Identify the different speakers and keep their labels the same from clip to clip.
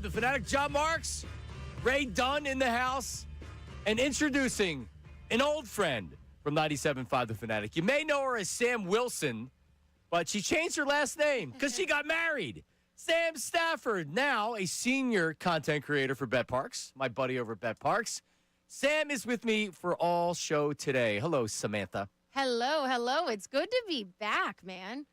Speaker 1: The Fanatic, John Marks, Ray Dunn in the house, and introducing an old friend from 97.5 The Fanatic. You may know her as Sam Wilson, but she changed her last name because she got married. Sam Stafford, now a senior content creator for Bet Parks, my buddy over at Bet Parks. Sam is with me for all show today. Hello, Samantha.
Speaker 2: Hello. It's good to be back, man.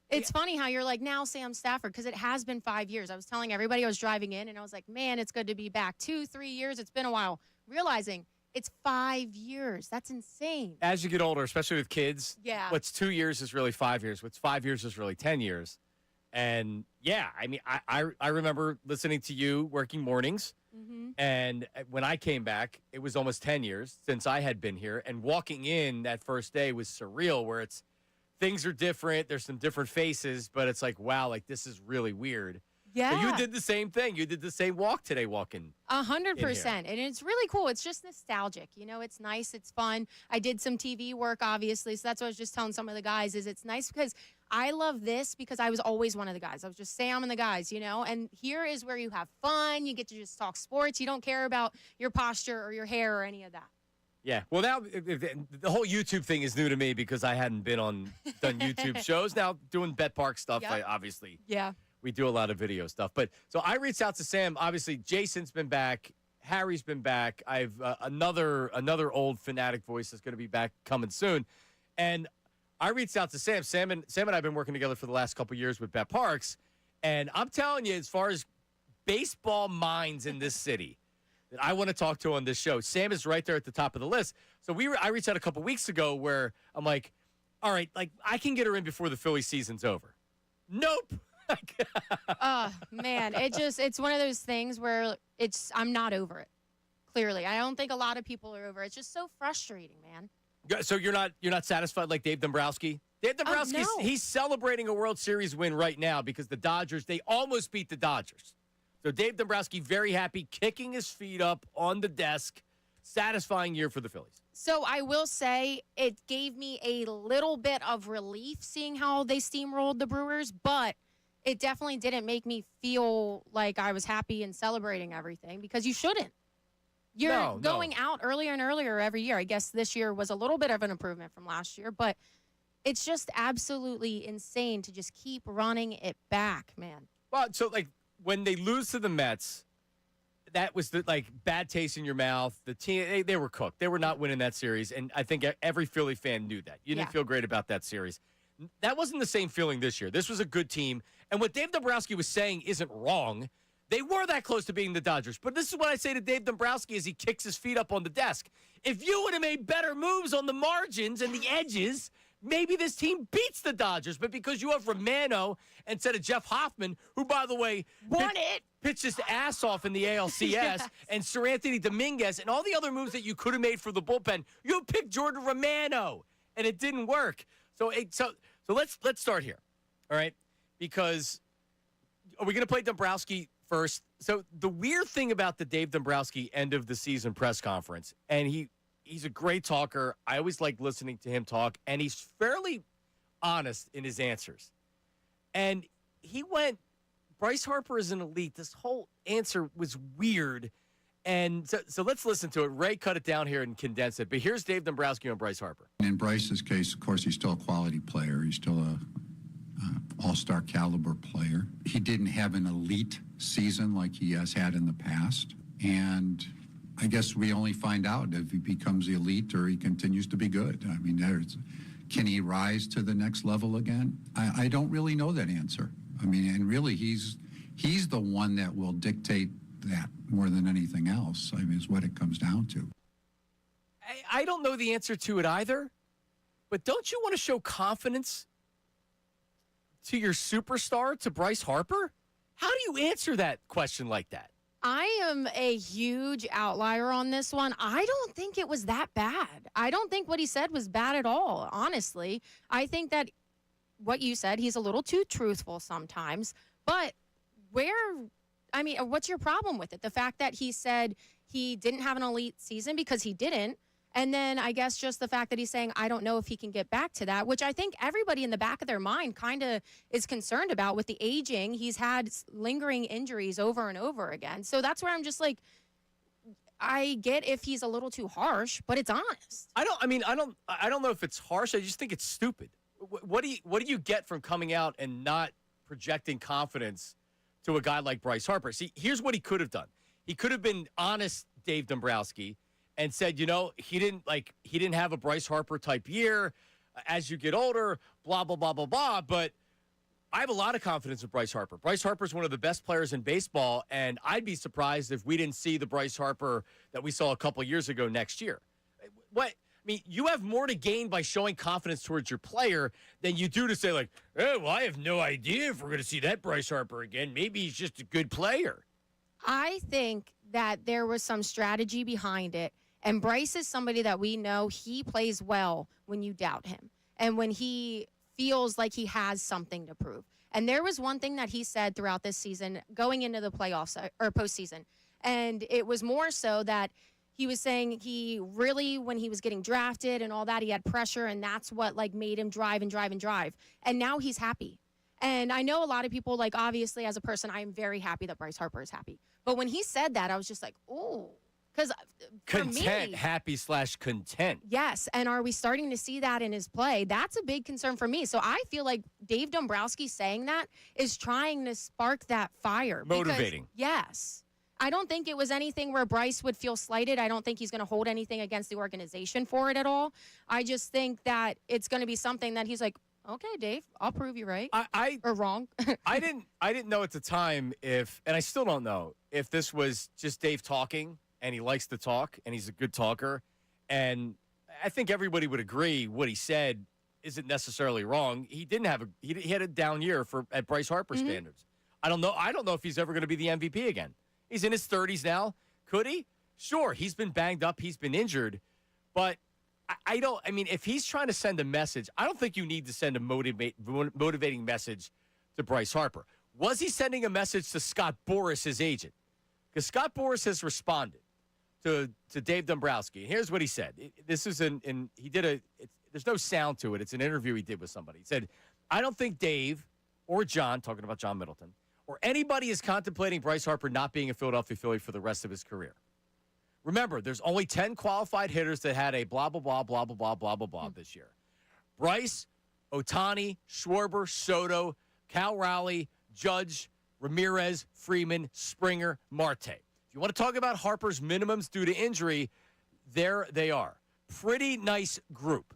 Speaker 2: It's funny how you're like, now Sam Stafford, because it has been 5 years. I was telling everybody I was driving in, and I was like, man, it's good to be back. 2-3 years, it's been a while. Realizing it's 5 years. That's insane.
Speaker 1: As you get older, especially with kids,
Speaker 2: Yeah.
Speaker 1: what's 2 years is really 5 years. What's 5 years is really 10 years. And, yeah, I mean, I remember listening to you working mornings. Mm-hmm. And when I came back, it was almost 10 years since I had been here. And walking in that first day was surreal, where it's things are different. There's some different faces, but it's like, wow, like this is really weird.
Speaker 2: Yeah.
Speaker 1: But you did the same thing. You did the same walk today walking.
Speaker 2: 100%. And it's really cool. It's just nostalgic. You know, it's nice. It's fun. I did some TV work, obviously. So that's what I was just telling some of the guys is it's nice because I love this because I was always one of the guys. I was just Sam and the guys, you know, and here is where you have fun. You get to just talk sports. You don't care about your posture or your hair or any of that.
Speaker 1: Yeah. Well, now the whole YouTube thing is new to me because I hadn't done YouTube shows. Now doing Bet Park stuff,
Speaker 2: Yep.
Speaker 1: obviously.
Speaker 2: Yeah.
Speaker 1: We do a lot of video stuff. But so I reached out to Sam. Obviously, Jason's been back. Harry's been back. I've another old Fanatic voice is going to be back coming soon. And I reached out to Sam. Sam and I have been working together for the last couple of years with Bet Parks. And I'm telling you, as far as baseball minds in this city that I want to talk to on this show, Sam is right there at the top of the list. So I reached out a couple weeks ago where I'm like, all right, like I can get her in before the Philly season's over. Nope.
Speaker 2: Man, it's one of those things where I'm not over it. Clearly, I don't think a lot of people are over it. It's just so frustrating, man.
Speaker 1: So you're not satisfied like Dave Dombrowski? Dave Dombrowski,
Speaker 2: no.
Speaker 1: He's celebrating a World Series win right now because the Dodgers, they almost beat the Dodgers. So Dave Dombrowski, very happy, kicking his feet up on the desk. Satisfying year for the Phillies.
Speaker 2: So I will say it gave me a little bit of relief seeing how they steamrolled the Brewers, but it definitely didn't make me feel like I was happy and celebrating everything because you shouldn't. You're going out earlier and earlier every year. I guess this year was a little bit of an improvement from last year, but it's just absolutely insane to just keep running it back, man.
Speaker 1: Well, so like when they lose to the Mets, that was the like bad taste in your mouth. The team, they were cooked. They were not winning that series, and I think every Philly fan knew that. You didn't feel great about that series. That wasn't the same feeling this year. This was a good team, and what Dave Dombrowski was saying isn't wrong. They were that close to beating the Dodgers, but this is what I say to Dave Dombrowski as he kicks his feet up on the desk. If you would have made better moves on the margins and the edges, maybe this team beats the Dodgers. But because you have Romano instead of Jeff Hoffman, who, by the way, pitched his ass off in the ALCS,
Speaker 2: Yes.
Speaker 1: and Sir Anthony Dominguez, and all the other moves that you could have made for the bullpen, you picked Jordan Romano, and it didn't work. So let's start here, all right? Because are we going to play Dombrowski first? So the weird thing about the Dave Dombrowski end of the season press conference, and he's a great talker. I always like listening to him talk, and he's fairly honest in his answers. And he went, Bryce Harper is an elite. This whole answer was weird. And so let's listen to it. Ray cut it down here and condensed it. But here's Dave Dombrowski on Bryce Harper.
Speaker 3: In Bryce's case, of course, he's still a quality player. He's still a all-star caliber player. He didn't have an elite season like he has had in the past. And I guess we only find out if he becomes elite or he continues to be good. I mean, can he rise to the next level again? I don't really know that answer. I mean, and really he's the one that will dictate that more than anything else. I mean, is what it comes down to.
Speaker 1: I don't know the answer to it either, but don't you want to show confidence to your superstar, to Bryce Harper? How do you answer that question like that?
Speaker 2: I am a huge outlier on this one. I don't think it was that bad. I don't think what he said was bad at all, honestly. I think that what you said, he's a little too truthful sometimes. But what's your problem with it? The fact that he said he didn't have an elite season, because he didn't. And then I guess just the fact that he's saying, I don't know if he can get back to that, which I think everybody in the back of their mind kind of is concerned about with the aging. He's had lingering injuries over and over again. So that's where I'm just like, I get if he's a little too harsh, but it's honest.
Speaker 1: I don't know if it's harsh. I just think it's stupid. What do you get from coming out and not projecting confidence to a guy like Bryce Harper? See, here's what he could have done. He could have been honest, Dave Dombrowski, and said, he didn't have a Bryce Harper type year. As you get older, blah blah blah blah blah. But I have a lot of confidence in Bryce Harper. Bryce Harper is one of the best players in baseball, and I'd be surprised if we didn't see the Bryce Harper that we saw a couple years ago next year. You have more to gain by showing confidence towards your player than you do to say, like, oh, well, I have no idea if we're going to see that Bryce Harper again. Maybe he's just a good player.
Speaker 2: I think that there was some strategy behind it. And Bryce is somebody that we know he plays well when you doubt him and when he feels like he has something to prove. And there was one thing that he said throughout this season going into the playoffs or postseason. And it was more so that he was saying he really, when he was getting drafted and all that, he had pressure, and that's what made him drive and drive and drive. And now he's happy. And I know a lot of people, obviously as a person, I am very happy that Bryce Harper is happy. But when he said that, I was just like, ooh. Because
Speaker 1: content, happy/content.
Speaker 2: Yes. And are we starting to see that in his play? That's a big concern for me. So I feel like Dave Dombrowski saying that is trying to spark that fire.
Speaker 1: Motivating.
Speaker 2: Yes. I don't think it was anything where Bryce would feel slighted. I don't think he's going to hold anything against the organization for it at all. I just think that it's going to be something that he's like, okay, Dave, I'll prove you right or wrong.
Speaker 1: I didn't know at the time and I still don't know if this was just Dave talking, and he likes to talk, and he's a good talker. And I think everybody would agree what he said isn't necessarily wrong. He had a down year at Bryce Harper standards. I don't know if he's ever going to be the MVP again. He's in his 30s now. Could he? Sure, he's been banged up, he's been injured, but if he's trying to send a message, I don't think you need to send a motivating message to Bryce Harper. Was he sending a message to Scott Boras, his agent? Because Scott Boras has responded to Dave Dombrowski. And here's what he said. This is there's no sound to it. It's an interview he did with somebody. He said, I don't think Dave or John, talking about John Middleton, or anybody is contemplating Bryce Harper not being a Philadelphia Philly for the rest of his career. Remember, there's only 10 qualified hitters that had a blah, blah, blah, blah, blah, blah, blah, blah, blah this year. Bryce, Ohtani, Schwarber, Soto, Cal Raleigh, Judge, Ramirez, Freeman, Springer, Marte. If you want to talk about Harper's minimums due to injury, there they are. Pretty nice group.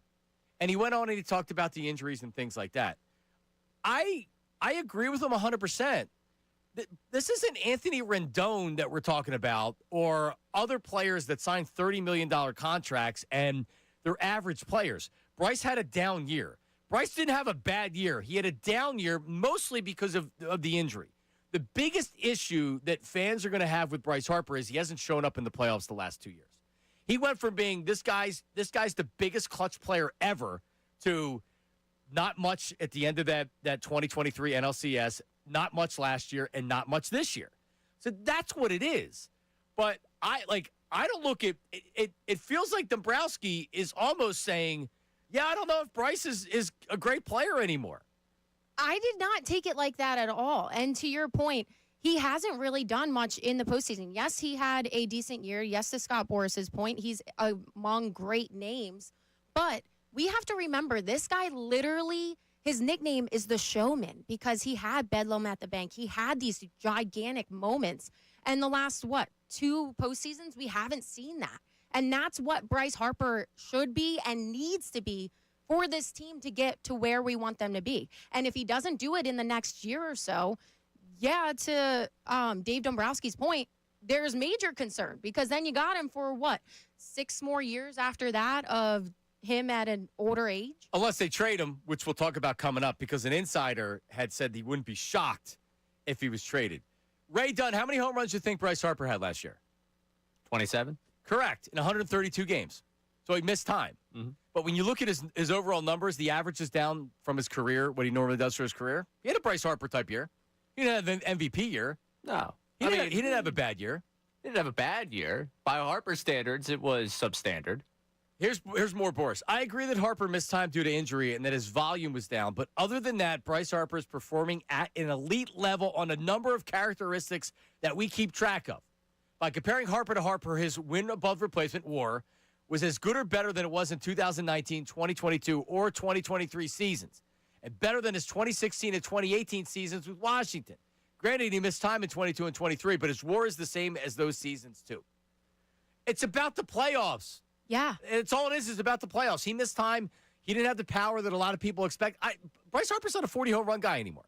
Speaker 1: And he went on and he talked about the injuries and things like that. I agree with him 100%. This isn't Anthony Rendon that we're talking about or other players that signed $30 million contracts and they're average players. Bryce had a down year. Bryce didn't have a bad year. He had a down year mostly because of the injury. The biggest issue that fans are going to have with Bryce Harper is he hasn't shown up in the playoffs the last 2 years. He went from being this guy's the biggest clutch player ever to not much at the end of that 2023 NLCS, not much last year, and not much this year. So that's what it is. But I don't look at it. It feels like Dombrowski is almost saying, yeah, I don't know if Bryce is a great player anymore.
Speaker 2: I did not take it like that at all. And to your point, he hasn't really done much in the postseason. Yes, he had a decent year. Yes, to Scott Boris's point, he's among great names. But we have to remember, this guy literally, his nickname is the showman because he had Bedlam at the bank. He had these gigantic moments. And the last, 2 postseasons, we haven't seen that. And that's what Bryce Harper should be and needs to be for this team to get to where we want them to be. And if he doesn't do it in the next year or so, to Dave Dombrowski's point, there's major concern because then you got him for 6 more years after that of him at an older age?
Speaker 1: Unless they trade him, which we'll talk about coming up, because an insider had said he wouldn't be shocked if he was traded. Ray Dunn, how many home runs do you think Bryce Harper had last year?
Speaker 4: 27?
Speaker 1: Correct, in 132 games. So he missed time.
Speaker 4: Mm-hmm.
Speaker 1: But when you look at his overall numbers, the average is down from his career, what he normally does for his career. He had a Bryce Harper type year. He didn't have an MVP year.
Speaker 4: No.
Speaker 1: He didn't have a bad year.
Speaker 4: He didn't have a bad year. By Harper standards, it was substandard.
Speaker 1: Here's more, Boris. I agree that Harper missed time due to injury and that his volume was down. But other than that, Bryce Harper is performing at an elite level on a number of characteristics that we keep track of. By comparing Harper to Harper, his win above replacement WAR was as good or better than it was in 2019, 2022, or 2023 seasons, and better than his 2016 and 2018 seasons with Washington. Granted, he missed time in 22 and 23, but his WAR is the same as those seasons, too. It's about the playoffs.
Speaker 2: Yeah.
Speaker 1: It's all it is about the playoffs. He missed time. He didn't have the power that a lot of people expect. Bryce Harper's not a 40 home run guy anymore.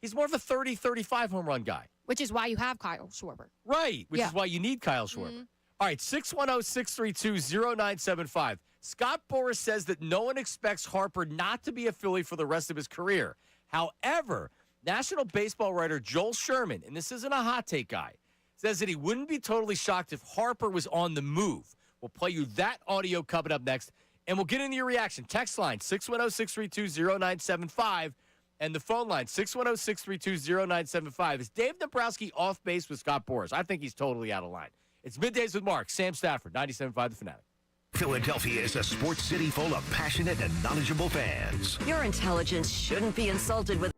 Speaker 1: He's more of a 30, 35 home run guy.
Speaker 2: Which is why you have Kyle Schwarber.
Speaker 1: Right, which is why you need Kyle Schwarber.
Speaker 2: Mm-hmm.
Speaker 1: All right, 610-632-0975. Scott Boras says that no one expects Harper not to be a Philly for the rest of his career. However, National Baseball writer Joel Sherman, and this isn't a hot take guy, says that he wouldn't be totally shocked if Harper was on the move. We'll play you that audio coming up next, and we'll get into your reaction. Text line 610-632-0975 and the phone line 610-632-0975. Is Dave Dombrowski off base with Scott Boras? I think he's totally out of line. It's Middays with Mark, Sam Stafford, 97.5 The Fanatic.
Speaker 4: Philadelphia is a sports city full of passionate and knowledgeable fans.
Speaker 5: Your intelligence shouldn't be insulted with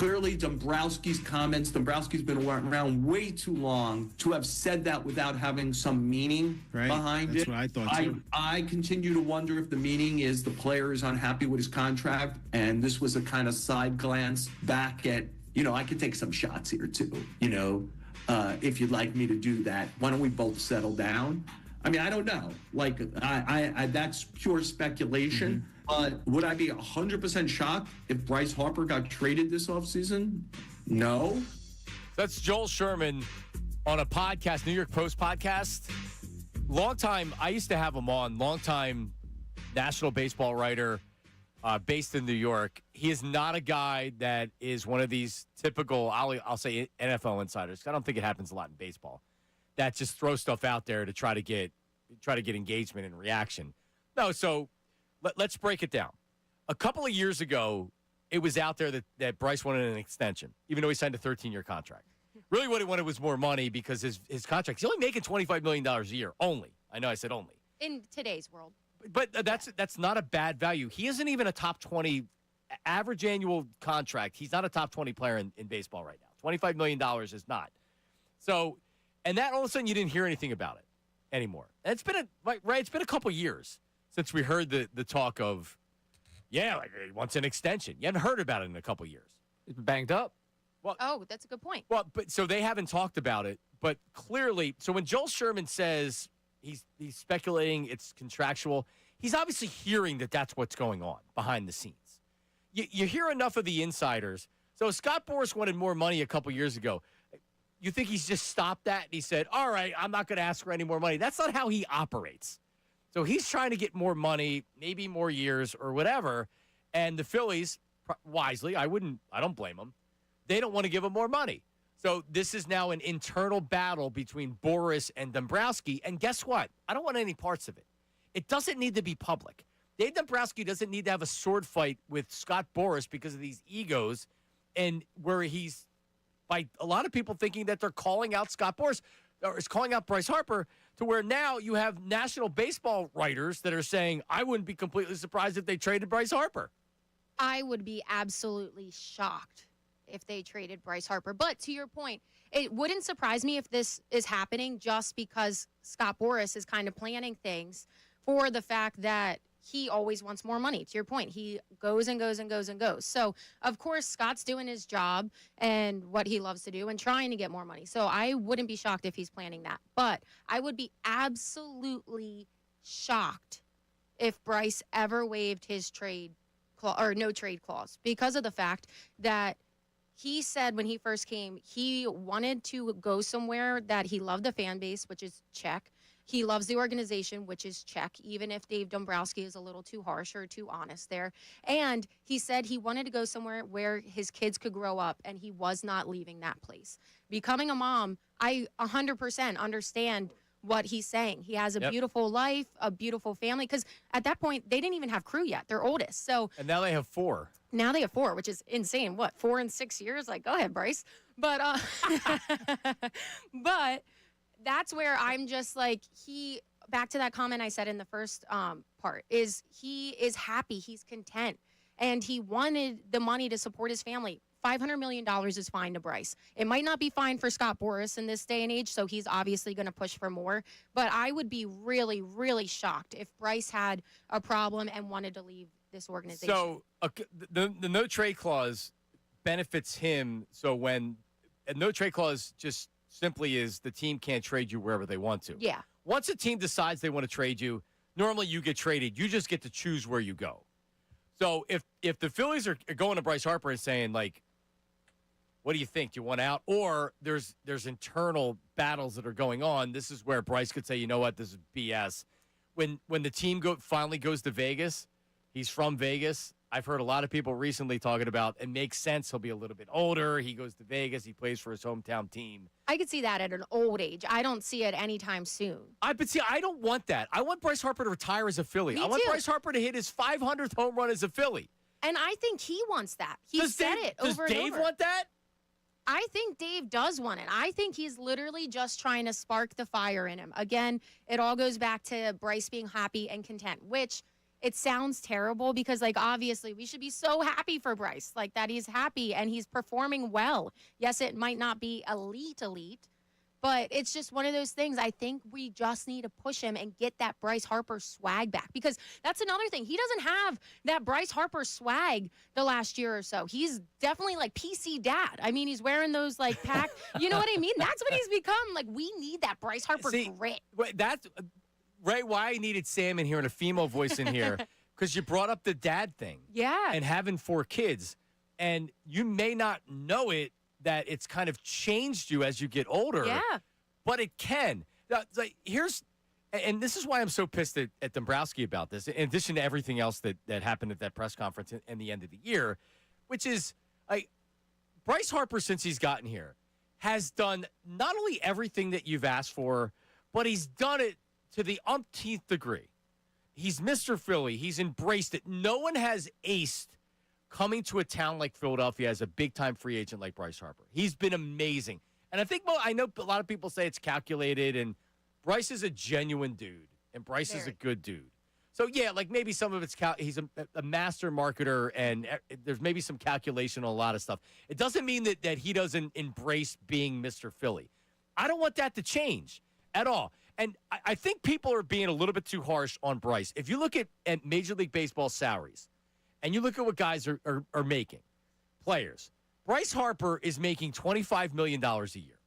Speaker 6: clearly Dombrowski's comments, Dombrowski's been around way too long to have said that without having some meaning behind
Speaker 7: That's
Speaker 6: it.
Speaker 7: what I thought too.
Speaker 6: I continue to wonder if the meaning is the player is unhappy with his contract, and this was a kind of side glance back at, I could take some shots here too, if you'd like me to do that. Why don't we both settle down? I mean, I don't know. Like, I that's pure speculation. Would I be 100% shocked if Bryce Harper got traded this offseason? No.
Speaker 1: That's Joel Sherman on a podcast, New York Post podcast. Long time, I used to have him on, long-time national baseball writer based in New York. He is not a guy that is one of these typical, I'll say NFL insiders. I don't think it happens a lot in baseball, that just throw stuff out there to try to get engagement and reaction. No, so let's break it down. A couple of years ago, it was out there that Bryce wanted an extension, even though he signed a 13-year contract. Really what he wanted was more money because his contract, he's only making $25 million a year, only. I know I said only.
Speaker 2: In today's world.
Speaker 1: But that's not a bad value. He isn't even a top 20 average annual contract. He's not a top 20 player in baseball right now. $25 million is not. So, and that all of a sudden you didn't hear anything about it anymore. And it's been a couple years since we heard the talk of, like he wants an extension. You haven't heard about it in a couple years.
Speaker 8: He's been banged up.
Speaker 2: Well, that's a good point.
Speaker 1: Well, but so they haven't talked about it, but clearly, so when Joel Sherman says he's speculating it's contractual, he's obviously hearing that that's what's going on behind the scenes. You hear enough of the insiders. So Scott Boras wanted more money a couple years ago. You think he's just stopped that and he said, all right, I'm not going to ask for any more money. That's not how he operates. So he's trying to get more money, maybe more years or whatever. And the Phillies, wisely, I don't blame them. They don't want to give him more money. So this is now an internal battle between Boras and Dombrowski. And guess what? I don't want any parts of it. It doesn't need to be public. Dave Dombrowski doesn't need to have a sword fight with Scott Boras because of these egos, and where he's, by a lot of people thinking that they're calling out Scott Boras or is calling out Bryce Harper, to where now you have national baseball writers that are saying, I wouldn't be completely surprised if they traded Bryce Harper.
Speaker 2: I would be absolutely shocked if they traded Bryce Harper. But to your point, it wouldn't surprise me if this is happening just because Scott Boras is kind of planning things for the fact that he always wants more money. To your point, he goes and goes and goes and goes. So, of course, Scott's doing his job and what he loves to do and trying to get more money. So I wouldn't be shocked if he's planning that. But I would be absolutely shocked if Bryce ever waived his trade clause or no trade clause, because of the fact that he said when he first came, he wanted to go somewhere that he loved the fan base, which is check. He loves the organization, which is check, even if Dave Dombrowski is a little too harsh or too honest there. And he said he wanted to go somewhere where his kids could grow up, and he was not leaving that place. Becoming a mom, I 100% understand what he's saying. He has a beautiful life, a beautiful family, because at that point, they didn't even have crew yet, their oldest. So,
Speaker 1: and now they have 4.
Speaker 2: Now they have 4, which is insane. What, 4 and 6 years? Like, go ahead, Bryce. But, but that's where I'm just like, back to that comment I said in the first part, is he is happy. He's content. And he wanted the money to support his family. $500 million is fine to Bryce. It might not be fine for Scott Boras in this day and age, so he's obviously going to push for more. But I would be really, really shocked if Bryce had a problem and wanted to leave this organization.
Speaker 1: So the no trade clause benefits him. So when a no trade clause just simply is the team can't trade you wherever they want to.
Speaker 2: Yeah.
Speaker 1: Once a team decides they want to trade you, normally you get traded. You just get to choose where you go. So if the Phillies are going to Bryce Harper and saying, like, what do you think? Do you want out? Or there's internal battles that are going on. This is where Bryce could say, you know what, this is BS. When the team finally goes to Vegas, he's from Vegas. I've heard a lot of people recently talking about it makes sense. He'll be a little bit older. He goes to Vegas. He plays for his hometown team.
Speaker 2: I could see that at an old age. I don't see it anytime soon.
Speaker 1: I don't want that. I want Bryce Harper to retire as a Philly. I want Bryce Harper to hit his 500th home run as a Philly.
Speaker 2: And I think he wants that. He said it over and over.
Speaker 1: Does Dave want that?
Speaker 2: I think Dave does want it. I think he's literally just trying to spark the fire in him. Again, it all goes back to Bryce being happy and content, which it sounds terrible because, like, obviously we should be so happy for Bryce, like, that he's happy and he's performing well. Yes, it might not be elite, but it's just one of those things. I think we just need to push him and get that Bryce Harper swag back, because that's another thing. He doesn't have that Bryce Harper swag the last year or so. He's definitely like PC dad. I mean, he's wearing those like pack. You know what I mean? That's what he's become. Like, we need that Bryce Harper grit.
Speaker 1: That's right. Why I needed Sam in here and a female voice in here, because you brought up the dad thing.
Speaker 2: Yeah.
Speaker 1: And having 4 kids. And you may not know it, that it's kind of changed you as you get older.
Speaker 2: Yeah.
Speaker 1: But it can. Now, like, and this is why I'm so pissed at Dombrowski about this, in addition to everything else that happened at that press conference in the end of the year, which is, like, Bryce Harper, since he's gotten here, has done not only everything that you've asked for, but he's done it to the umpteenth degree. He's Mr. Philly. He's embraced it. No one has aced coming to a town like Philadelphia as a big-time free agent like Bryce Harper. He's been amazing. And I know a lot of people say it's calculated, and Bryce is a genuine dude, and Bryce is a good dude. So, yeah, like, maybe some of it's he's a master marketer, and there's maybe some calculation on a lot of stuff. It doesn't mean that he doesn't embrace being Mr. Philly. I don't want that to change at all. And I think people are being a little bit too harsh on Bryce. If you look at Major League Baseball salaries, and you look at what guys are making, players, Bryce Harper is making $25 million a year.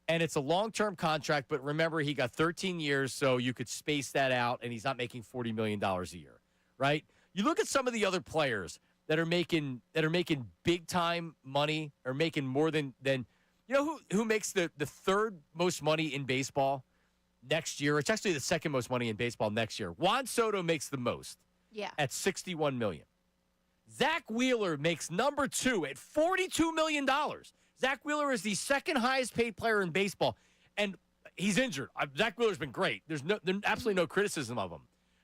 Speaker 1: And it's a long-term contract, but remember, he got 13 years, so you could space that out, and he's not making $40 million a year, right? You look at some of the other players that are making big-time money, or making more than you know who makes the third most money in baseball next year? It's actually the second most money in baseball next year. Juan Soto makes the most at $61 million. Zach Wheeler makes number 2 at $42 million. Zach Wheeler is the second highest paid player in baseball, and he's injured. Zach Wheeler's been great. There's absolutely no criticism of him,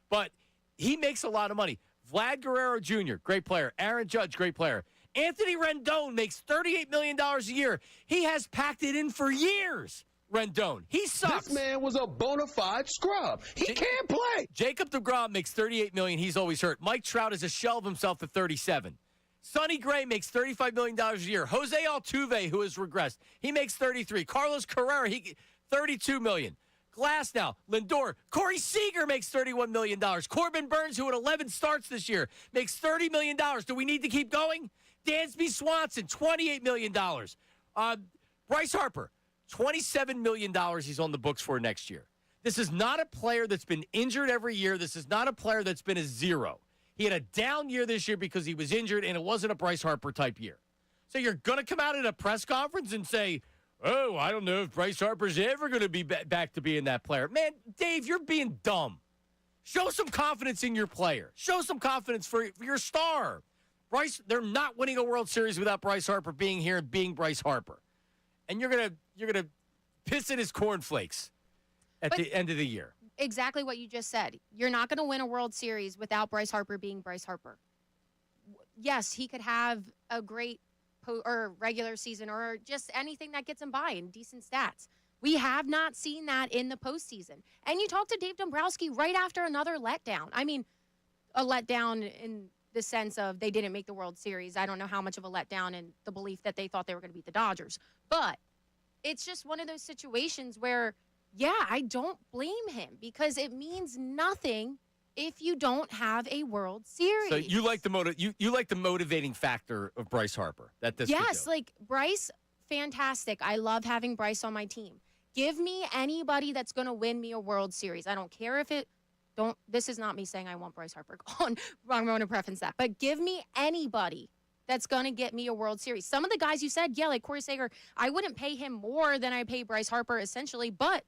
Speaker 1: but he makes a lot of money. Vlad Guerrero Jr., great player. Aaron Judge, great player. Anthony Rendon makes $38 million a year. He has packed it in for years. Rendon, he sucks.
Speaker 7: This man was a bona fide scrub. He can't play.
Speaker 1: Jacob deGrom makes $38 million. He's always hurt. Mike Trout is a shell of himself at $37. Sonny Gray makes $35 million a year. Jose Altuve, who has regressed, he makes $33. Carlos Carrera, $32 million. Glasnow, Lindor, Corey Seager makes $31 million. Corbin Burns, who had 11 starts this year, makes $30 million. Do we need to keep going? Dansby Swanson, $28 million. Bryce Harper, $27 million he's on the books for next year. This is not a player that's been injured every year. This is not a player that's been a zero. He had a down year this year because he was injured, and it wasn't a Bryce Harper type year. So you're going to come out at a press conference and say, oh, I don't know if Bryce Harper's ever going to be back to being that player. Man, Dave, you're being dumb. Show some confidence in your player. Show some confidence for your star. Bryce, they're not winning a World Series without Bryce Harper being here and being Bryce Harper. And you're gonna piss in his cornflakes at the end of the year.
Speaker 2: Exactly what you just said. You're not going to win a World Series without Bryce Harper being Bryce Harper. Yes, he could have a great or regular season or just anything that gets him by and decent stats. We have not seen that in the postseason. And you talked to Dave Dombrowski right after another letdown. I mean, a letdown in the sense of they didn't make the World Series. I don't know how much of a letdown in the belief that they thought they were going to beat the Dodgers. But it's just one of those situations where, yeah, I don't blame him because it means nothing if you don't have a World Series.
Speaker 1: So you like you like the motivating factor of Bryce Harper.
Speaker 2: Yes, like Bryce, fantastic. I love having Bryce on my team. Give me anybody that's going to win me a World Series. I don't care if it this is not me saying I want Bryce Harper gone. I'm going to preference that. But give me anybody that's going to get me a World Series. Some of the guys you said, yeah, like Corey Seager, I wouldn't pay him more than I pay Bryce Harper essentially, but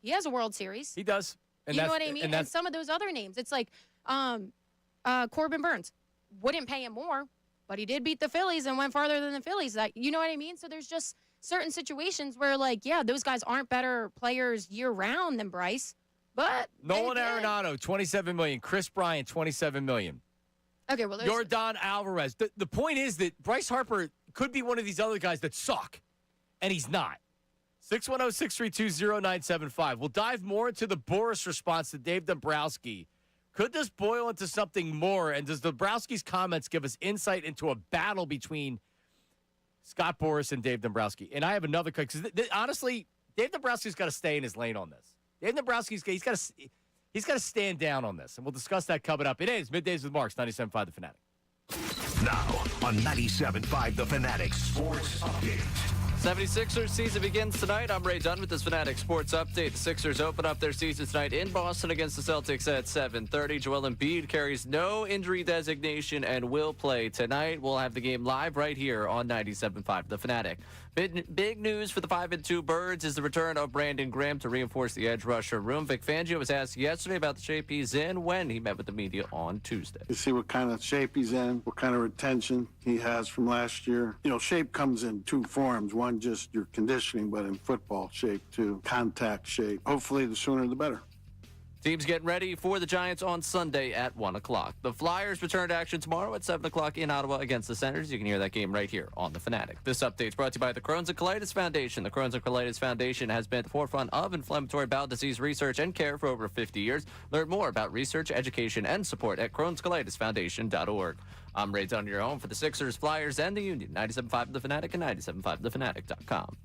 Speaker 2: he has a World Series.
Speaker 1: He does. And
Speaker 2: you know what I mean? And some of those other names, it's like Corbin Burns. Wouldn't pay him more, but he did beat the Phillies and went farther than the Phillies. Like, you know what I mean? So there's just certain situations where, like, yeah, those guys aren't better players year-round than Bryce. But
Speaker 1: Nolan Arenado, $27 million. Chris Bryant, $27 million.
Speaker 2: Okay, well,
Speaker 1: Yordan Alvarez. The point is that Bryce Harper could be one of these other guys that suck, and he's not. 610-632-0975. We'll dive more into the Boris response to Dave Dombrowski Could this boil into something more? And does Dombrowski's comments give us insight into a battle between Scott Boras and Dave Dombrowski? And I have another because honestly, Dave Dombrowski's got to stay in his lane on this. Dave Dombrowski's he's got to stand down on this, and we'll discuss that coming up. It is Middays with Marks, 97.5 The Fanatic.
Speaker 4: Now on 97.5 The Fanatic Sports Update.
Speaker 8: 76ers season begins tonight. I'm Ray Dunn with this Fanatic Sports Update. The Sixers open up their season tonight in Boston against the Celtics at 7:30. Joel Embiid carries no injury designation and will play tonight. We'll have the game live right here on 97.5 The Fanatic. Big news for the 5-2 Birds is the return of Brandon Graham to reinforce the edge rusher room. Vic Fangio was asked yesterday about the shape he's in when he met with the media on Tuesday.
Speaker 9: You see what kind of shape he's in, what kind of retention he has from last year. You know, shape comes in two forms. One, just your conditioning, but in football, shape too. Contact shape. Hopefully, the sooner the better.
Speaker 8: Teams getting ready for the Giants on Sunday at 1 o'clock. The Flyers return to action tomorrow at 7 o'clock in Ottawa against the Senators. You can hear that game right here on The Fanatic. This update is brought to you by the Crohn's and Colitis Foundation. The Crohn's and Colitis Foundation has been at the forefront of inflammatory bowel disease research and care for over 50 years. Learn more about research, education, and support at crohnscolitisfoundation.org. I'm Ray Dunn, your home for the Sixers, Flyers, and the Union. 97.5 The Fanatic and 97.5thefanatic.com.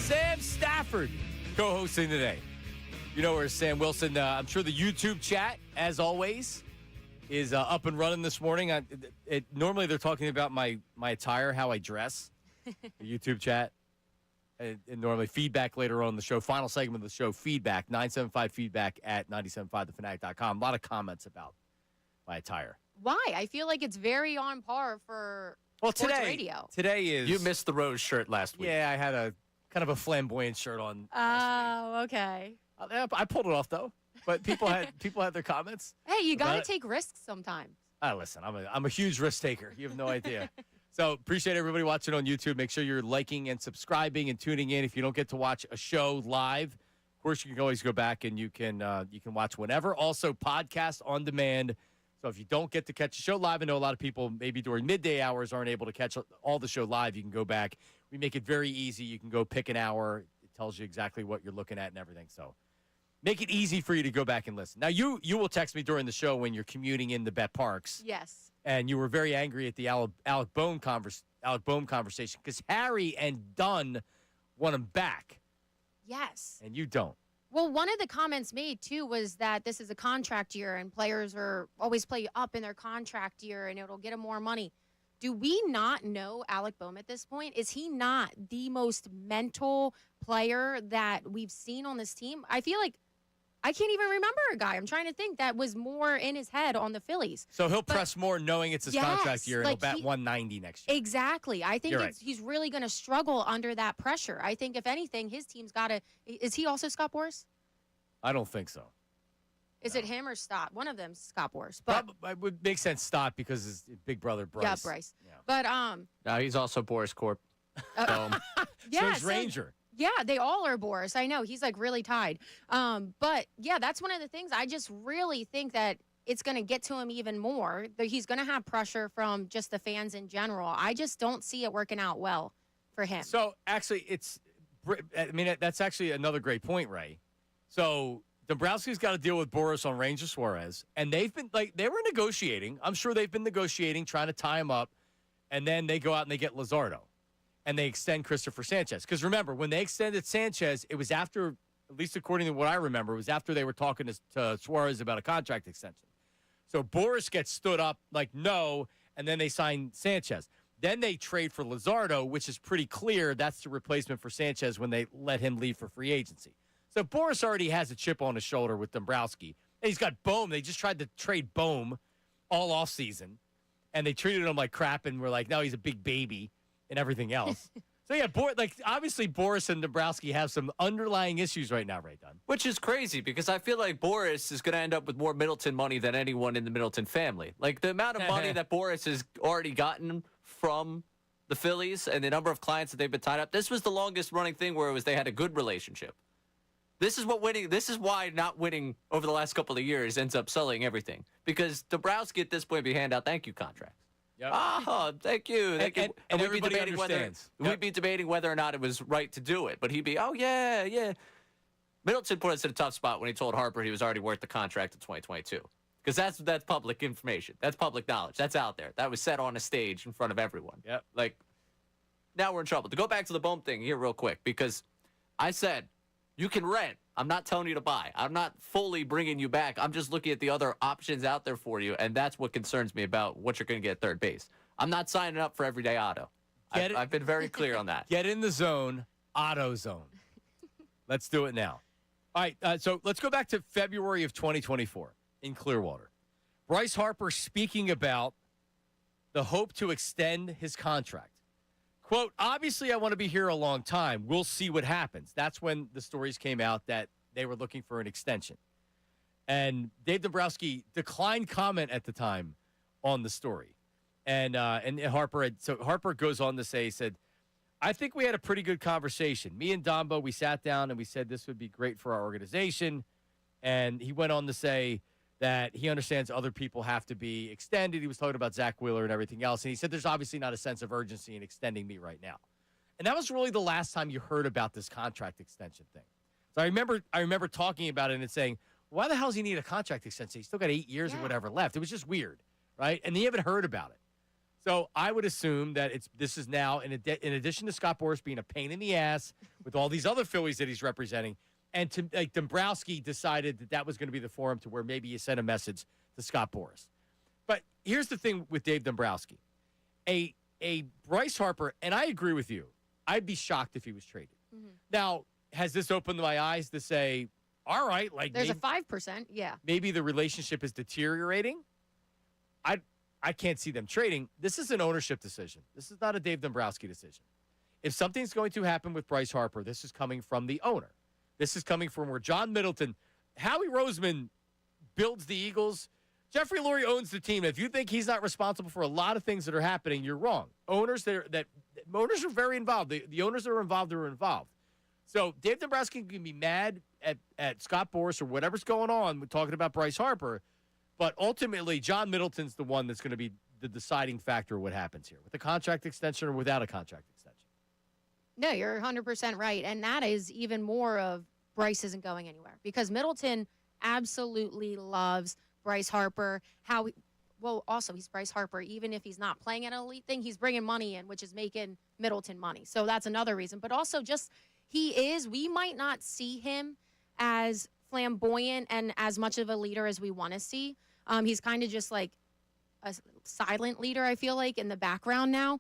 Speaker 1: Sam Stafford co-hosting today. You know where Sam Wilson, I'm sure the YouTube chat, as always, is up and running this morning. Normally they're talking about my attire, how I dress, the YouTube chat. And normally feedback later on in the show, final segment of the show, feedback, 975feedback at 975thefanatic.com. A lot of comments about my attire.
Speaker 2: Why? I feel like it's very on par for sports radio.
Speaker 1: Today is...
Speaker 8: You missed the Rose shirt last week.
Speaker 1: Yeah, I had a kind of a flamboyant shirt on.
Speaker 2: Oh, okay.
Speaker 1: I pulled it off, though. But people had their comments.
Speaker 2: Hey, you got to take risks sometimes.
Speaker 1: Listen, I'm a huge risk taker. You have no idea. So appreciate everybody watching on YouTube. Make sure you're liking and subscribing and tuning in. If you don't get to watch a show live, of course, you can always go back and you can watch whenever. Also, podcast on demand. So if you don't get to catch the show live, I know a lot of people maybe during midday hours aren't able to catch all the show live. You can go back. We make it very easy. You can go pick an hour. It tells you exactly what you're looking at and everything. So make it easy for you to go back and listen. Now, you will text me during the show when you're commuting in the Bet Parks.
Speaker 2: Yes.
Speaker 1: And you were very angry at the Alec Bohm conversation because Harry and Dunn want him back.
Speaker 2: Yes.
Speaker 1: And you don't.
Speaker 2: Well, one of the comments made, too, was that this is a contract year and players are always play up in their contract year and it'll get them more money. Do we not know Alec Bohm at this point? Is he not the most mental player that we've seen on this team? I feel like I can't even remember a guy. I'm trying to think that was more in his head on the Phillies.
Speaker 1: So he'll press more knowing it's his contract year and he'll bat 190 next year.
Speaker 2: Exactly. I think he's really going to struggle under that pressure. I think, if anything, his team's got to – is he also Scott Boras?
Speaker 1: I don't think so.
Speaker 2: Is it him or Stott? One of them's Scott Boras. But
Speaker 1: it would make sense Stott because his big brother Bryce.
Speaker 2: Yeah, Bryce. Yeah. But
Speaker 8: no, he's also Boris Corp.
Speaker 1: So he's Ranger.
Speaker 2: Yeah, they all are Boris. I know. He's like really tied. But yeah, that's one of the things. I just really think that it's going to get to him even more. He's going to have pressure from just the fans in general. I just don't see it working out well for him.
Speaker 1: So actually, that's actually another great point, Ray. So Dombrowski's got to deal with Boris on Ranger Suarez, and they've been they were negotiating. I'm sure they've been negotiating, trying to tie him up, and then they go out and they get Luzardo. And they extend Christopher Sanchez. Because remember, when they extended Sanchez, it was after, at least according to what I remember, it was after they were talking to Suarez about a contract extension. So Boris gets stood up like, no, and then they sign Sanchez. Then they trade for Luzardo, which is pretty clear that's the replacement for Sanchez when they let him leave for free agency. So Boris already has a chip on his shoulder with Dombrowski. And he's got Bohm. They just tried to trade Bohm all offseason, and they treated him like crap and were like, no, he's a big baby. And everything else. So, yeah, obviously Boris and Dombrowski have some underlying issues right now, Ray Dunn.
Speaker 8: Which is crazy because I feel like Boris is going to end up with more Middleton money than anyone in the Middleton family. Like, the amount of money that Boris has already gotten from the Phillies and the number of clients that they've been tied up, this was the longest-running thing where it was they had a good relationship. This is why not winning over the last couple of years ends up selling everything. Because Dombrowski at this point be hand out thank you contracts.
Speaker 1: Yep.
Speaker 8: Oh, thank you.
Speaker 1: And we'd be debating
Speaker 8: we'd be debating whether or not it was right to do it. But he'd be, oh, yeah. Middleton put us in a tough spot when he told Harper he was already worth the contract in 2022. Because that's public information. That's public knowledge. That's out there. That was said on a stage in front of everyone.
Speaker 1: Yep.
Speaker 8: Like, now we're in trouble. To go back to the Bohm thing here real quick, because I said, you can rent. I'm not telling you to buy. I'm not fully bringing you back. I'm just looking at the other options out there for you, and that's what concerns me about what you're going to get at third base. I'm not signing up for everyday auto. I've been very clear on that.
Speaker 1: Get in the zone, auto zone. Let's do it now. All right, so let's go back to February of 2024 in Clearwater. Bryce Harper speaking about the hope to extend his contract. Quote, obviously, I want to be here a long time. We'll see what happens. That's when the stories came out that they were looking for an extension. And Dave Dombrowski declined comment at the time on the story. And Harper goes on to say, he said, I think we had a pretty good conversation. Me and Dombo, we sat down and we said this would be great for our organization. And he went on to say that he understands other people have to be extended. He was talking about Zach Wheeler and everything else. And he said there's obviously not a sense of urgency in extending me right now. And that was really the last time you heard about this contract extension thing. So I remember talking about it and saying, why the hell does he need a contract extension? He's still got 8 years or whatever left. It was just weird, right? And you haven't heard about it. So I would assume that this is now, in addition to Scott Boras being a pain in the ass with all these other Phillies that he's representing, and Dombrowski decided that was going to be the forum to where maybe you send a message to Scott Boras. But here's the thing with Dave Dombrowski. A Bryce Harper, and I agree with you, I'd be shocked if he was traded.
Speaker 2: Mm-hmm.
Speaker 1: Now, has this opened my eyes to say, all right, like
Speaker 2: there's a 5%, yeah.
Speaker 1: Maybe the relationship is deteriorating? I can't see them trading. This is an ownership decision. This is not a Dave Dombrowski decision. If something's going to happen with Bryce Harper, this is coming from the owner. This is coming from where John Middleton, Howie Roseman builds the Eagles. Jeffrey Lurie owns the team. If you think he's not responsible for a lot of things that are happening, you're wrong. Owners are very involved. The owners that are involved. So Dave Dombrowski can be mad at Scott Boras or whatever's going on with talking about Bryce Harper, but ultimately John Middleton's the one that's going to be the deciding factor of what happens here, with a contract extension or without a contract extension.
Speaker 2: No, you're 100% right. And that is even more of Bryce isn't going anywhere, because Middleton absolutely loves Bryce Harper. Also, he's Bryce Harper. Even if he's not playing at an elite thing, he's bringing money in, which is making Middleton money. So that's another reason. But also just we might not see him as flamboyant and as much of a leader as we want to see. He's kind of just like a silent leader, I feel like, in the background now.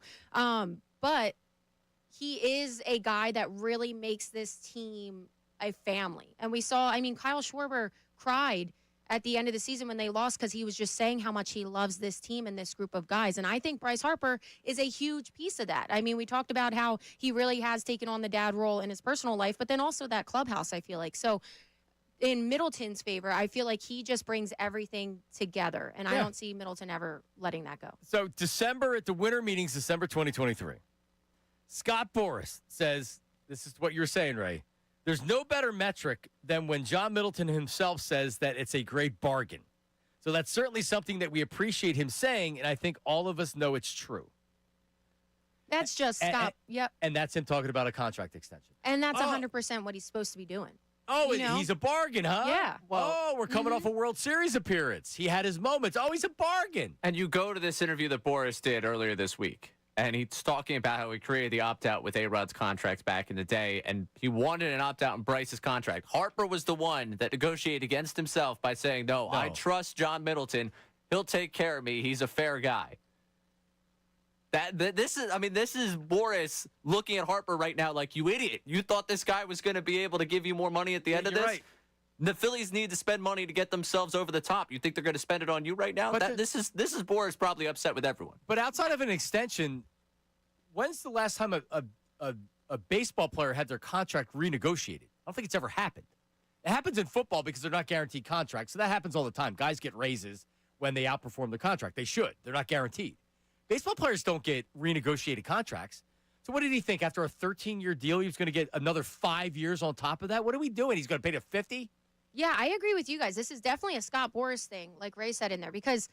Speaker 2: But he is a guy that really makes this team a family. And we saw, Kyle Schwarber cried at the end of the season when they lost because he was just saying how much he loves this team and this group of guys. And I think Bryce Harper is a huge piece of that. We talked about how he really has taken on the dad role in his personal life, but then also that clubhouse, I feel like. So in Middleton's favor, I feel like he just brings everything together, and I don't see Middleton ever letting that go.
Speaker 1: So December at the winter meetings, December 2023. Scott Boras says, this is what you're saying, Ray. There's no better metric than when John Middleton himself says that it's a great bargain. So that's certainly something that we appreciate him saying, and I think all of us know it's true.
Speaker 2: That's just Scott. Yep.
Speaker 1: And that's him talking about a contract extension.
Speaker 2: And that's 100% what he's supposed to be doing.
Speaker 1: Oh, he's a bargain, huh?
Speaker 2: Yeah.
Speaker 1: Well, we're coming off a World Series appearance. He had his moments. Oh, he's a bargain.
Speaker 8: And you go to this interview that Boras did earlier this week, and he's talking about how he created the opt-out with A-Rod's contract back in the day, and he wanted an opt-out in Bryce's contract. Harper was the one that negotiated against himself by saying, no, I trust John Middleton. He'll take care of me. He's a fair guy. This is Boras looking at Harper right now like, you idiot. You thought this guy was going to be able to give you more money at the end of this?
Speaker 1: Right.
Speaker 8: The Phillies need to spend money to get themselves over the top. You think they're going to spend it on you right now? This is Boras probably upset with everyone.
Speaker 1: But outside of an extension, when's the last time a baseball player had their contract renegotiated? I don't think it's ever happened. It happens in football because they're not guaranteed contracts, so that happens all the time. Guys get raises when they outperform the contract. They should. They're not guaranteed. Baseball players don't get renegotiated contracts. So what did he think? After a 13-year deal, he was going to get another 5 years on top of that? What are we doing? He's going to pay to 50?
Speaker 2: Yeah, I agree with you guys. This is definitely a Scott Boras thing, like Ray said in there, because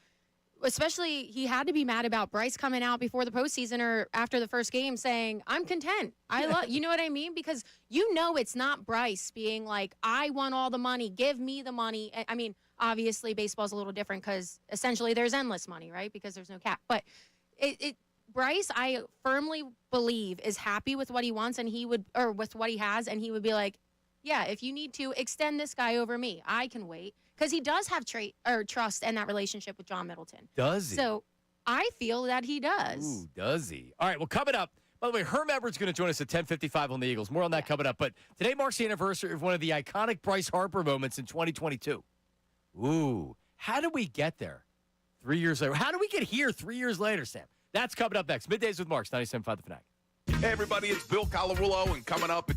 Speaker 2: especially he had to be mad about Bryce coming out before the postseason or after the first game saying, I'm content. I love, you know what I mean? Because it's not Bryce being like, I want all the money. Give me the money. Obviously baseball's a little different because essentially there's endless money, right? Because there's no cap. But Bryce, I firmly believe, is happy with what he wants with what he has, and he would be like, yeah, if you need to extend this guy over me, I can wait. Because he does have trust in that relationship with John Middleton.
Speaker 1: Does he?
Speaker 2: So I feel that he does.
Speaker 1: Ooh, does he? All right, well, coming up, by the way, Herm Edwards going to join us at 10:55 on the Eagles. More on that coming up. But today marks the anniversary of one of the iconic Bryce Harper moments in 2022. Ooh, how did we get there 3 years later? How did we get here 3 years later, Sam? That's coming up next. Middays with Marks, 97.5 The Fanatic.
Speaker 10: Hey, everybody, it's Bill Colarulo, and coming up...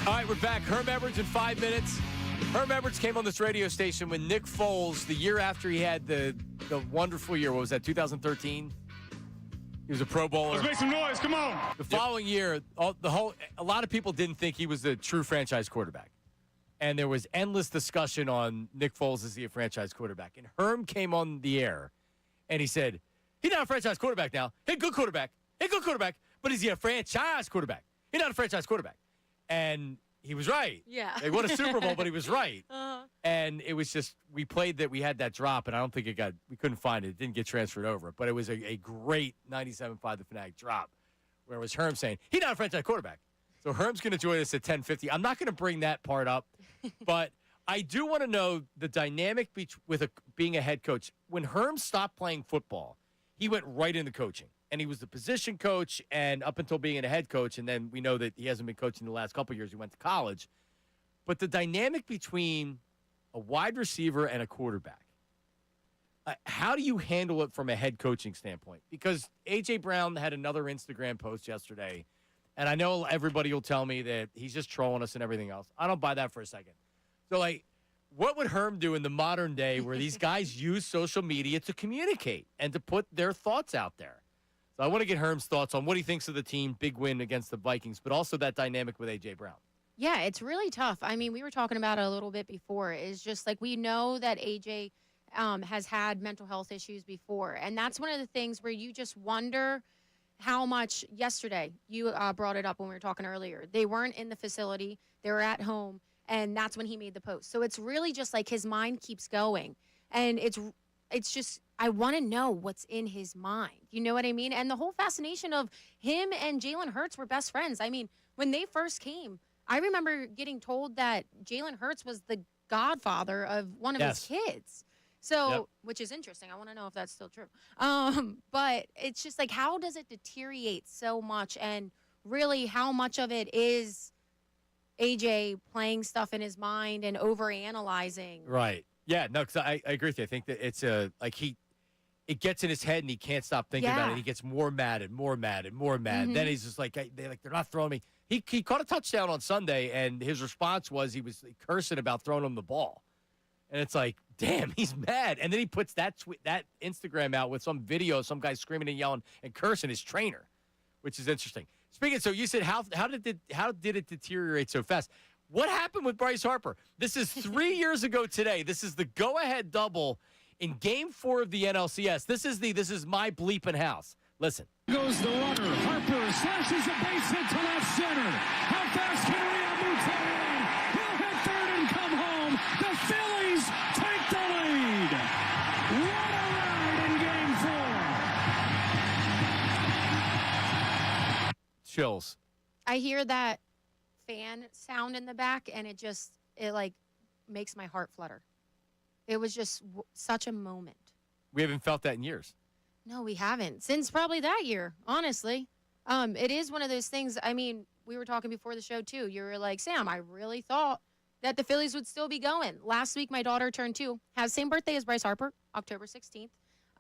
Speaker 1: All right, we're back. Herm Edwards in 5 minutes. Herm Edwards came on this radio station when Nick Foles, the year after he had the wonderful year, what was that, 2013? He was a Pro Bowler.
Speaker 11: Let's make some noise. Come on.
Speaker 1: The following year, a lot of people didn't think he was the true franchise quarterback. And there was endless discussion on Nick Foles, is he a franchise quarterback? And Herm came on the air, and he said, he's not a franchise quarterback now. Hey, good quarterback. But is he a franchise quarterback? He's not a franchise quarterback. And he was right.
Speaker 2: Yeah.
Speaker 1: They won a Super Bowl, but he was right. And it was just, we had that drop, and I don't think we couldn't find it. It didn't get transferred over. But it was a great 97.5 The Fanatic drop where it was Herm saying, he's not a franchise quarterback. So Herm's going to join us at 10:50. I'm not going to bring that part up, but I do want to know the dynamic with being a head coach. When Herm stopped playing football, he went right into coaching. And he was the position coach and up until being a head coach. And then we know that he hasn't been coaching the last couple of years. He went to college. But the dynamic between a wide receiver and a quarterback, how do you handle it from a head coaching standpoint? Because A.J. Brown had another Instagram post yesterday. And I know everybody will tell me that he's just trolling us and everything else. I don't buy that for a second. So, what would Herm do in the modern day where these guys use social media to communicate and to put their thoughts out there? So I want to get Herm's thoughts on what he thinks of the team, big win against the Vikings, but also that dynamic with A.J. Brown.
Speaker 2: Yeah, it's really tough. I mean, we were talking about it a little bit before. It's just like we know that AJ has had mental health issues before. And that's one of the things where you just wonder how much yesterday, you brought it up when we were talking earlier. They weren't in the facility. They were at home. And that's when he made the post. So it's really just like his mind keeps going. And it's just, I want to know what's in his mind. You know what I mean? And the whole fascination of him and Jalen Hurts were best friends. I mean, when they first came, I remember getting told that Jalen Hurts was the godfather of one of his kids. So, which is interesting. I want to know if that's still true. But it's just like, how does it deteriorate so much? And really, how much of it is AJ playing stuff in his mind and overanalyzing?
Speaker 1: Right. Yeah, no, because I agree with you. I think that it's it gets in his head and he can't stop thinking about it. He gets more mad and more mad and more mad.
Speaker 2: Mm-hmm.
Speaker 1: Then he's just like, they're not throwing me. He caught a touchdown on Sunday, and his response was he was cursing about throwing him the ball. And it's like, damn, he's mad. And then he puts that Instagram out with some video, some guy screaming and yelling and cursing his trainer, which is interesting. Speaking, so you said how did it deteriorate so fast? What happened with Bryce Harper? This is 3 years ago today. This is the go-ahead double in Game 4 of the NLCS. This is my bleeping house. Listen.
Speaker 11: Goes the runner. Harper slashes a base hit to left center. How fast can Realmuto run? He'll hit third and come home. The Phillies take the lead. What a ride in Game 4.
Speaker 1: Chills.
Speaker 2: I hear that fan sound in the back, and it makes my heart flutter. It was just such a moment.
Speaker 1: We haven't felt that in years.
Speaker 2: No, we haven't. Since probably that year, honestly. It is one of those things. I mean, we were talking before the show, too. You were like, Sam, I really thought that the Phillies would still be going. Last week, my daughter turned 2. Has the same birthday as Bryce Harper, October 16th.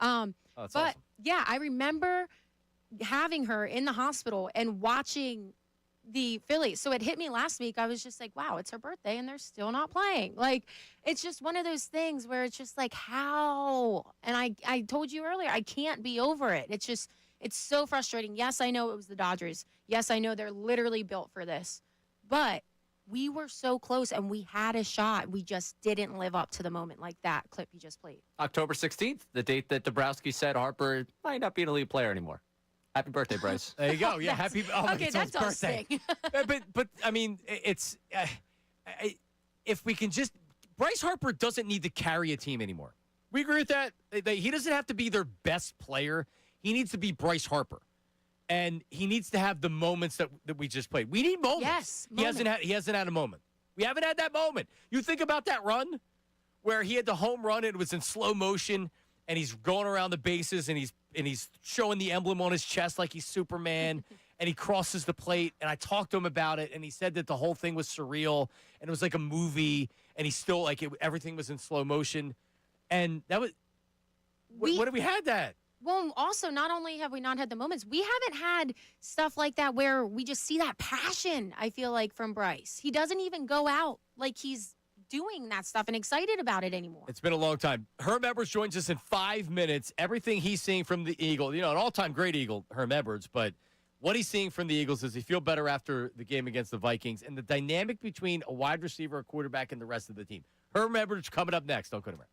Speaker 1: That's awesome.
Speaker 2: Yeah, I remember having her in the hospital and watching the Phillies. So it hit me last week. I was just like, wow, it's her birthday and they're still not playing. Like, it's just one of those things where it's just like, how? And I told you earlier, I can't be over it. It's just, it's so frustrating. Yes, I know it was the Dodgers. Yes, I know they're literally built for this. But we were so close and we had a shot. We just didn't live up to the moment, like that clip you just played.
Speaker 8: October 16th, the date that Dabrowski said Harper might not be an elite player anymore. Happy birthday, Bryce.
Speaker 1: There you go. Yeah, happy. Oh my
Speaker 2: okay,
Speaker 1: God, it's
Speaker 2: that
Speaker 1: his
Speaker 2: does
Speaker 1: birthday.
Speaker 2: sting.
Speaker 1: but I mean, it's if we can just, Bryce Harper doesn't need to carry a team anymore. We agree with that. He doesn't have to be their best player. He needs to be Bryce Harper, and he needs to have the moments that we just played. We need moments.
Speaker 2: Yes,
Speaker 1: he hasn't had a moment. We haven't had that moment. You think about that run where he had the home run and it was in slow motion, and he's going around the bases and he's showing the emblem on his chest like he's Superman, and he crosses the plate, and I talked to him about it, and he said that the whole thing was surreal, and it was like a movie, and he still, everything was in slow motion, and that was, when have we had that?
Speaker 2: Well, also, not only have we not had the moments, we haven't had stuff like that where we just see that passion, I feel like, from Bryce. He doesn't even go out like he's doing that stuff and excited about it anymore.
Speaker 1: It's been a long time. Herm Edwards joins us in 5 minutes. Everything he's seeing from the Eagle, an all-time great Eagle, Herm Edwards, but what he's seeing from the Eagles, does he feel better after the game against the Vikings, and the dynamic between a wide receiver, a quarterback, and the rest of the team. Herm Edwards coming up next. Don't go anywhere.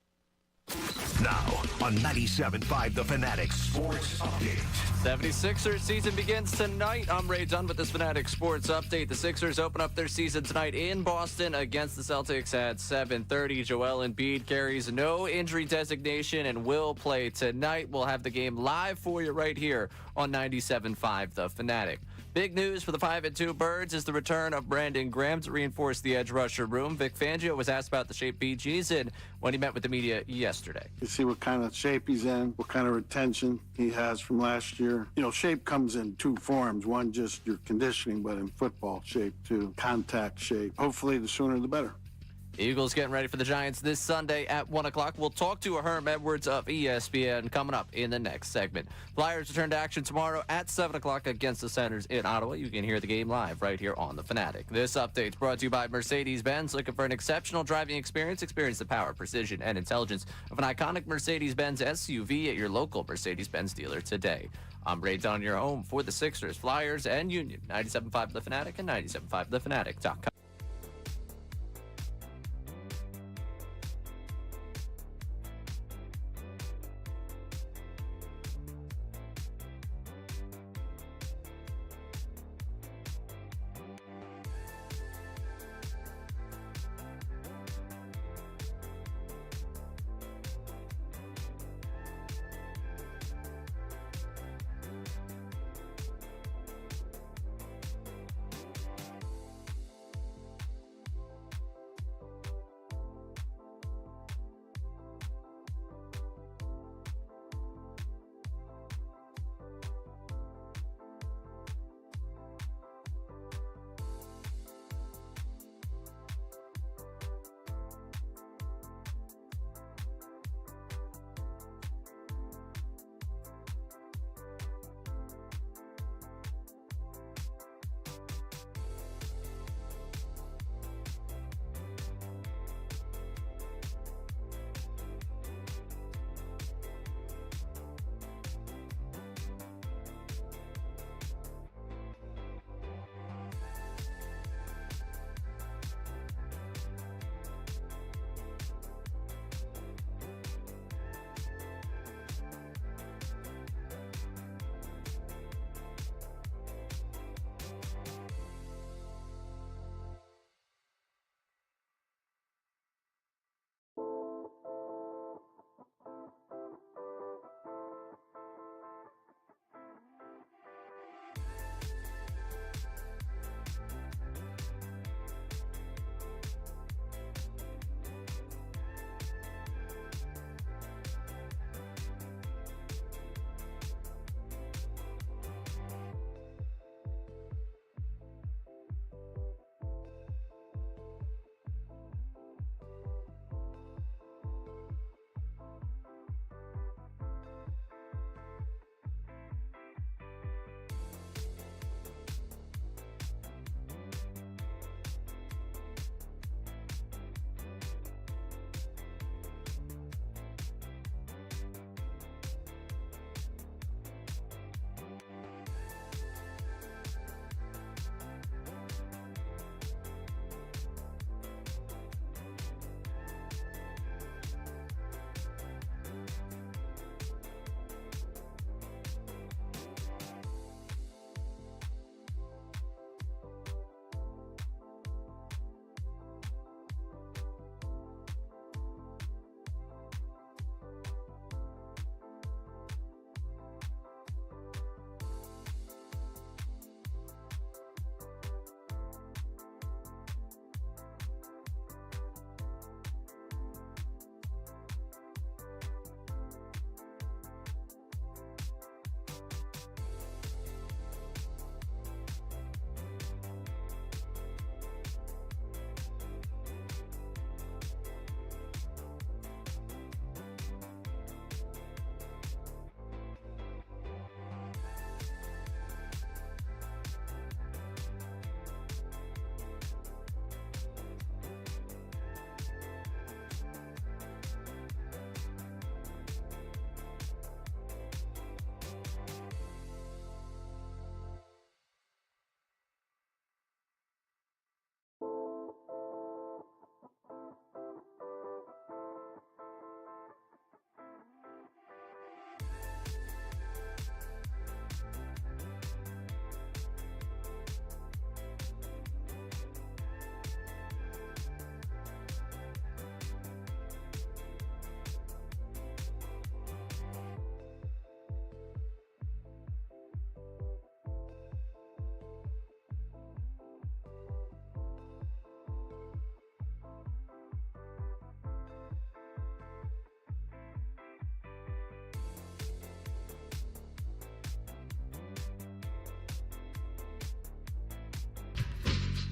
Speaker 4: Now on 97.5 The Fanatic Sports Update.
Speaker 8: 76ers season begins tonight. I'm Ray Dunn with this Fanatic Sports Update. The Sixers open up their season tonight in Boston against the Celtics at 7:30. Joel Embiid carries no injury designation and will play tonight. We'll have the game live for you right here on 97.5 The Fanatic. Big news for the 5-2 Birds is the return of Brandon Graham to reinforce the edge rusher room. Vic Fangio was asked about the shape BG's in when he met with the media yesterday.
Speaker 9: You see what kind of shape he's in, what kind of retention he has from last year. Shape comes in two forms. One, just your conditioning, but in football, shape too, contact shape. Hopefully, the sooner the better.
Speaker 8: Eagles getting ready for the Giants this Sunday at 1 o'clock. We'll talk to Herm Edwards of ESPN coming up in the next segment. Flyers return to action tomorrow at 7 o'clock against the Senators in Ottawa. You can hear the game live right here on The Fanatic. This update is brought to you by Mercedes-Benz. Looking for an exceptional driving experience? Experience the power, precision, and intelligence of an iconic Mercedes-Benz SUV at your local Mercedes-Benz dealer today. I'm Ray Dunn, your home for the Sixers, Flyers, and Union. 97.5 The Fanatic and 97.5thefanatic.com.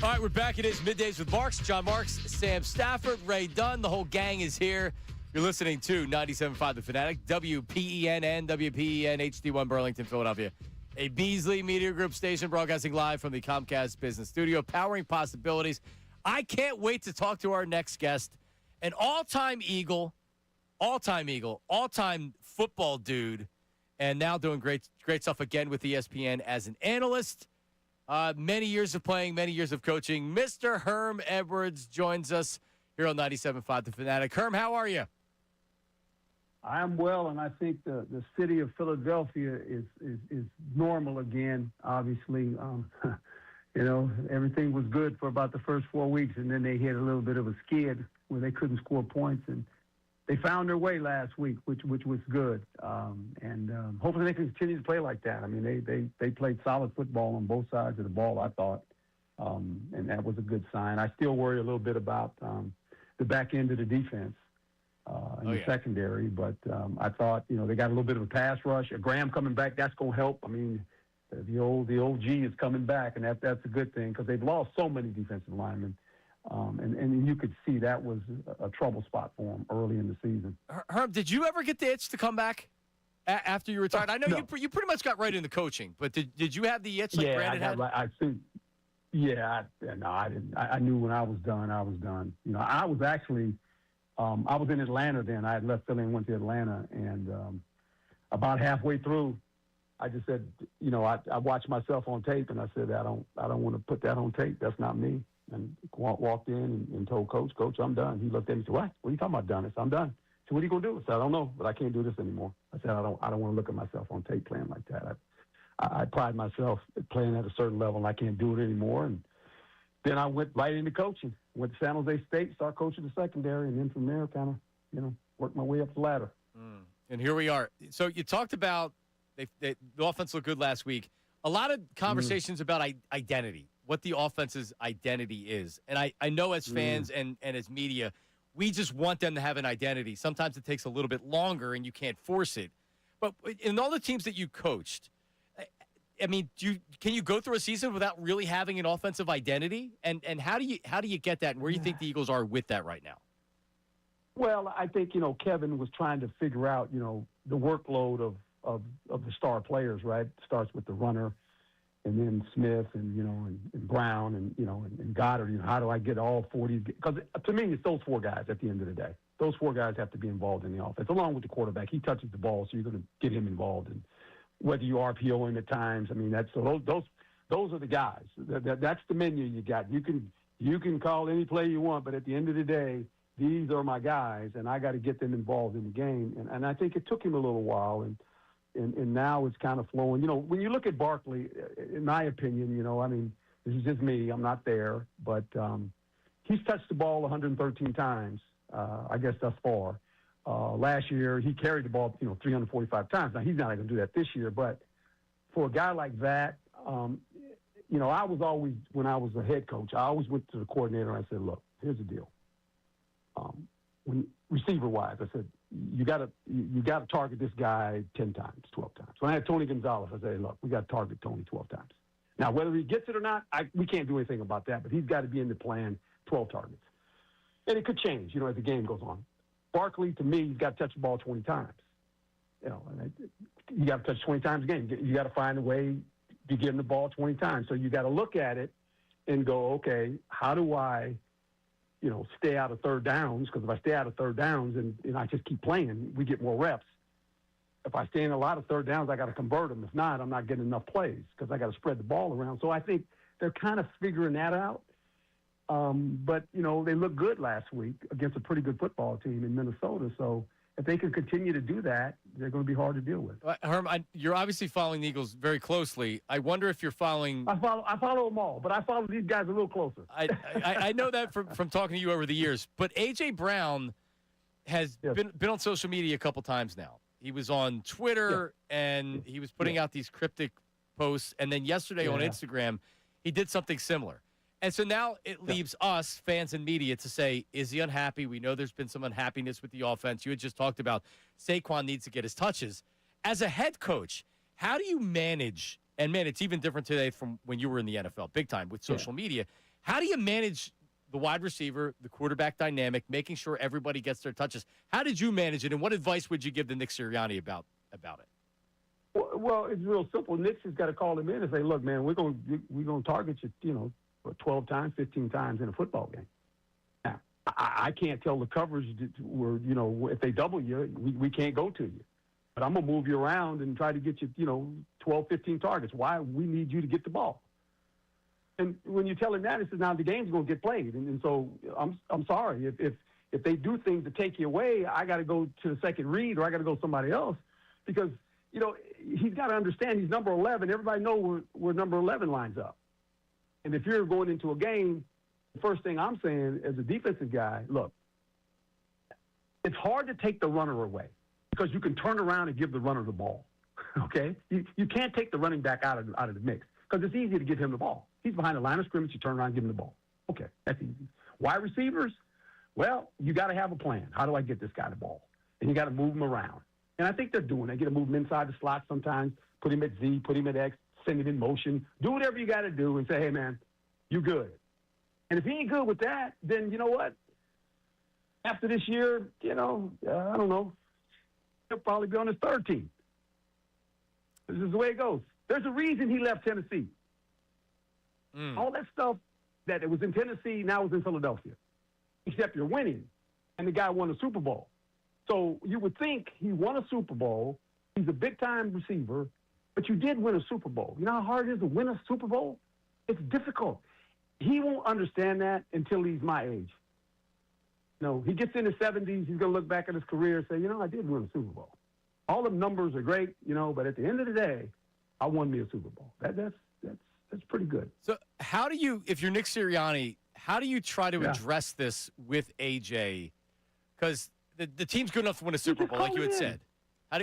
Speaker 1: All right, we're back. It is Middays with Marks. John Marks, Sam Stafford, Ray Dunn. The whole gang is here. You're listening to 97.5 The Fanatic, WPEN, WPEN, HD1 Burlington, Philadelphia. A Beasley Media Group station broadcasting live from the Comcast Business Studio, powering possibilities. I can't wait to talk to our next guest, an all-time all-time football dude, and now doing great stuff again with ESPN as an analyst. Many years of playing, many years of coaching. Mr. Herm Edwards joins us here on 97.5 The Fanatic. Herm, how are you?
Speaker 12: I'm well, and I think the city of Philadelphia is normal again, obviously. Everything was good for about the first 4 weeks, and then they hit a little bit of a skid where they couldn't score points, and they found their way last week, which was good. Hopefully they can continue to play like that. I mean, they played solid football on both sides of the ball, I thought, and that was a good sign. I still worry a little bit about the back end of the defense in the secondary, but I thought, they got a little bit of a pass rush. Graham coming back, that's going to help. I mean, the old G is coming back, and that's a good thing because they've lost so many defensive linemen. And you could see that was a trouble spot for him early in the season.
Speaker 1: Herm, did you ever get the itch to come back after you retired? I know
Speaker 12: no.
Speaker 1: you pretty much got right into coaching, but did you have the itch like Brandon had?
Speaker 12: I didn't. I knew when I was done, I was done. I was actually, I was in Atlanta then. I had left Philly and went to Atlanta, and about halfway through, I just said, I watched myself on tape, and I said, I don't want to put that on tape. That's not me. And walked in and told Coach, I'm done. He looked at me and said, what are you talking about, done? I said, I'm done. So what are you going to do? I said, I don't know, but I can't do this anymore. I said, I don't want to look at myself on tape playing like that. I pride myself at playing at a certain level, and I can't do it anymore. And then I went right into coaching. Went to San Jose State, started coaching the secondary, and then from there kind of, worked my way up the ladder.
Speaker 1: And here we are. So you talked about the offense looked good last week. A lot of conversations about identity, what the offense's identity is. And I know as fans and as media, we just want them to have an identity. Sometimes it takes a little bit longer and you can't force it. But in all the teams that you coached, I mean, can you go through a season without really having an offensive identity? And how do you get that? And where do you think the Eagles are with that right now?
Speaker 12: Well, I think, Kevin was trying to figure out, the workload of the star players, right? It starts with the runner, and then Smith and Brown and Goddard. How do I get all 40? Because to me, it's those four guys at the end of the day. Those four guys have to be involved in the offense, along with the quarterback. He touches the ball, so you're going to get him involved. And whether you RPO him at times, I mean, those are the guys. That's the menu you got. You can call any play you want, but at the end of the day, these are my guys, and I got to get them involved in the game. And I think it took him a little while, and now it's kind of flowing. When you look at Barkley, in my opinion, I mean, this is just me. I'm not there. But he's touched the ball 113 times, I guess, thus far. Last year, he carried the ball, 345 times. Now, he's not going to do that this year. But for a guy like that, I was always, when I was a head coach, I always went to the coordinator and I said, look, here's the deal. When receiver-wise, I said, you got to target this guy 10 times, 12 times. When I had Tony Gonzalez, I said, look, we got to target Tony 12 times. Now, whether he gets it or not, we can't do anything about that, but he's got to be in the plan 12 targets. And it could change, as the game goes on. Barkley, to me, he's got to touch the ball 20 times. You got to touch 20 times a game. You got to find a way to give him the ball 20 times. So you got to look at it and go, okay, how do I stay out of third downs? Because if I stay out of third downs and I just keep playing, we get more reps. If I stay in a lot of third downs, I got to convert them. If not, I'm not getting enough plays because I got to spread the ball around. So I think they're kind of figuring that out. But, they looked good last week against a pretty good football team in Minnesota. So if they can continue to do that, they're going to be hard to deal with.
Speaker 1: Herm, you're obviously following the Eagles very closely. I wonder if you're following.
Speaker 12: I follow them all, but I follow these guys a little closer.
Speaker 1: I know that from talking to you over the years. But A.J. Brown has been on social media a couple times now. He was on Twitter, and he was putting out these cryptic posts. And then yesterday on Instagram, he did something similar. And so now it leaves us, fans and media, to say, is he unhappy? We know there's been some unhappiness with the offense. You had just talked about Saquon needs to get his touches. As a head coach, how do you manage, and, man, it's even different today from when you were in the NFL, big time, with social media. How do you manage the wide receiver, the quarterback dynamic, making sure everybody gets their touches? How did you manage it, and what advice would you give to Nick Sirianni about it?
Speaker 12: Well, it's real simple. Nick's has got to call him in and say, look, man, we're going to target you, 12 times, 15 times in a football game. Now, I can't tell the coverage where, if they double you, we can't go to you. But I'm going to move you around and try to get you, 12, 15 targets. Why? We need you to get the ball. And when you tell him that, it says, now the game's going to get played. And so I'm sorry. If they do things to take you away, I got to go to the second read or I got to go somebody else because, he's got to understand he's number 11. Everybody knows where number 11 lines up. And if you're going into a game, the first thing I'm saying as a defensive guy, look, it's hard to take the runner away because you can turn around and give the runner the ball, okay? You can't take the running back out of the mix because it's easy to give him the ball. He's behind the line of scrimmage. You turn around and give him the ball. Okay, that's easy. Wide receivers, well, you got to have a plan. How do I get this guy the ball? And you got to move him around. And I think they're doing it. They get to move him inside the slot sometimes, put him at Z, put him at X, send him in motion. Do whatever you got to do and say, hey, man, you good. And if he ain't good with that, then you know what? After this year, I don't know, he'll probably be on his third team. This is the way it goes. There's a reason he left Tennessee. All that stuff that it was in Tennessee now is in Philadelphia, except you're winning, and the guy won a Super Bowl. So you would think he won a Super Bowl. He's a big-time receiver, but you did win a Super Bowl. You know how hard it is to win a Super Bowl? It's difficult. He won't understand that until he's my age. He gets in his 70s, he's going to look back at his career and say, I did win a Super Bowl. All the numbers are great, but at the end of the day, I won me a Super Bowl. That's pretty good.
Speaker 1: So how do you, if you're Nick Sirianni, how do you try to address this with AJ? Because the team's good enough to win a Super Bowl, like you had said.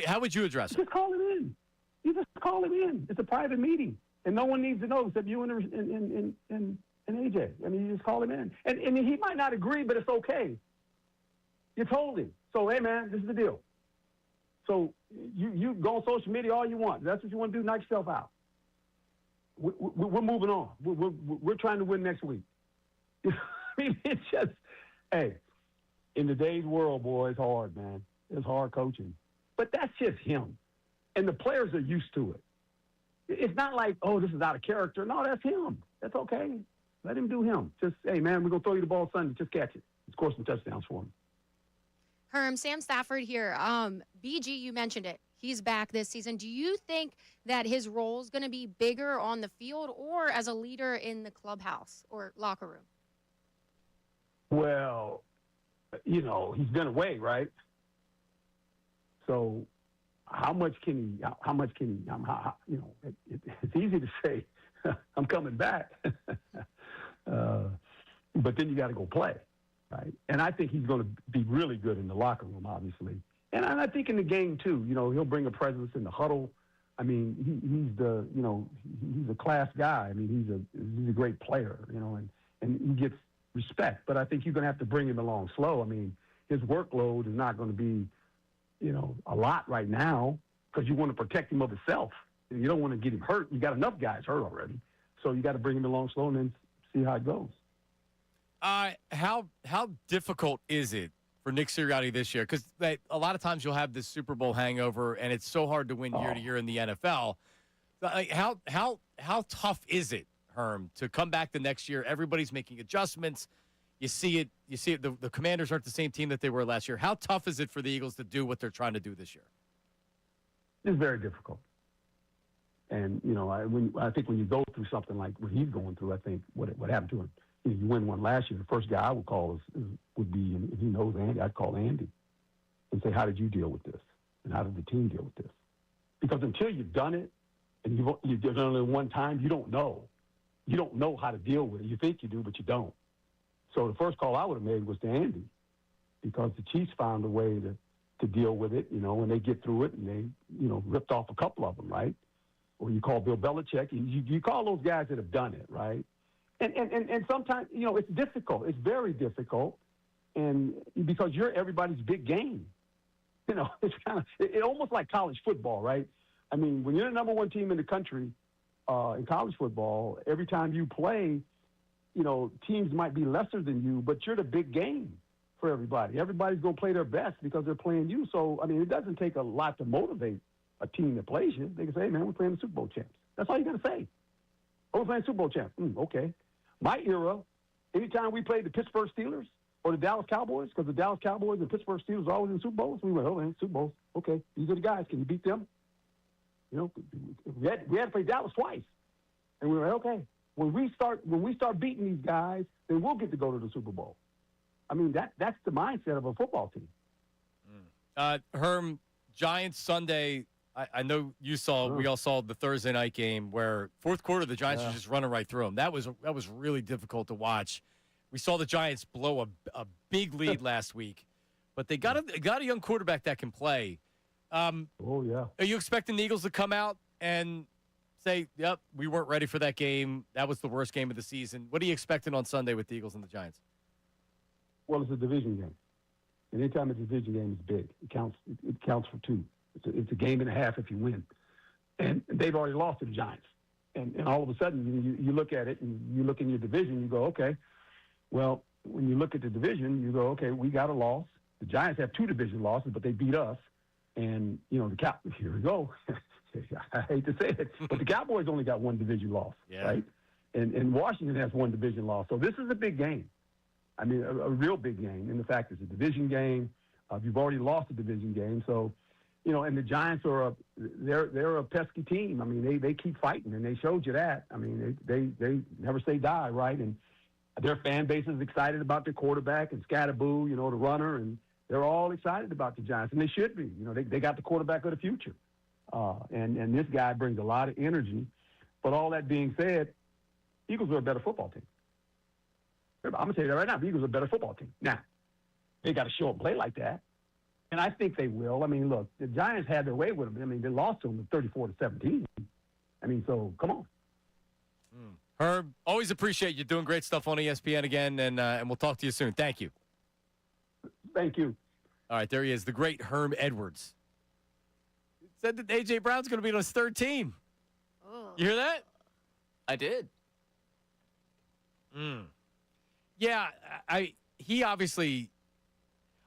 Speaker 1: How would you address it?
Speaker 12: Just call him in. You just call him in. It's a private meeting, and no one needs to know except you and AJ. I mean, you just call him in. And he might not agree, but it's okay. You told him. So, hey, man, this is the deal. So you go on social media all you want. That's what you want to do, knock yourself out. We're moving on. We're trying to win next week. I mean, it's just, hey, in today's world, boy, it's hard, man. It's hard coaching. But that's just him. And the players are used to it. It's not like, oh, this is out of character. No, that's him. That's okay. Let him do him. Just, hey, man, we're going to throw you the ball Sunday. Just catch it. Score some touchdowns for him.
Speaker 2: Herm, Sam Stafford here. BG, you mentioned it. He's back this season. Do you think that his role is going to be bigger on the field or as a leader in the clubhouse or locker room?
Speaker 12: Well, he's been away, right? So how much can he, it's easy to say, I'm coming back. But then you got to go play, right? And I think he's going to be really good in the locker room, obviously. And I think in the game, too, he'll bring a presence in the huddle. I mean, he's a class guy. I mean, he's a great player, and he gets respect. But I think you're going to have to bring him along slow. I mean, his workload is not going to be, a lot right now because you want to protect him of himself. You don't want to get him hurt. You got enough guys hurt already. So you got to bring him along slow and then see how it goes.
Speaker 1: How difficult is it for Nick Sirianni this year? Because a lot of times you'll have this Super Bowl hangover, and it's so hard to win year to year in the NFL. Like, how tough is it, Herm, to come back the next year? Everybody's making adjustments. You see it. The Commanders aren't the same team that they were last year. How tough is it for the Eagles to do what they're trying to do this year?
Speaker 12: It's very difficult. And, I think when you go through something like what he's going through, I think what happened to him, you win one last year. The first guy I would call would be, and he knows Andy, I'd call Andy and say, how did you deal with this? And how did the team deal with this? Because until you've done it and you've done it one time, you don't know. You don't know how to deal with it. You think you do, but you don't. So the first call I would have made was to Andy because the Chiefs found a way to deal with it, and they get through it and they, ripped off a couple of them, right? Or you call Bill Belichick. You call those guys that have done it, right? And sometimes, it's difficult. It's very difficult, and because you're everybody's big game. It's kind of it almost like college football, right? I mean, when you're the number one team in the country in college football, every time you play, teams might be lesser than you, but you're the big game for everybody. Everybody's going to play their best because they're playing you. So, I mean, it doesn't take a lot to motivate a team that plays you. They can say, hey, man, we're playing the Super Bowl champs. That's all you got to say. Oh, we're playing Super Bowl champs. Okay. My era, anytime we played the Pittsburgh Steelers or the Dallas Cowboys, because the Dallas Cowboys and Pittsburgh Steelers are always in Super Bowls, we went, oh, man, Super Bowls. Okay, these are the guys. Can you beat them? We had to play Dallas twice. And we were like, okay, when we start beating these guys, then we'll get to go to the Super Bowl. I mean, that's the mindset of a football team.
Speaker 1: Herm, Giants Sunday, I know you saw, we all saw the Thursday night game where fourth quarter, the Giants were just running right through them. That was really difficult to watch. We saw the Giants blow a big lead last week, but they got a young quarterback that can play. Are you expecting the Eagles to come out and say, yep, we weren't ready for that game. That was the worst game of the season. What are you expecting on Sunday with the Eagles and the Giants?
Speaker 12: Well, it's a division game. And anytime it's a division game, it's big. It counts for two. It's a game and a half if you win. And they've already lost to the Giants. And all of a sudden, you look at it and you look in your division, you go, okay, well, when you look at the division, you go, okay, we got a loss. The Giants have two division losses, but they beat us. And, here we go. I hate to say it, but the Cowboys only got one division loss, right? And Washington has one division loss. So this is a big game. I mean, a real big game. And the fact it's a division game. You've already lost a division game. So, and the Giants are they're a pesky team. I mean, they keep fighting, and they showed you that. I mean, they never say die, right? And their fan base is excited about their quarterback and Scatterboo, the runner, and they're all excited about the Giants, and they should be. They got the quarterback of the future. And this guy brings a lot of energy. But all that being said, Eagles are a better football team. I'm going to tell you that right now. The Eagles are a better football team. Now, they got to show up and play like that. And I think they will. I mean, look, the Giants had their way with them. I mean, they lost to them 34-17. I mean, so come on.
Speaker 1: Herb, always appreciate you doing great stuff on ESPN again, and we'll talk to you soon. Thank you.
Speaker 12: Thank you.
Speaker 1: All right, there he is, the great Herm Edwards. Said that A.J. Brown's going to be on his third team.
Speaker 2: Oh.
Speaker 1: You hear that?
Speaker 8: I did.
Speaker 1: Yeah, he obviously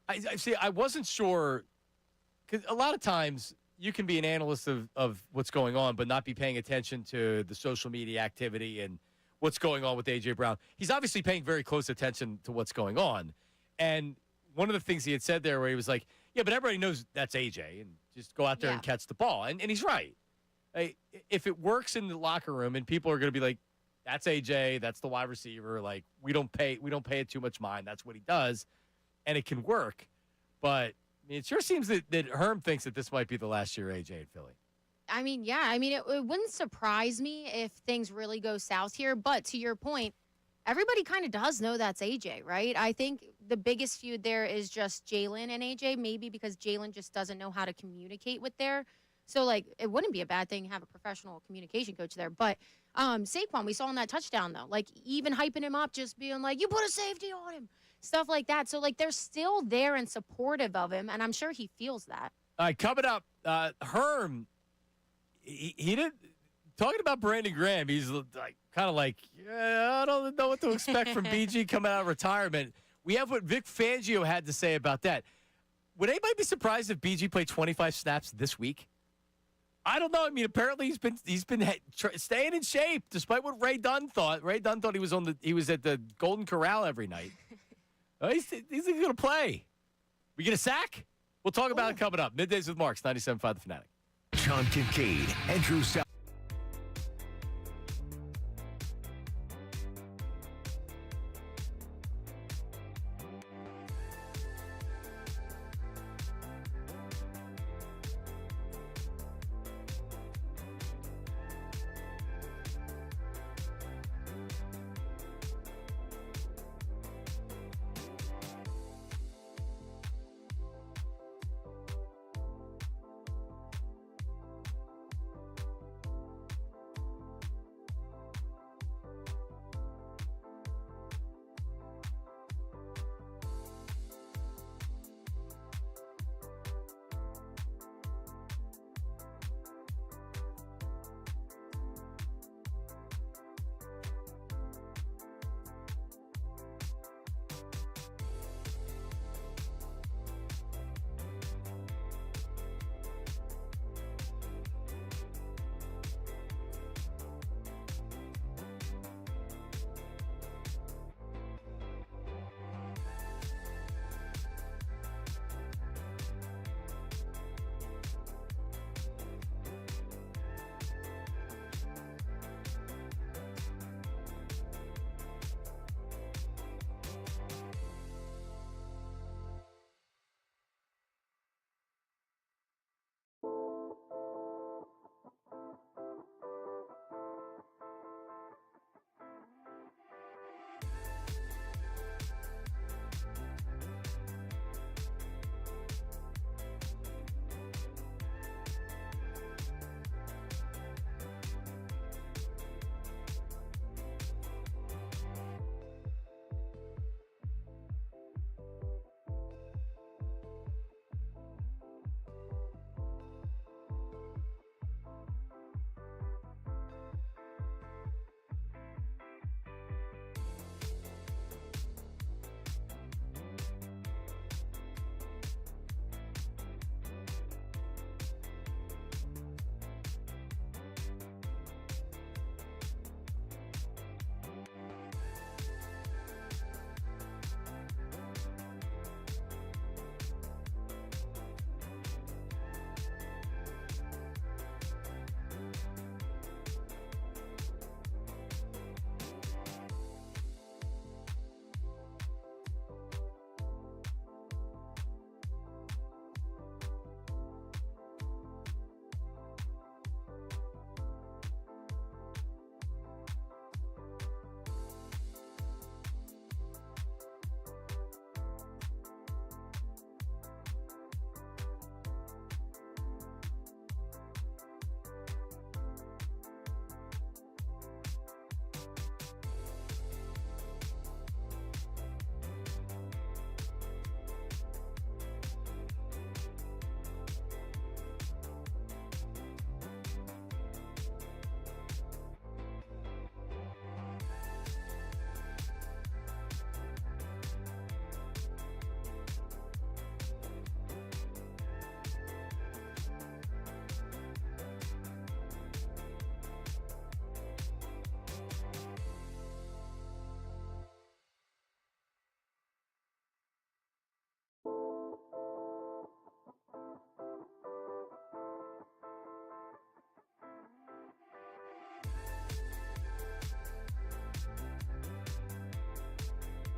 Speaker 1: I see. I wasn't sure because a lot of times you can be an analyst of what's going on, but not be paying attention to the social media activity and what's going on with A.J. Brown. He's obviously paying very close attention to what's going on. And one of the things he had said there where he was like, yeah, but everybody knows that's A.J. and just go out there and catch the ball. And he's right. If it works in the locker room and people are going to be like, that's A.J., that's the wide receiver, like we don't pay it too much mind. That's what he does. And it can work. But it sure seems that Herm thinks that this might be the last year A.J. at Philly.
Speaker 2: I mean, yeah. I mean, it wouldn't surprise me if things really go south here. But to your point, everybody kind of does know that's A.J., right? I think the biggest feud there is just Jalen and A.J., maybe because Jalen just doesn't know how to communicate with there. So, it wouldn't be a bad thing to have a professional communication coach there. But Saquon, we saw in that touchdown, though, even hyping him up, just being like, you put a safety on him, stuff like that. So, they're still there and supportive of him, and I'm sure he feels that.
Speaker 1: All right, coming up, Herm, he didn't talking about Brandon Graham. He's I don't know what to expect from BG coming out of retirement. We have what Vic Fangio had to say about that. Would anybody be surprised if BG played 25 snaps this week? I don't know. I mean, apparently he's been staying in shape, despite what Ray Dunn thought. Ray Dunn thought he was at the Golden Corral every night. He's going to play. We get a sack? We'll talk about it coming up. Middays with Marks, 97.5 The Fanatic.
Speaker 4: John Kincade, Andrew Salciunas.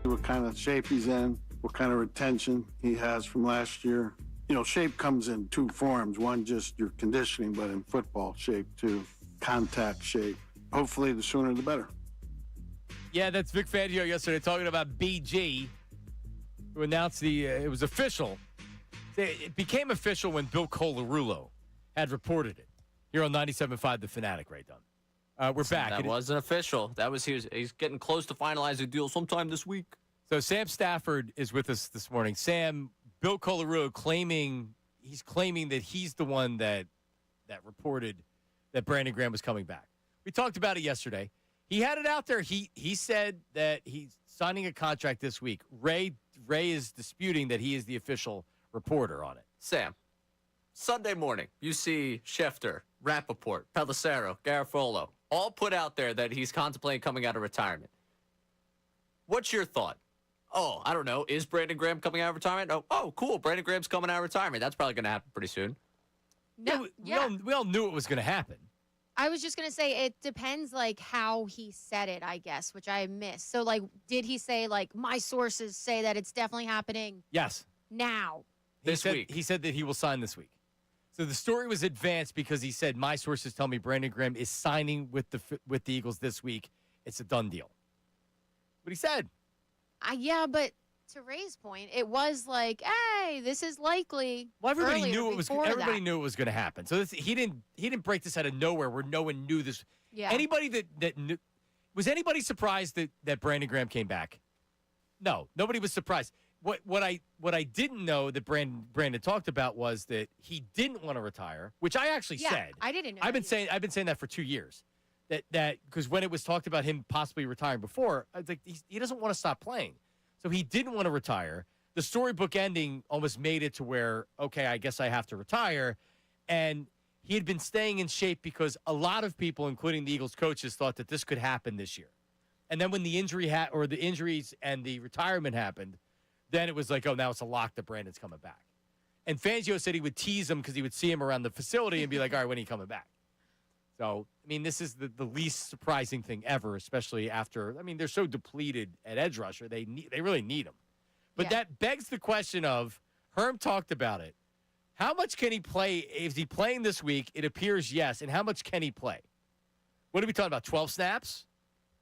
Speaker 9: what kind of shape he's in, what kind of retention he has from last year. Shape comes in two forms. One, just your conditioning, but in football shape too, contact shape. Hopefully, the sooner the better.
Speaker 1: Yeah, that's Vic Fangio yesterday talking about BG, who announced it was official. It became official when Bill Colarulo had reported it here on 97.5 The Fanatic, right, Don? We're back.
Speaker 8: That wasn't official. He's getting close to finalizing a deal sometime this week.
Speaker 1: So Sam Stafford is with us this morning. Sam, Bill Colarulo claiming that he's the one that reported that Brandon Graham was coming back. We talked about it yesterday. He had it out there. He said that he's signing a contract this week. Ray is disputing that he is the official reporter on it.
Speaker 8: Sam, Sunday morning, you see Schefter, Rappaport, Pelissero, Garofalo, all put out there that he's contemplating coming out of retirement. What's your thought? Oh, I don't know. Is Brandon Graham coming out of retirement? Oh, cool. Brandon Graham's coming out of retirement. That's probably going to happen pretty soon.
Speaker 2: No,
Speaker 1: we all knew it was going to happen.
Speaker 2: I was just going to say it depends, how he said it, I guess, which I missed. So, did he say, my sources say that it's definitely happening?
Speaker 1: Yes.
Speaker 2: Now.
Speaker 8: This week.
Speaker 1: He said that he will sign this week. So the story was advanced because he said, my sources tell me Brandon Graham is signing with the Eagles this week. It's a done deal. What he said.
Speaker 2: Yeah, but to Ray's point, it was hey, this is likely.
Speaker 1: Well, everybody knew it was.
Speaker 2: Everybody
Speaker 1: knew it was going to happen. So he didn't break this out of nowhere where no one knew this.
Speaker 2: Yeah.
Speaker 1: Anybody that knew, was anybody surprised that Brandon Graham came back? No, nobody was surprised. What I didn't know that Brandon talked about was that he didn't want to retire, which I actually said.
Speaker 2: I didn't know.
Speaker 1: I've been saying that for 2 years. That because when it was talked about him possibly retiring before, I was like, he doesn't want to stop playing. So he didn't want to retire. The storybook ending almost made it to where, okay, I guess I have to retire. And he had been staying in shape because a lot of people, including the Eagles coaches, thought that this could happen this year. And then when the injuries and the retirement happened, then it was like, oh, now it's a lock that Brandon's coming back. And Fangio said he would tease him because he would see him around the facility and be like, all right, when are you coming back? So, this is the least surprising thing ever, especially after, they're so depleted at edge rusher. They really need him. But that begs the question of, Herm talked about it. How much can he play? Is he playing this week? It appears yes. And how much can he play? What are we talking about, 12 snaps?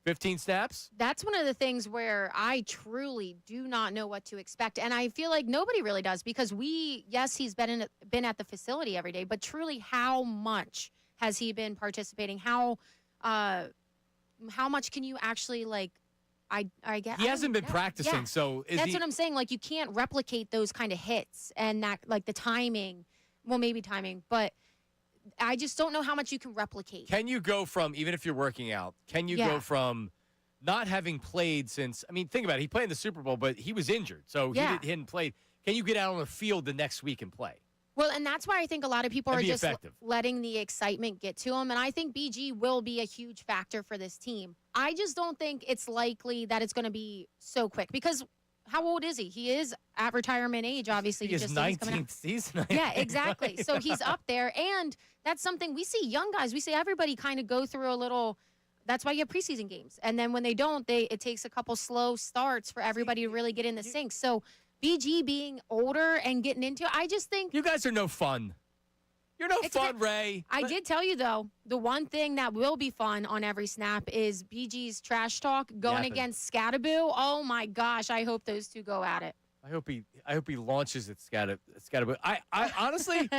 Speaker 1: 15 snaps?
Speaker 2: That's one of the things where I truly do not know what to expect. And I feel like nobody really does because he's been at the facility every day, but truly how much has he been participating? How much can you actually I guess
Speaker 1: he hasn't been practicing,
Speaker 2: yeah.
Speaker 1: So
Speaker 2: that's what I'm saying. You can't replicate those kind of hits and that the timing. Well, maybe timing, but I just don't know how much you can replicate.
Speaker 1: Can you go from, even if you're working out, go from not having played since, think about it. He played in the Super Bowl, but he was injured, so he hadn't played. Can you get out on the field the next week and play?
Speaker 2: Well, and that's why I think a lot of people are just
Speaker 1: effective.
Speaker 2: Letting the excitement get to him. And I think BG will be a huge factor for this team. I just don't think it's likely that it's going to be so quick because how old is he? He is at retirement age, obviously.
Speaker 1: He is 19th season.
Speaker 2: Yeah, exactly. So he's up there. And that's something we see young guys. We see everybody kind of go through a little. That's why you have preseason games. And then when they don't, it takes a couple slow starts for everybody to really get in the sync. So BG being older and getting into it, I just think.
Speaker 1: You guys are no fun. You're no fun, Ray.
Speaker 2: I did tell you, though, the one thing that will be fun on every snap is BG's trash talk going against Scattaboo. Oh, my gosh. I hope those two go at it.
Speaker 1: I hope he launches at Scattaboo. I honestly,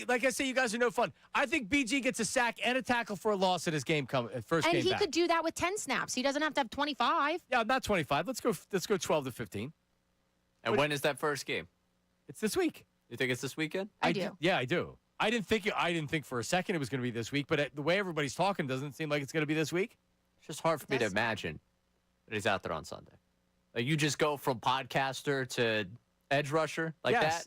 Speaker 1: like I say, you guys are no fun. I think BG gets a sack and a tackle for a loss at his first game back.
Speaker 2: And he could do that with 10 snaps. He doesn't have to have 25.
Speaker 1: Yeah, not 25. Let's go 12 to 15.
Speaker 8: And when is that first game?
Speaker 1: It's this week.
Speaker 8: You think it's this weekend?
Speaker 2: I do.
Speaker 1: Yeah, I do. I didn't think for a second it was going to be this week, but the way everybody's talking doesn't seem like it's going to be this week.
Speaker 8: It's just hard for me to imagine that he's out there on Sunday. You just go from podcaster to edge rusher that?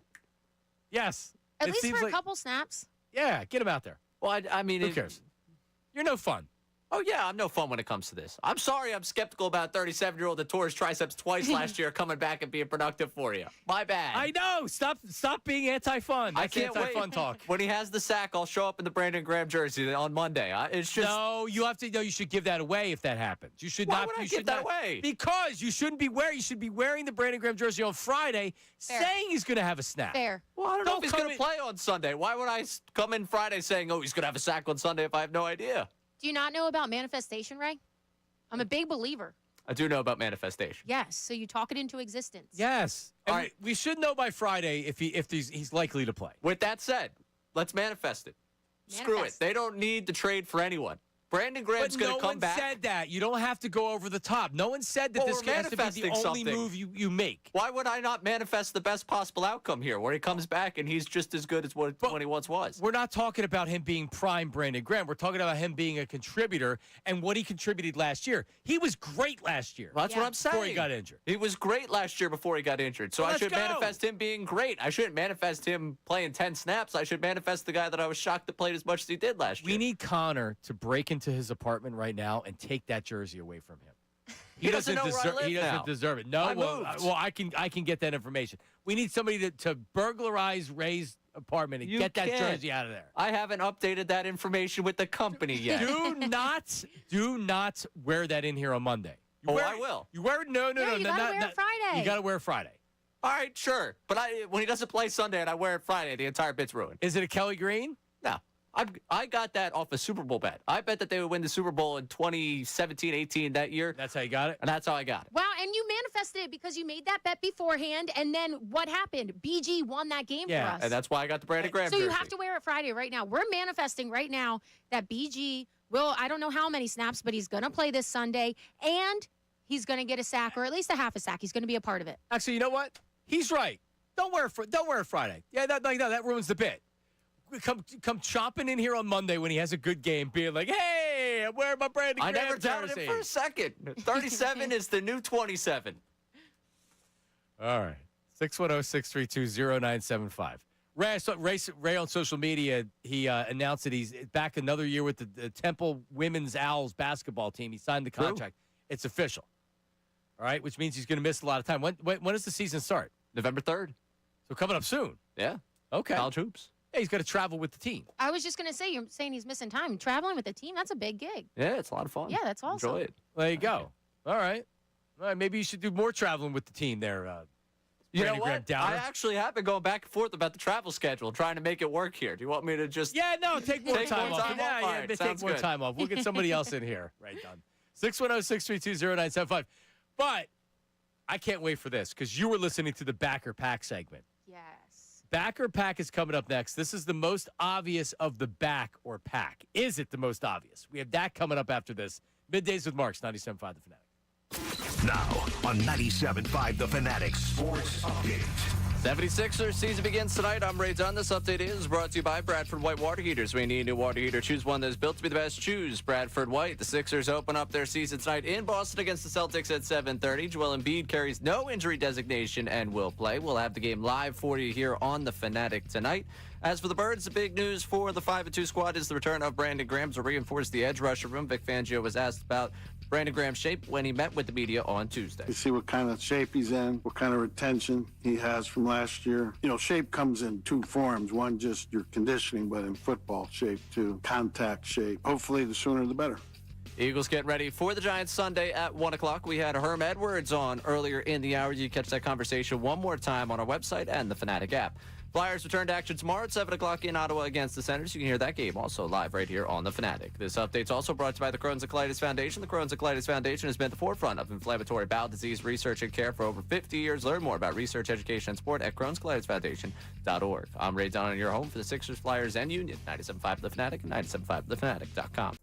Speaker 1: Yes.
Speaker 2: At least for a couple snaps.
Speaker 1: Yeah, get him out there.
Speaker 8: Well,
Speaker 1: who cares? You're no fun.
Speaker 8: Oh, yeah, I'm no fun when it comes to this. I'm sorry I'm skeptical about 37-year-old that tore his triceps twice last year coming back and being productive for you. My bad.
Speaker 1: I know. Stop being anti-fun. That's
Speaker 8: I can't
Speaker 1: anti-fun
Speaker 8: wait.
Speaker 1: talk.
Speaker 8: When he has the sack, I'll show up in the Brandon Graham jersey on Monday. It's just
Speaker 1: No, you have to. No, you should give that away if that happens. You should
Speaker 8: Why
Speaker 1: not.
Speaker 8: would I
Speaker 1: you
Speaker 8: give
Speaker 1: should
Speaker 8: that
Speaker 1: not,
Speaker 8: away?
Speaker 1: Because you shouldn't be wearing. You should be wearing the Brandon Graham jersey on Friday,
Speaker 2: Fair.
Speaker 1: saying he's going to have a snap.
Speaker 2: Fair.
Speaker 8: Well, I don't know
Speaker 1: Don't
Speaker 8: if he's
Speaker 1: come
Speaker 8: going to play on Sunday. Why would I come in Friday saying, oh, he's going to have a sack on Sunday if I have no idea?
Speaker 2: Do you not know about manifestation, Ray? I'm a big believer.
Speaker 8: I do know about manifestation.
Speaker 2: Yes. So you talk it into existence.
Speaker 1: Yes. And
Speaker 8: All right.
Speaker 1: we should know by Friday if he's likely to play.
Speaker 8: With that said, let's manifest it. Screw it.
Speaker 2: Manifest.
Speaker 8: They don't need to trade for anyone. Brandon Graham's
Speaker 1: But
Speaker 8: going
Speaker 1: no
Speaker 8: to come
Speaker 1: one
Speaker 8: back.
Speaker 1: said that. You don't have to go over the top. No one said that
Speaker 8: Well,
Speaker 1: this
Speaker 8: we're
Speaker 1: has to be the
Speaker 8: manifesting
Speaker 1: only
Speaker 8: something.
Speaker 1: move you make.
Speaker 8: Why would I not manifest the best possible outcome here, where he comes back and he's just as good as when he once was?
Speaker 1: We're not talking about him being prime Brandon Graham. We're talking about him being a contributor and what he contributed last year. He was great last year.
Speaker 8: Well, that's what I'm saying.
Speaker 1: Before he got injured.
Speaker 8: He was great last year before he got injured. So
Speaker 1: Well,
Speaker 8: I
Speaker 1: let's
Speaker 8: should
Speaker 1: go.
Speaker 8: manifest him being great. I shouldn't manifest him playing 10 snaps. I should manifest the guy that I was shocked that played as much as he did last year.
Speaker 1: We need Connor to break into his apartment right now and take that jersey away from him.
Speaker 8: He doesn't know where I live
Speaker 1: He doesn't
Speaker 8: now.
Speaker 1: deserve it. No,
Speaker 8: I
Speaker 1: well,
Speaker 8: moved.
Speaker 1: I can get that information. We need somebody to burglarize Ray's apartment and
Speaker 8: You
Speaker 1: get that
Speaker 8: can't.
Speaker 1: jersey out of there.
Speaker 8: I haven't updated that information with the company yet.
Speaker 1: Do not wear that in here on Monday. You
Speaker 8: Oh,
Speaker 1: wear
Speaker 8: I
Speaker 1: it-
Speaker 8: will.
Speaker 1: You wear it? No,
Speaker 2: Yeah, you gotta wear it Friday.
Speaker 1: You got to wear it Friday.
Speaker 8: All right, sure. But when he doesn't play Sunday and I wear it Friday, the entire bit's ruined.
Speaker 1: Is it a Kelly Green?
Speaker 8: No. I got that off a Super Bowl bet. I bet that they would win the Super Bowl in 2017-18 that year.
Speaker 1: That's how you got it?
Speaker 8: And that's how I got it.
Speaker 2: Wow, and you manifested it because you made that bet beforehand, and then what happened? BG won that game for us.
Speaker 8: And that's why I got the Brandon Graham
Speaker 2: So you
Speaker 8: jersey.
Speaker 2: have to wear it Friday right now. We're manifesting right now that BG will, I don't know how many snaps, but he's going to play this Sunday, and he's going to get a sack, or at least a half a sack. He's going to be a part of it.
Speaker 1: Actually, you know what? He's right. Don't wear it Friday. Yeah, that ruins the bit. Come chopping in here on Monday when he has a good game, being like, "Hey, I'm wearing my Brandon
Speaker 8: I
Speaker 1: Graham
Speaker 8: never doubted
Speaker 1: jersey."
Speaker 8: him for a second. 37 is the new 27.
Speaker 1: All right. 610-632-0975. Ray on social media, he announced that he's back another year with the Temple Women's Owls basketball team. He signed the contract. It's official. All right, which means he's going to miss a lot of time. When does the season start?
Speaker 8: November 3rd.
Speaker 1: So coming up soon.
Speaker 8: Yeah.
Speaker 1: Okay.
Speaker 8: College hoops.
Speaker 1: Yeah, he's got to travel with the team.
Speaker 2: I was just going to say, you're saying he's missing time. Traveling with the team, that's a big gig.
Speaker 8: Yeah, it's a lot of fun.
Speaker 2: Yeah, that's awesome.
Speaker 8: Enjoy it.
Speaker 1: There you go. All right. Maybe you should do more traveling with the team there.
Speaker 8: You know
Speaker 1: Brandon Graham
Speaker 8: what?
Speaker 1: Downer.
Speaker 8: I actually have been going back and forth about the travel schedule, trying to make it work here. Do you want me to just...
Speaker 1: Yeah, no, take more time off.
Speaker 8: All
Speaker 1: Yeah,
Speaker 8: right,
Speaker 1: take
Speaker 8: sounds
Speaker 1: more
Speaker 8: good.
Speaker 1: time off. We'll get somebody else in here. Right, done. 610-632-0975. But I can't wait for this because you were listening to the Backer Pack segment.
Speaker 2: Yes.
Speaker 1: Backer Pack is coming up next. This is the most obvious of the back or pack. Is it the most obvious? We have that coming up after this. Middays with Marks, 97.5 The Fanatic.
Speaker 4: Now on 97.5 The Fanatic Sports Update.
Speaker 8: 76ers season begins tonight. I'm Ray Dunn. This update is brought to you by Bradford White Water Heaters. When you need a new water heater, choose one that is built to be the best. Choose Bradford White. The Sixers open up their season tonight in Boston against the Celtics at 7:30. Joel Embiid carries no injury designation and will play. We'll have the game live for you here on The Fanatic tonight. As for the Birds, the big news for the 5-2 squad is the return of Brandon Graham to reinforce the edge rusher room. Vic Fangio was asked about Brandon Graham's shape when he met with the media on Tuesday.
Speaker 9: You see what kind of shape he's in, what kind of retention he has from last year. You know, shape comes in two forms. One, just your conditioning, but in football shape too, contact shape. Hopefully the sooner the better.
Speaker 8: Eagles get ready for the Giants Sunday at 1 o'clock. We had Herm Edwards on earlier in the hour. You can catch that conversation one more time on our website and the Fanatic app. Flyers return to action tomorrow at 7 o'clock in Ottawa against the Senators. You can hear that game also live right here on the Fanatic. This update's also brought to you by the Crohn's and Colitis Foundation. The Crohn's and Colitis Foundation has been at the forefront of inflammatory bowel disease research and care for over 50 years. Learn more about research, education, and support at crohnscolitisfoundation.org. I'm Ray Dunn, your home for the Sixers, Flyers, and Union. 97.5 The Fanatic and 97.5thefanatic.com.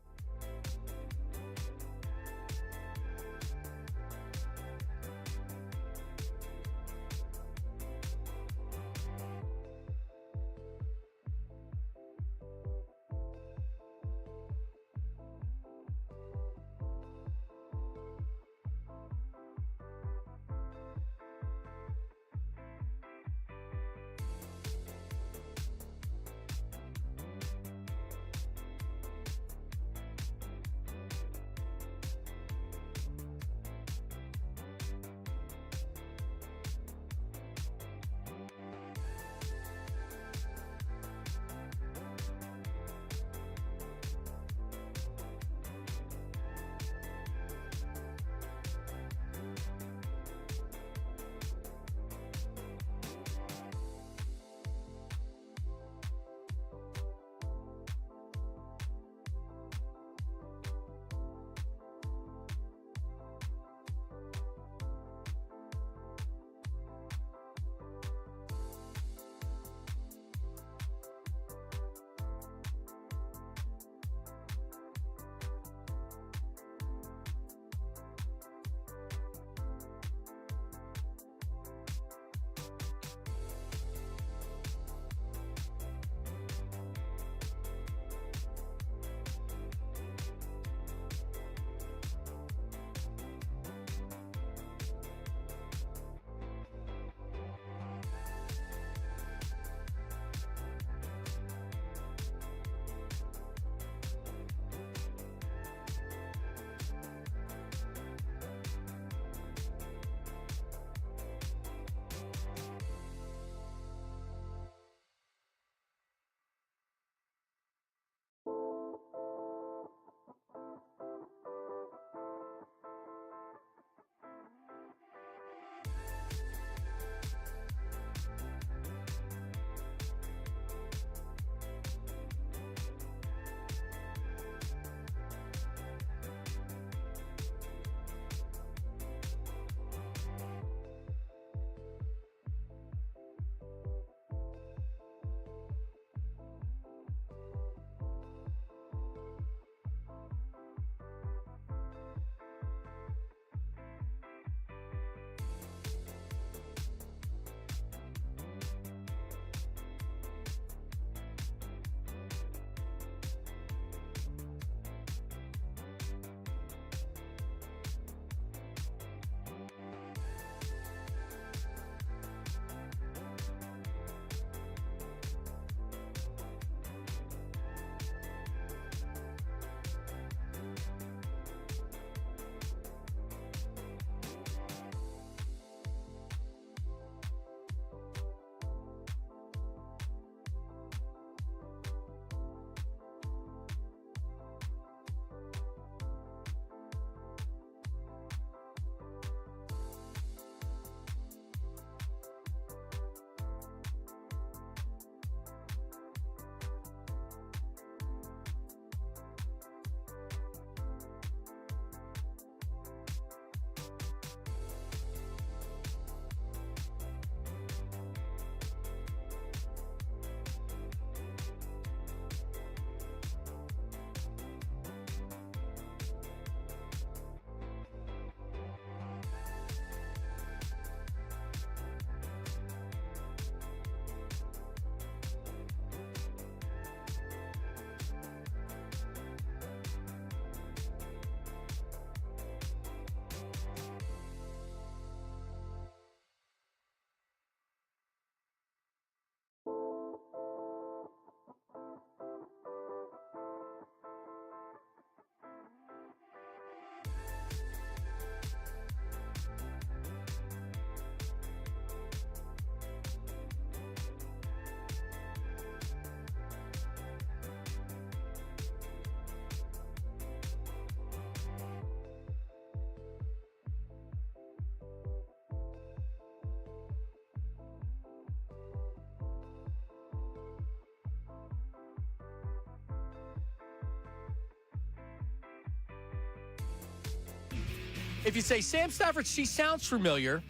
Speaker 1: if you say Sam Stafford, she sounds familiar.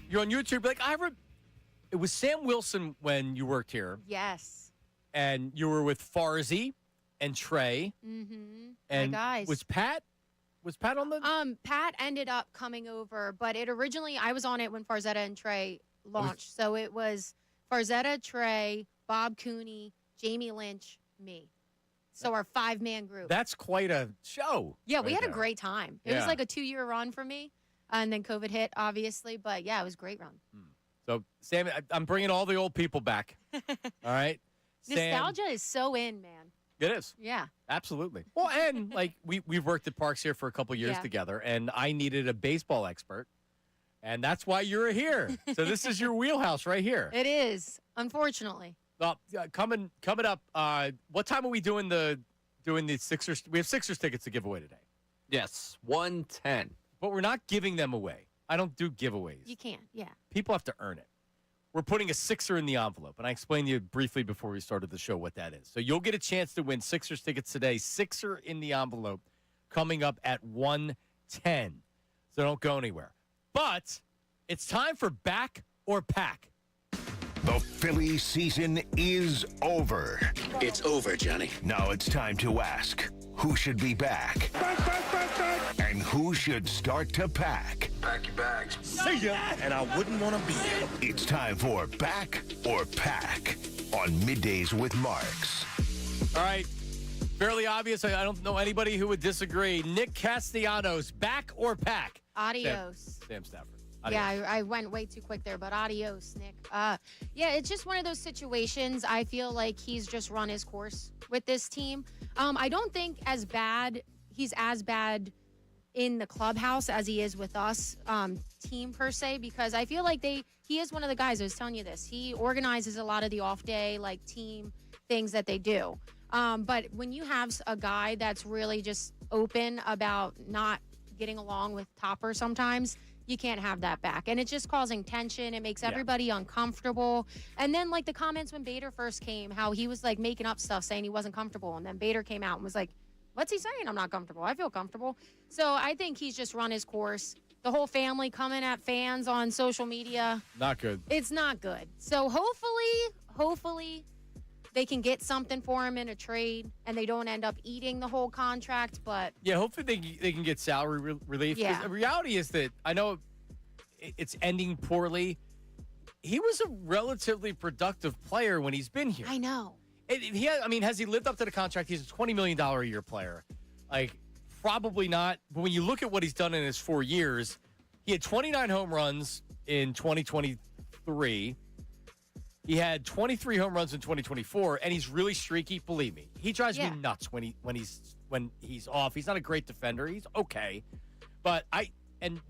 Speaker 1: You're on YouTube, like it was Sam Wilson when you worked here,
Speaker 2: Yes.
Speaker 1: and you were with Farzy and Trey.
Speaker 2: Mm-hmm.
Speaker 1: And
Speaker 2: My guys.
Speaker 1: was Pat on the?
Speaker 2: Pat ended up coming over, but it originally I was on it when Farzetta and Trey launched. So it was Farzetta, Trey, Bob Cooney, Jamie Lynch, me. So our 5-man group.
Speaker 1: That's quite a show.
Speaker 2: Yeah, we
Speaker 1: right
Speaker 2: had
Speaker 1: there.
Speaker 2: a great time. It was like a 2-year run for me, and then COVID hit, obviously. But yeah, it was a great run.
Speaker 1: So Sam, I'm bringing all the old people back. All right, Sam,
Speaker 2: Nostalgia is so in, man.
Speaker 1: it is.
Speaker 2: Yeah.
Speaker 1: Absolutely. Well, and like we've worked at Parks here for a couple years
Speaker 2: Yeah.
Speaker 1: together, and I needed a baseball expert, and that's why you're here. So this is your wheelhouse right here.
Speaker 2: It is, unfortunately.
Speaker 1: Well, coming up. What time are we doing the Sixers? We have Sixers tickets to give away today,
Speaker 8: Yes, 110.
Speaker 1: but we're not giving them away. I don't do giveaways.
Speaker 2: You can, yeah.
Speaker 1: People have to earn it. We're putting a Sixer in the envelope, and I explained to you briefly before we started the show what that is. So you'll get a chance to win Sixers tickets today. Sixer in the envelope coming up at 1:10. So don't go anywhere. But it's time for Back or Pack.
Speaker 4: The Phillies season is over.
Speaker 7: It's over, Johnny.
Speaker 4: Now it's time to ask, who should be back? And who should start to pack?
Speaker 7: Pack your bags. See ya. And I wouldn't want to be here.
Speaker 4: It's time for Back or Pack on Middays with Marks.
Speaker 1: All right. Fairly obvious. I don't know anybody who would disagree. Nick Castellanos, back or pack?
Speaker 2: Adios.
Speaker 1: Sam Stafford.
Speaker 2: Yeah, I went way too quick there, but adios, Nick. Yeah, it's just one of those situations. I feel like he's just run his course with this team. I don't think he's as bad in the clubhouse as he is with us team per se, because I feel like he is one of the guys. I was telling you this. He organizes a lot of the off day like team things that they do. But when you have a guy that's really just open about not getting along with Topper sometimes, you can't have that back. And it's just causing tension. It makes everybody uncomfortable. And then, like, the comments when Bader first came, how he was, like, making up stuff saying he wasn't comfortable. And then Bader came out and was like, what's he saying? I'm not comfortable. I feel comfortable. So I think he's just run his course. The whole family coming at fans on social media.
Speaker 1: Not good.
Speaker 2: It's not good. So hopefully they can get something for him in a trade and they don't end up eating the whole contract. But
Speaker 1: yeah, hopefully they can get salary relief. 'Cause
Speaker 2: Yeah.
Speaker 1: the reality is that I know it's ending poorly. He was a relatively productive player when he's been here.
Speaker 2: I know.
Speaker 1: Has he lived up to the contract? He's a $20 million a year player. Like, probably not. But when you look at what he's done in his 4 years, he had 29 home runs in 2023. He had 23 home runs in 2024, and he's really streaky. Believe me, he drives me nuts when he's off. He's not a great defender. He's okay, but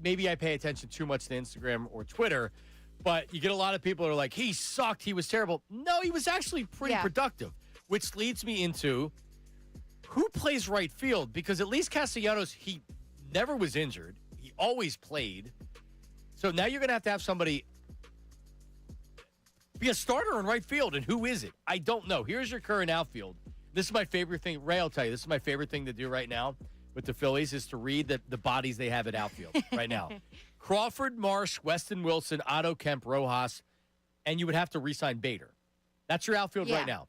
Speaker 1: maybe I pay attention too much to Instagram or Twitter. But you get a lot of people who are like, he sucked. He was terrible. No, he was actually pretty productive, which leads me into who plays right field, because at least Castellanos, he never was injured. He always played. So now you're going to have somebody be a starter in right field, and who is it? I don't know. Here's your current outfield. This is my favorite thing. Ray, I'll tell you, this is my favorite thing to do right now with the Phillies is to read the bodies they have at outfield right now. Crawford, Marsh, Weston Wilson, Otto Kemp, Rojas, and you would have to re-sign Bader. That's your outfield right now.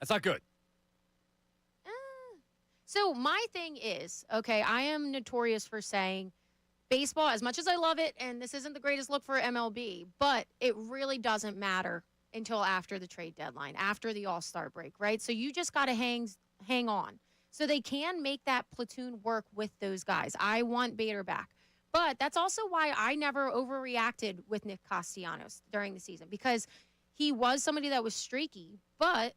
Speaker 1: That's not good.
Speaker 2: So my thing is, okay, I am notorious for saying baseball, as much as I love it, and this isn't the greatest look for MLB, but it really doesn't matter until after the trade deadline, after the All-Star break, right? So you just got to hang on. So they can make that platoon work with those guys. I want Bader back. But that's also why I never overreacted with Nick Castellanos during the season, because he was somebody that was streaky, but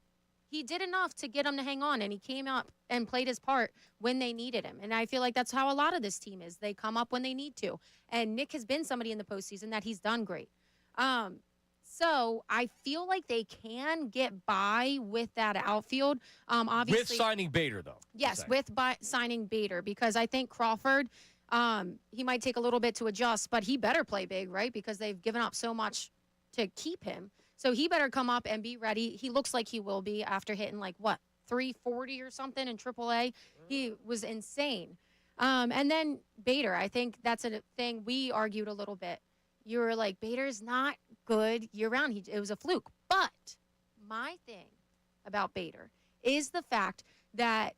Speaker 2: he did enough to get him to hang on, and he came up and played his part when they needed him. And I feel like that's how a lot of this team is. They come up when they need to. And Nick has been somebody in the postseason that he's done great. So I feel like they can get by with that outfield. Obviously,
Speaker 1: With signing Bader, though.
Speaker 2: Yes, signing Bader, because I think Crawford, he might take a little bit to adjust, but he better play big, right? Because they've given up so much to keep him. So he better come up and be ready. He looks like he will be after hitting 340 or something in AAA. He was insane. And then Bader, I think that's a thing we argued a little bit. You were like, Bader's not good year-round. It was a fluke. But my thing about Bader is the fact that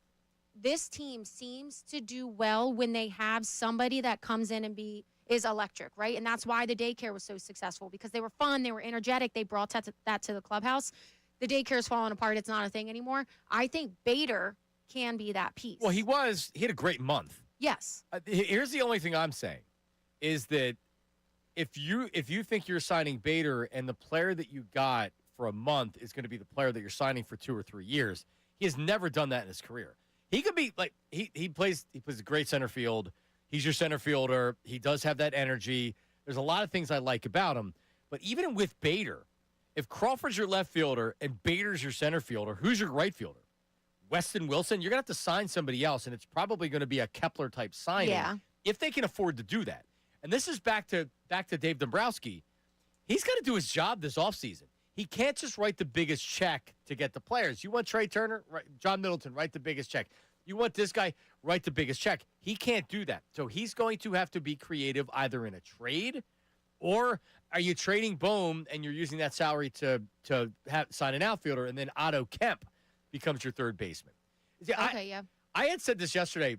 Speaker 2: this team seems to do well when they have somebody that comes in and is electric, right? And that's why the daycare was so successful, because they were fun, they were energetic, they brought that to the clubhouse. The daycare's falling apart. It's not a thing anymore. I think Bader can be that piece.
Speaker 1: Well, he had a great month.
Speaker 2: Yes.
Speaker 1: Here's the only thing I'm saying is that if you think you're signing Bader and the player that you got for a month is going to be the player that you're signing for 2 or 3 years, he has never done that in his career. He could be like he plays a great center field. He's your center fielder. He does have that energy. There's a lot of things I like about him. But even with Bader, if Crawford's your left fielder and Bader's your center fielder, who's your right fielder? Weston Wilson? You're going to have to sign somebody else, and it's probably going to be a Kepler-type signing if they can afford to do that. And this is back to Dave Dombrowski. He's got to do his job this offseason. He can't just write the biggest check to get the players. You want Trey Turner? John Middleton, write the biggest check. You want this guy? Write the biggest check. He can't do that. So he's going to have to be creative either in a trade, or are you trading Bohm and you're using that salary to sign an outfielder, and then Otto Kemp becomes your third baseman. I had said this yesterday.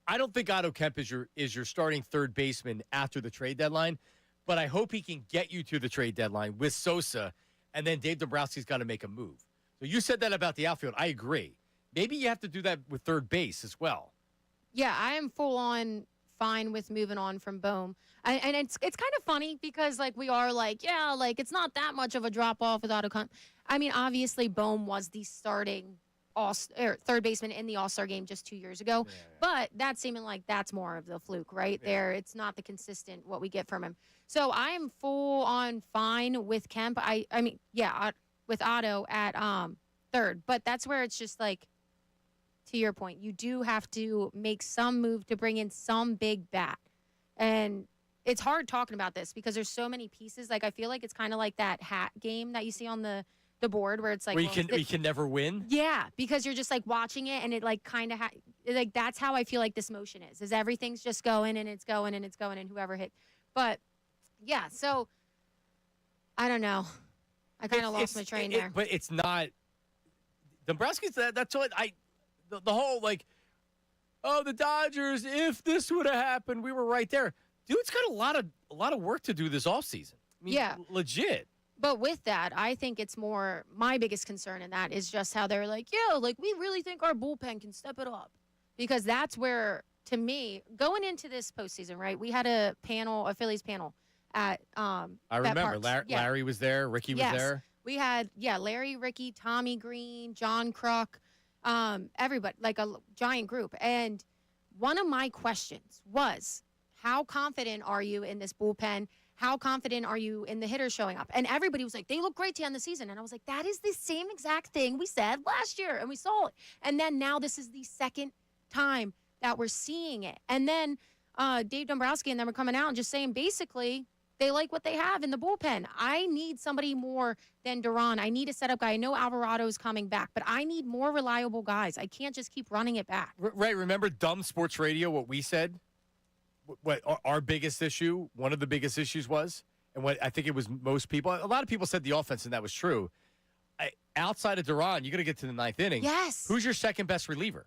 Speaker 1: I don't think Otto Kemp is your starting third baseman after the trade deadline, but I hope he can get you to the trade deadline with Sosa, and then Dave Dombrowski's got to make a move. So you said that about the outfield. I agree. Maybe you have to do that with third base as well.
Speaker 2: Yeah, I am full on fine with moving on from Bohm. And it's kind of funny because, like, we are like, yeah, like, it's not that much of a drop-off with Otto Kemp. I mean, obviously, Bohm was the starting third baseman in the All-Star game just 2 years ago. Yeah. But that's seeming like that's more of the fluke right there. It's not the consistent what we get from him. So I am full on fine with Kemp. I mean, with Otto at third. But that's where it's just like, to your point, you do have to make some move to bring in some big bat. And it's hard talking about this because there's so many pieces. Like, I feel like it's kind of like that hat game that you see on the board where it's like,
Speaker 1: where you can never win.
Speaker 2: Yeah, because you're just like watching it, and it like kind of like that's how I feel like this motion is everything's just going and it's going and it's going and whoever hit. But yeah, so I don't know. I kind of lost my train there.
Speaker 1: But it's not. Dombrowski's that's what the whole like, oh, the Dodgers, if this would have happened, we were right there. Dude's got a lot of work to do this offseason. I mean, legit.
Speaker 2: But with that, I think it's more my biggest concern in that is just how they're like, like we really think our bullpen can step it up. Because that's where, to me, going into this postseason, right, we had a Phillies panel at
Speaker 1: I remember. Larry was there. Ricky was there.
Speaker 2: We had, Larry, Ricky, Tommy Green, John Kruk, everybody, like a giant group. And one of my questions was, how confident are you in this bullpen? How confident are you in the hitters showing up? And everybody was like, they look great to end the season. And I was like, that is the same exact thing we said last year, and we saw it. And then now this is the second time that we're seeing it. And then Dave Dombrowski and them are coming out and just saying, basically, they like what they have in the bullpen. I need somebody more than Duran. I need a setup guy. I know Alvarado's coming back, but I need more reliable guys. I can't just keep running it back.
Speaker 1: Right. Remember Dumb Sports Radio, what we said? What our biggest issue, one of the biggest issues was, and what I think it was most people, a lot of people said the offense, and that was true. Outside of Duran, you're going to get to the ninth inning.
Speaker 2: Yes.
Speaker 1: Who's your second best reliever?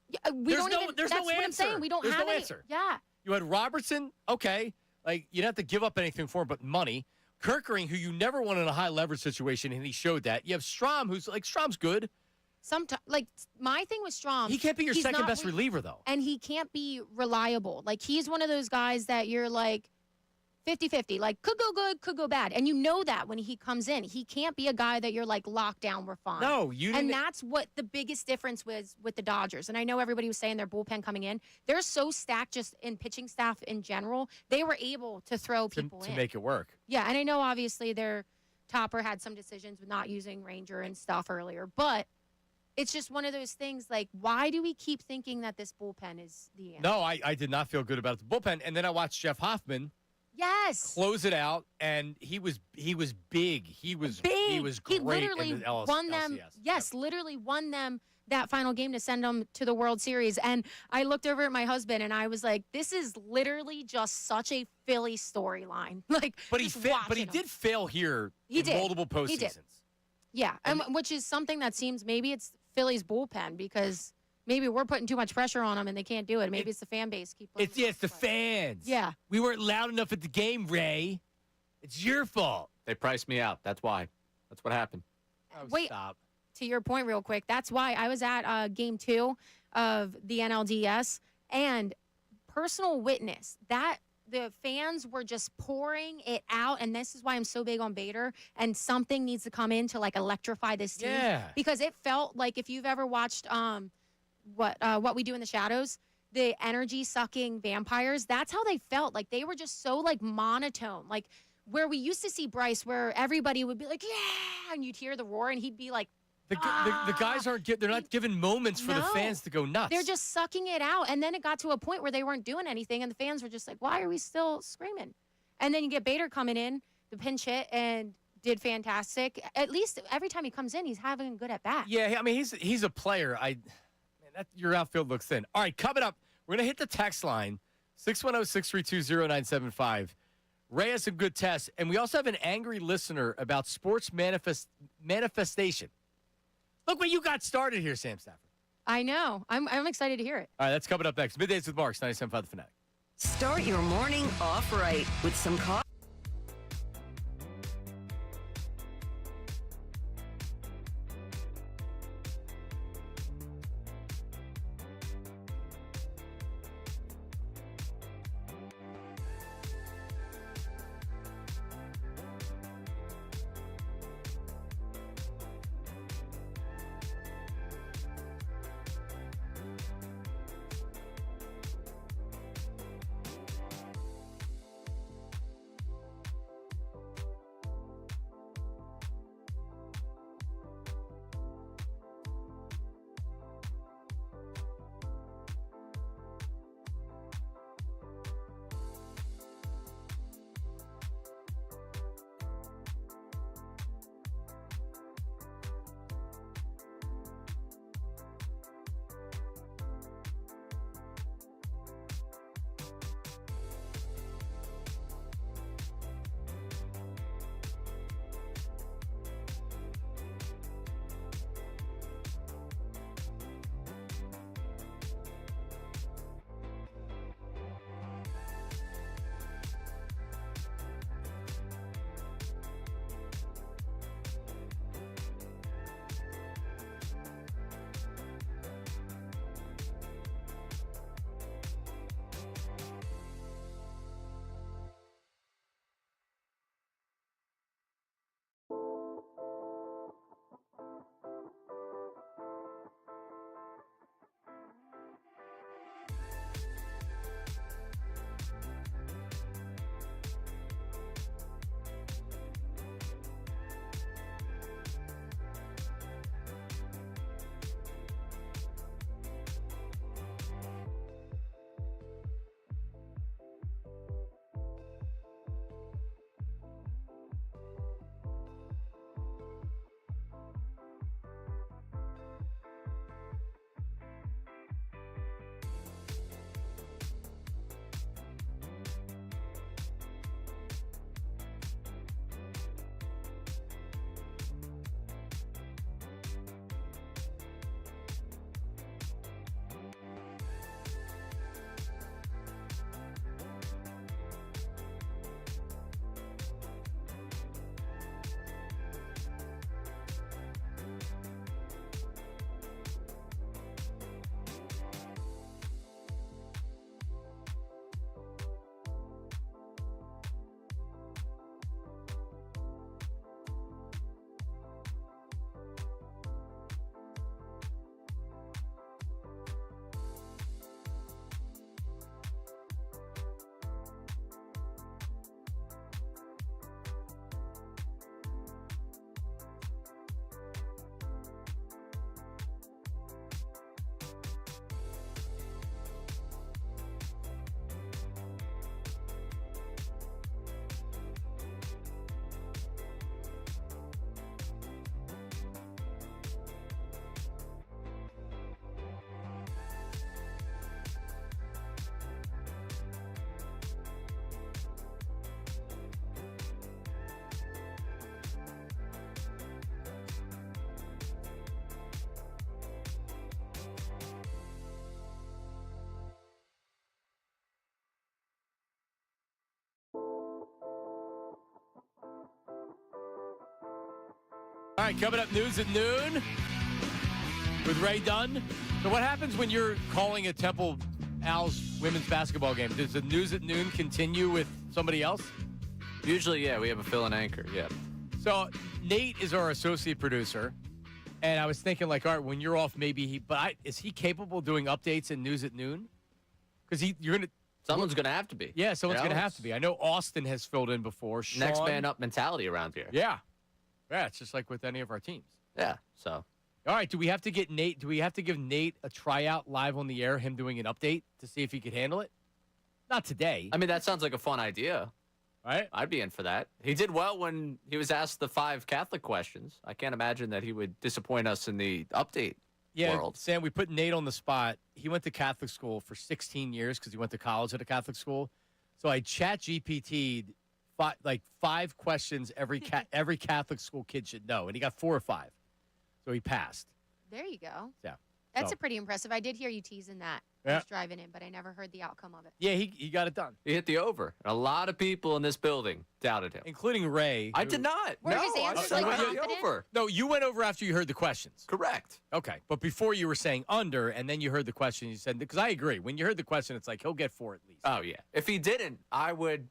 Speaker 2: Yeah, that's what I'm saying. We don't have
Speaker 1: no
Speaker 2: any
Speaker 1: answer.
Speaker 2: Yeah.
Speaker 1: You had Robertson, okay. Like, you don't have to give up anything for him but money. Kerkering, who you never want in a high leverage situation, and he showed that. You have Strom, Strom's good.
Speaker 2: Sometimes, like, my thing with Strom,
Speaker 1: he can't be your second best reliever, though.
Speaker 2: And he can't be reliable. Like, he's one of those guys that you're like 50-50. Like, could go good, could go bad. And you know that when he comes in. He can't be a guy that you're like, locked down, we're fine.
Speaker 1: No, you didn't.
Speaker 2: And that's what the biggest difference was with the Dodgers. And I know everybody was saying their bullpen coming in. They're so stacked just in pitching staff in general. They were able to throw people in.
Speaker 1: To make it work.
Speaker 2: Yeah, and I know obviously their topper had some decisions with not using Ranger and stuff earlier. But it's just one of those things, like, why do we keep thinking that this bullpen is the answer?
Speaker 1: No, I did not feel good about the bullpen. And then I watched Jeff Hoffman close it out, and he was big. He was great
Speaker 2: literally
Speaker 1: in the
Speaker 2: won them.
Speaker 1: LCS.
Speaker 2: Yes, literally won them that final game to send them to the World Series. And I looked over at my husband and I was like, this is literally just such a Philly storyline. Like,
Speaker 1: But he
Speaker 2: just watching
Speaker 1: he
Speaker 2: them.
Speaker 1: did fail here
Speaker 2: He
Speaker 1: in
Speaker 2: did.
Speaker 1: multiple postseasons.
Speaker 2: He did. Yeah, which is something that seems maybe it's Philly's bullpen because maybe we're putting too much pressure on them and they can't do it. Maybe it's the fan base.
Speaker 1: It's the fans.
Speaker 2: Yeah.
Speaker 1: We weren't loud enough at the game, Ray. It's your fault.
Speaker 8: They priced me out. That's why. That's what happened.
Speaker 1: Oh,
Speaker 2: Wait.
Speaker 1: stop.
Speaker 2: To your point real quick, that's why I was at game 2 of the NLDS and personal witness that the fans were just pouring it out. And this is why I'm so big on Bader and something needs to come in to like electrify this team.
Speaker 1: Yeah.
Speaker 2: Because it felt like if you've ever watched What We Do in the Shadows, the energy sucking vampires, that's how they felt. Like they were just so like monotone. Like where we used to see Bryce where everybody would be like, yeah, and you'd hear the roar and he'd be like,
Speaker 1: The guys they're not giving moments for the fans to go nuts.
Speaker 2: they're just sucking it out. And then it got to a point where they weren't doing anything and the fans were just like, why are we still screaming? And then you get Bader coming in, the pinch hit, and did fantastic. At least every time he comes in, he's having a good at bat.
Speaker 1: Yeah, I mean, he's a player. Your outfield looks thin. All right, coming up, we're going to hit the text line, 610-632-0975. Ray has some good tests, and we also have an angry listener about sports manifestation. Look what you got started here, Sam Stafford.
Speaker 2: I know. I'm excited to hear it.
Speaker 1: All right, that's coming up next. Middays with Marks, 97.5 The Fanatic.
Speaker 5: Start your morning off right with some coffee.
Speaker 1: right, coming up, news at noon with Ray Dunn. So what happens when you're calling a Temple Owls women's basketball game? Does the news at noon continue with somebody else?
Speaker 8: Usually, yeah, we have a fill-in anchor, yeah.
Speaker 1: So Nate is our associate producer, and I was thinking, like, all right, when you're off, maybe is he capable of doing updates in news at noon? Because
Speaker 8: someone's going to have to be.
Speaker 1: Yeah, someone's going to have to be. I know Austin has filled in before. Sean,
Speaker 8: next man up mentality around here.
Speaker 1: Yeah. Yeah, it's just like with any of our teams.
Speaker 8: Yeah, so.
Speaker 1: All right, do we have to get Nate? Do we have to give Nate a tryout live on the air, him doing an update to see if he could handle it? Not today.
Speaker 8: I mean, that sounds like a fun idea.
Speaker 1: Right?
Speaker 8: I'd be in for that. He did well when he was asked the 5 Catholic questions. I can't imagine that he would disappoint us in the update world.
Speaker 1: Sam, we put Nate on the spot. He went to Catholic school for 16 years because he went to college at a Catholic school. So I chat GPT'd 5 questions every Catholic school kid should know, and he got 4 or 5. So he passed.
Speaker 2: There you go.
Speaker 1: Yeah.
Speaker 2: That's a pretty impressive. I did hear you teasing that. I was driving in, but I never heard the outcome of it.
Speaker 1: Yeah, he got it done.
Speaker 8: He hit the over. A lot of people in this building doubted him.
Speaker 1: Including Ray.
Speaker 8: I did not.
Speaker 2: Were his answers like confident?
Speaker 8: Over.
Speaker 1: No, you went over after you heard the questions.
Speaker 8: Correct.
Speaker 1: Okay, but before you were saying under, and then you heard the question, you said, because I agree. When you heard the question, it's like, he'll get 4 at least.
Speaker 8: Oh, yeah. If he didn't, I would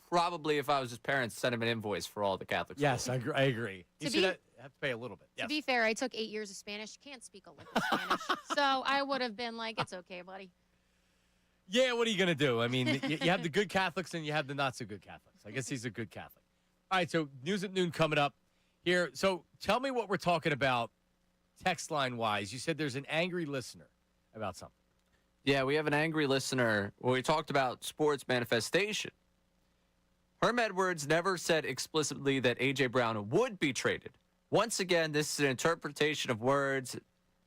Speaker 8: probably, if I was his parents, send him an invoice for all the Catholic schools.
Speaker 1: Yes, I agree. You should have to pay a little bit.
Speaker 2: To be fair, I took 8 years of Spanish. Can't speak a lick of Spanish. So I would have been like, it's okay, buddy.
Speaker 1: Yeah, what are you going to do? I mean, you have the good Catholics and you have the not-so-good Catholics. I guess he's a good Catholic. All right, so News at Noon coming up here. So tell me what we're talking about text line-wise. You said there's an angry listener about something.
Speaker 8: Yeah, we have an angry listener. Well, we talked about sports manifestation. Herm Edwards never said explicitly that A.J. Brown would be traded. Once again, this is an interpretation of words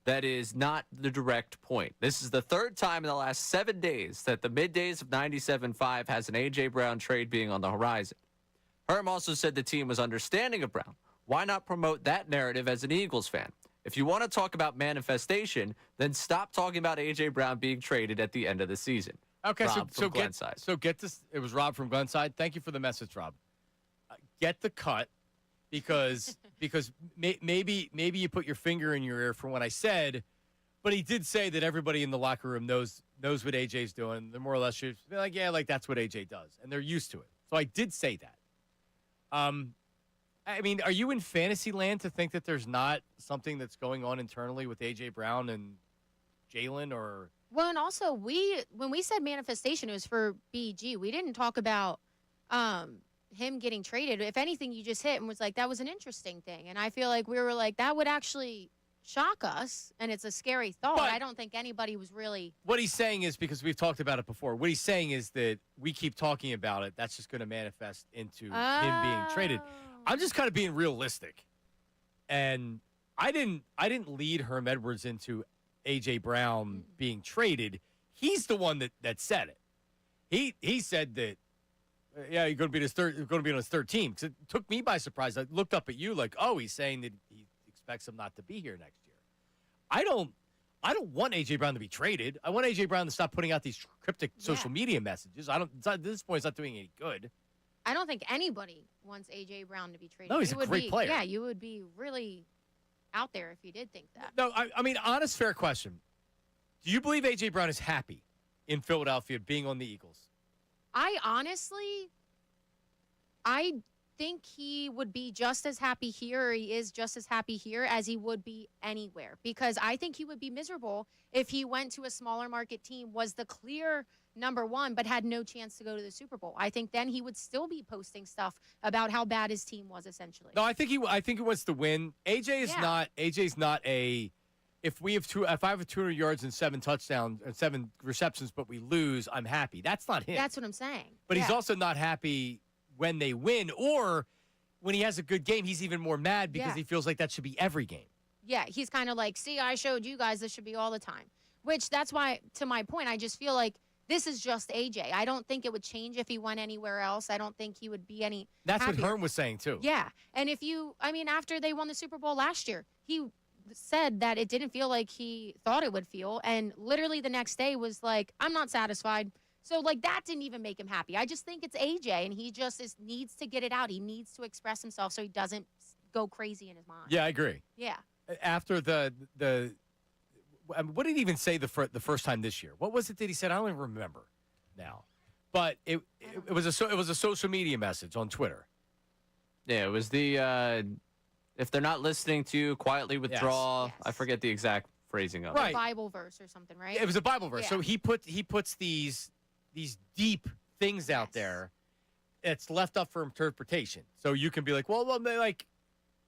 Speaker 8: that is not the direct point. This is the 3rd time in the last 7 days that the middays of 97.5 has an A.J. Brown trade being on the horizon. Herm also said the team was understanding of Brown. Why not promote that narrative as an Eagles fan? If you want to talk about manifestation, then stop talking about A.J. Brown being traded at the end of the season.
Speaker 1: Okay,
Speaker 8: Rob
Speaker 1: so
Speaker 8: from
Speaker 1: get this. It was Rob from Glenside. Thank you for the message, Rob. Get the cut because maybe you put your finger in your ear for what I said, but he did say that everybody in the locker room knows what AJ's doing. They're more or less just like, yeah, like that's what AJ does, and they're used to it. So I did say that. I mean, are you in fantasy land to think that there's not something that's going on internally with AJ Brown and Jalen or?
Speaker 2: Well, and also when we said manifestation, it was for BG. We didn't talk about him getting traded. If anything, you just hit and was like, that was an interesting thing. And I feel like we were like, that would actually shock us, and it's a scary thought.
Speaker 1: But
Speaker 2: I don't think anybody was really.
Speaker 1: What he's saying is, because we've talked about it before, what he's saying is that we keep talking about it. That's just going to manifest into him being traded. I'm just kind of being realistic. And I didn't lead Herm Edwards into A.J. Brown being traded. He's the one that said it. He said that, yeah, you're going to be on his third team. Because it took me by surprise. I looked up at you like, oh, he's saying that he expects him not to be here next year. I don't want A.J. Brown to be traded. I want A.J. Brown to stop putting out these cryptic social media messages. At this point, it's not doing any good.
Speaker 2: I don't think anybody wants A.J. Brown to be traded.
Speaker 1: No, he's a great player.
Speaker 2: Yeah, you would be really out there if you did think that.
Speaker 1: No, I mean, honest, fair question. Do you believe A.J. Brown is happy in Philadelphia being on the Eagles?
Speaker 2: I think he would be just as happy here, or he is just as happy here as he would be anywhere. Because I think he would be miserable if he went to a smaller market team, was the clear number one, but had no chance to go to the Super Bowl. I think then he would still be posting stuff about how bad his team was, essentially.
Speaker 1: No, I think he wants to win. AJ's not a. If I have 200 yards and 7 touchdowns and 7 receptions, but we lose, I'm happy. That's not him.
Speaker 2: That's what I'm saying.
Speaker 1: But he's also not happy when they win, or when he has a good game, he's even more mad because he feels like that should be every game.
Speaker 2: Yeah, he's kind of like, see, I showed you guys this should be all the time. Which, that's why, to my point, I just feel like this is just AJ. I don't think it would change if he went anywhere else. I don't think he would be any
Speaker 1: That's
Speaker 2: happier.
Speaker 1: what Herm was saying, too.
Speaker 2: Yeah, and after they won the Super Bowl last year, he said that it didn't feel like he thought it would feel, and literally the next day was like, I'm not satisfied. So, like, that didn't even make him happy. I just think it's AJ, and he just needs to get it out. He needs to express himself so he doesn't go crazy in his mind.
Speaker 1: Yeah, I agree.
Speaker 2: Yeah.
Speaker 1: After what did he even say the first time this year? What was it that he said? I don't even remember now. But it was a social media message on Twitter.
Speaker 8: Yeah, it was the if they're not listening to you, quietly withdraw.
Speaker 2: Yes.
Speaker 8: I forget the exact phrasing of
Speaker 1: Right.
Speaker 8: it.
Speaker 2: Bible verse or something, right?
Speaker 1: It was a Bible verse.
Speaker 2: Yeah.
Speaker 1: So he puts these deep things out there. It's left up for interpretation. So you can be like, well, like,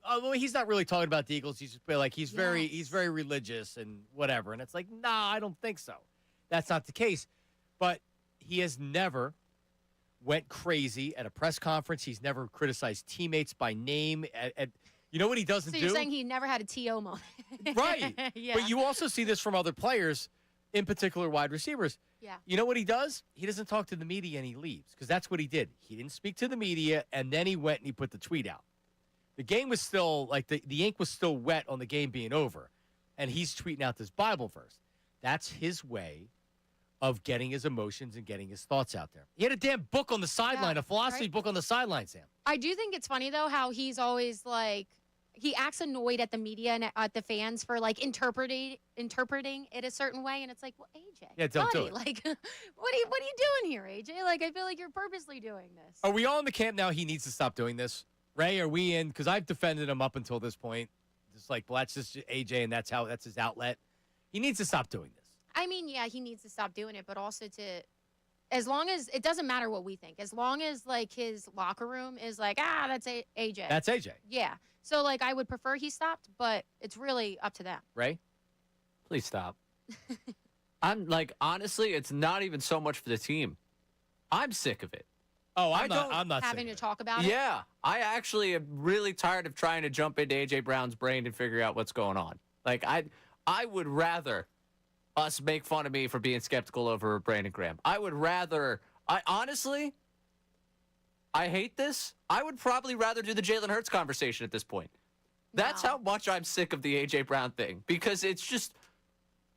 Speaker 1: oh, well, he's not really talking about the Eagles. He's just like he's very religious and whatever. And it's like, nah, I don't think so. That's not the case. But he has never went crazy at a press conference. He's never criticized teammates by name. You know what he doesn't do?
Speaker 2: So you're saying he never had a TO moment.
Speaker 1: Right.
Speaker 2: Yeah.
Speaker 1: But you also see this from other players, in particular wide receivers.
Speaker 2: Yeah.
Speaker 1: You know what he does? He doesn't talk to the media and he leaves because that's what he did. He didn't speak to the media, and then he went and he put the tweet out. The game was still, like, the ink was still wet on the game being over, and he's tweeting out this Bible verse. That's his way of getting his emotions and getting his thoughts out there. He had a damn book on the sideline, a philosophy book on the sideline, Sam.
Speaker 2: I do think it's funny, though, how he's always like, he acts annoyed at the media and at the fans for like interpreting it a certain way, and it's like, well, AJ,
Speaker 1: Yeah, don't do it.
Speaker 2: Like, what are you doing here, AJ? Like, I feel like you're purposely doing this.
Speaker 1: Are we all in the camp now? He needs to stop doing this. Ray, are we in? Because I've defended him up until this point. Just like, well, that's just AJ, and that's his outlet. He needs to stop doing this.
Speaker 2: I mean, yeah, he needs to stop doing it, but also as long as it doesn't matter what we think, as long as like his locker room is like, that's AJ.
Speaker 1: That's AJ.
Speaker 2: Yeah. So like, I would prefer he stopped, but it's really up to them.
Speaker 1: Ray,
Speaker 8: Please stop. I'm like, honestly, it's not even so much for the team. I'm sick of it.
Speaker 1: Oh, I'm not
Speaker 2: having
Speaker 1: sick
Speaker 2: to
Speaker 1: of it.
Speaker 2: talk about it.
Speaker 8: Yeah, I actually am really tired of trying to jump into AJ Brown's brain and figure out what's going on. Like, I would rather us make fun of me for being skeptical over Brandon Graham. I would rather. I hate this. I would probably rather do the Jalen Hurts conversation at this point. That's how much I'm sick of the AJ Brown thing, because it's just,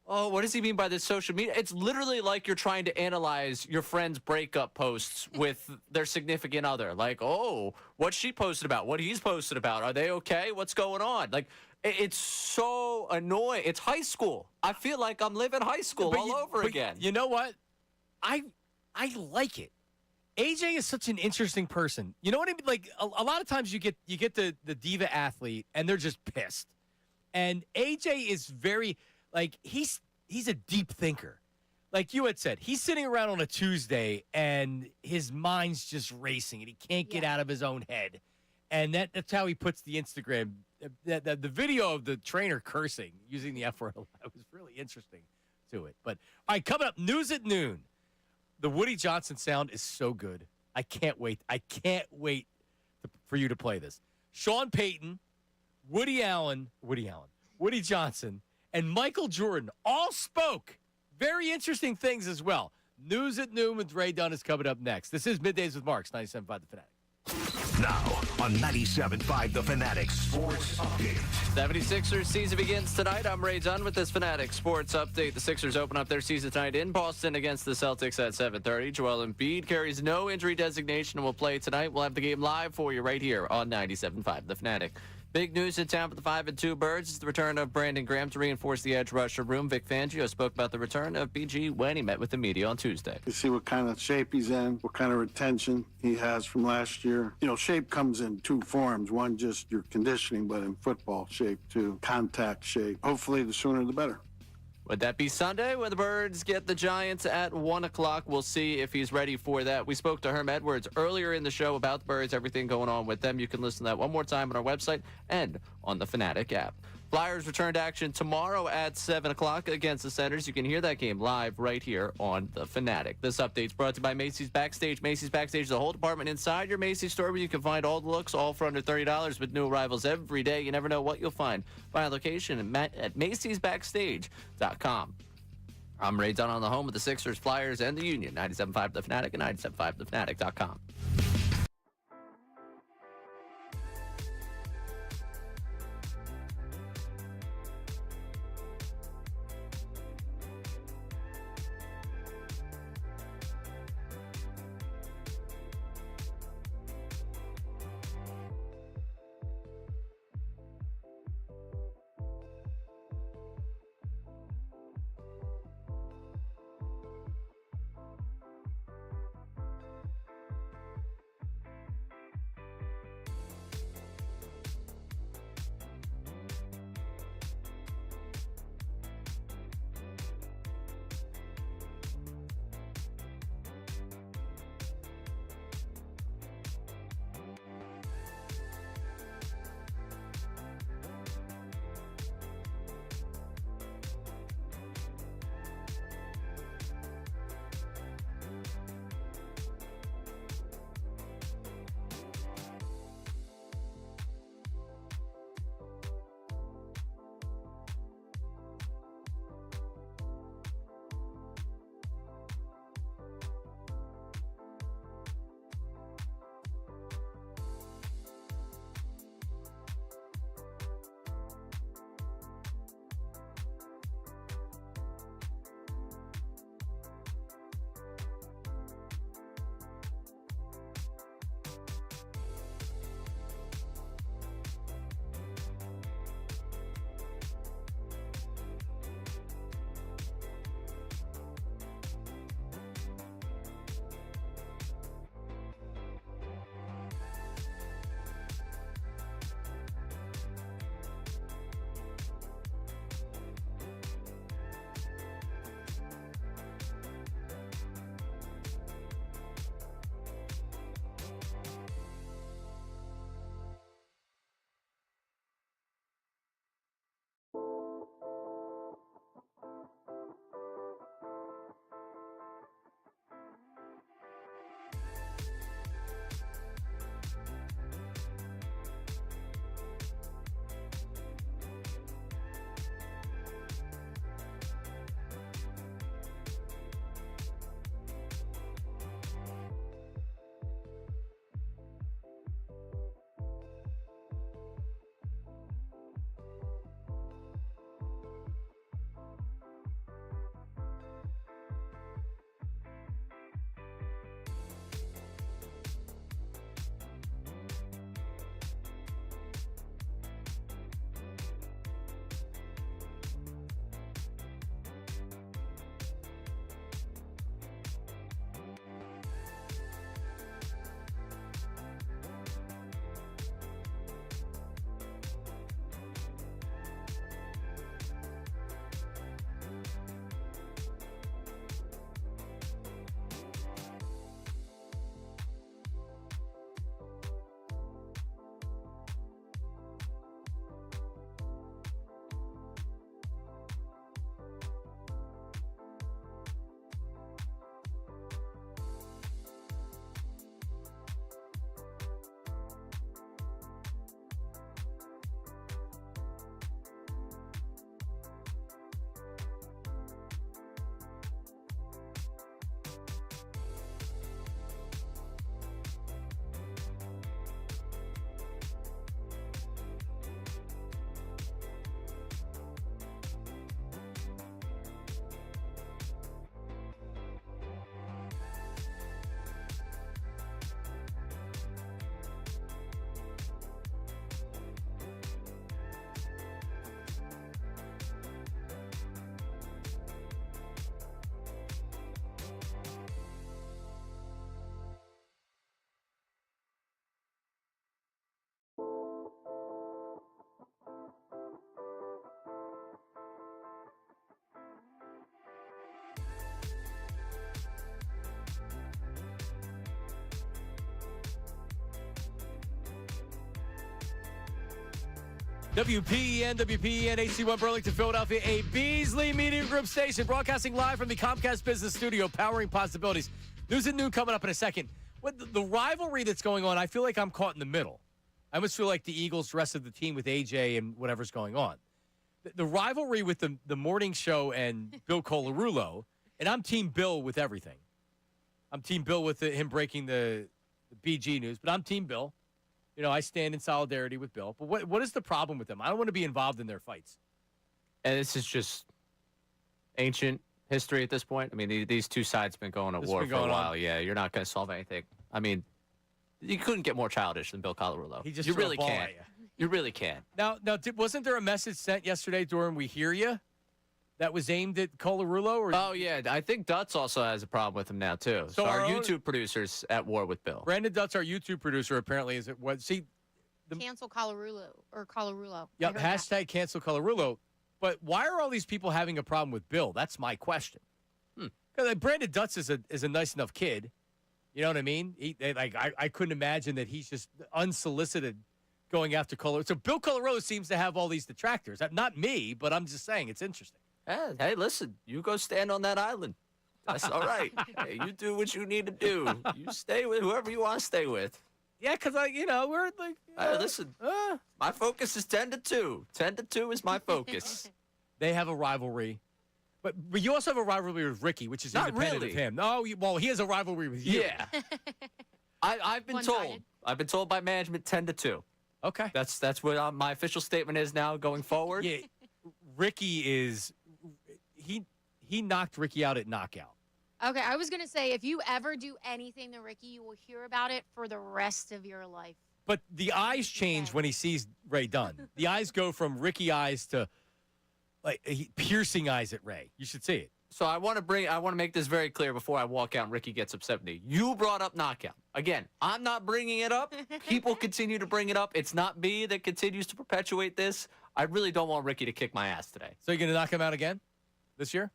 Speaker 8: oh, what does he mean by this social media? It's literally like you're trying to analyze your friend's breakup posts with their significant other. Like, oh, what she posted about, what he's posted about. Are they okay? What's going on? Like, it's so annoying. It's high school. I feel like I'm living high school over again.
Speaker 1: You know what? I like it. AJ is such an interesting person. You know what I mean? Like, a lot of times you get the diva athlete and they're just pissed. And AJ is very, like, he's a deep thinker. Like you had said, he's sitting around on a Tuesday and his mind's just racing and he can't get out of his own head. And that's how he puts the Instagram. The video of the trainer cursing using the F word was really interesting to it. But all right, coming up, news at noon. The Woody Johnson sound is so good. I can't wait. For you to play this. Sean Payton, Woody Johnson, and Michael Jordan all spoke. Very interesting things as well. News at noon with Ray Dunn is coming up next. This is Middays with Marks, 97.5 The Fanatic.
Speaker 4: Now on 97.5 The Fanatic Sports Update.
Speaker 8: 76ers season begins tonight. I'm Ray Dunn with this Fanatic Sports Update. The Sixers open up their season tonight in Boston against the Celtics at 7:30. Joel Embiid carries no injury designation and will play tonight. We'll have the game live for you right here on 97.5 The Fanatic. Big news in town for the 5 and 2 Birds is the return of Brandon Graham to reinforce the edge rusher room. Vic Fangio spoke about the return of BG when he met with the media on Tuesday.
Speaker 9: You see what kind of shape he's in, what kind of retention he has from last year. You know, shape comes in two forms. One, just your conditioning, but in football shape too, contact shape. Hopefully the sooner the better.
Speaker 8: Would that be Sunday when the Birds get the Giants at 1 o'clock? We'll see if he's ready for that. We spoke to Herm Edwards earlier in the show about the Birds, everything going on with them. You can listen to that one more time on our website and on the Fanatic app. Flyers return to action tomorrow at 7 o'clock against the Senators. You can hear that game live right here on the Fanatic. This update's brought to you by Macy's Backstage. Macy's Backstage is a whole department inside your Macy's store where you can find all the looks, all for under $30 with new arrivals every day. You never know what you'll find. Find a location at Macy'sBackstage.com. I'm Ray Dunn on the home of the Sixers, Flyers, and the Union. 97.5 The Fanatic and 97.5TheFanatic.com.
Speaker 1: WPEN, HC1 Burlington, Philadelphia, a Beasley Media Group station, broadcasting live from the Comcast Business Studio, powering possibilities. News at noon coming up in a second. What the rivalry that's going on, I feel like I'm caught in the middle. I almost feel like the Eagles, the rest of the team with AJ and whatever's going on. The rivalry with the morning show and Bill Colarulo, and I'm Team Bill with everything. I'm Team Bill with him breaking the BG news, but I'm Team Bill. You know, I stand in solidarity with Bill. But what is the problem with them? I don't want to be involved in their fights.
Speaker 8: And this is just ancient history at this point. I mean, these two sides have been going at war for a while. Yeah, you're not going to solve anything. I mean, you couldn't get more childish than Bill Colarulo.
Speaker 1: He just
Speaker 8: you really can't. You really can't.
Speaker 1: Now, wasn't there a message sent yesterday during We Hear Ya that was aimed at Colarulo? Or?
Speaker 8: Oh, yeah. I think Dutz also has a problem with him now, too. So our YouTube producer's at war with Bill.
Speaker 1: Brandon Dutz, our YouTube producer, apparently is at what? See,
Speaker 2: cancel Colarulo or Colarulo.
Speaker 1: Yep, hashtag cancel Colarulo. But why are all these people having a problem with Bill? That's my question. Because Brandon Dutz is a nice enough kid. You know what I mean? I couldn't imagine that he's just unsolicited going after Colarulo. So Bill Colarulo seems to have all these detractors. Not me, but I'm just saying it's interesting.
Speaker 8: Hey, listen, you go stand on that island. That's all right. Hey, you do what you need to do. You stay with whoever you want to stay with.
Speaker 1: Yeah, because, we're like...
Speaker 8: Hey, listen, my focus is 10 to 2. 10 to 2 is my focus.
Speaker 1: They have a rivalry. But you also have a rivalry with Ricky, which is
Speaker 8: Not
Speaker 1: independent
Speaker 8: really.
Speaker 1: of him. No, well, he has a rivalry with you.
Speaker 8: Yeah. I've been told. I've been told by management 10 to 2.
Speaker 1: Okay.
Speaker 8: That's what my official statement is now going forward.
Speaker 1: Yeah, Ricky is... He knocked Ricky out at knockout.
Speaker 2: Okay, I was going to say, if you ever do anything to Ricky, you will hear about it for the rest of your life.
Speaker 1: But the eyes change when he sees Ray Dunn. The eyes go from Ricky eyes to piercing eyes at Ray. You should see it.
Speaker 8: So I want to make this very clear before I walk out and Ricky gets upset with me. You brought up knockout. Again, I'm not bringing it up. People continue to bring it up. It's not me that continues to perpetuate this. I really don't want Ricky to kick my ass today.
Speaker 1: So you're going to knock him out again this year?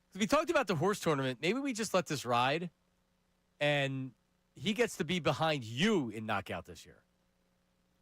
Speaker 1: Because we talked about the horse tournament. Maybe we just let this ride, and he gets to be behind you in knockout this year.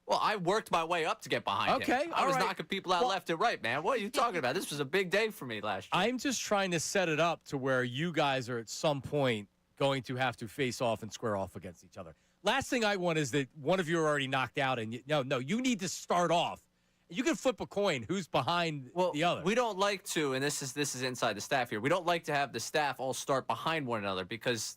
Speaker 8: Well, I worked my way up to get behind him. I was knocking people out left and right, man. What are you talking about? This was a big day for me last year.
Speaker 1: I'm just trying to set it up to where you guys are at some point going to have to face off and square off against each other. Last thing I want is that one of you are already knocked out, and no, you need to start off. You can flip a coin who's behind the other.
Speaker 8: We don't like to, and this is inside the staff here, we don't like to have the staff all start behind one another because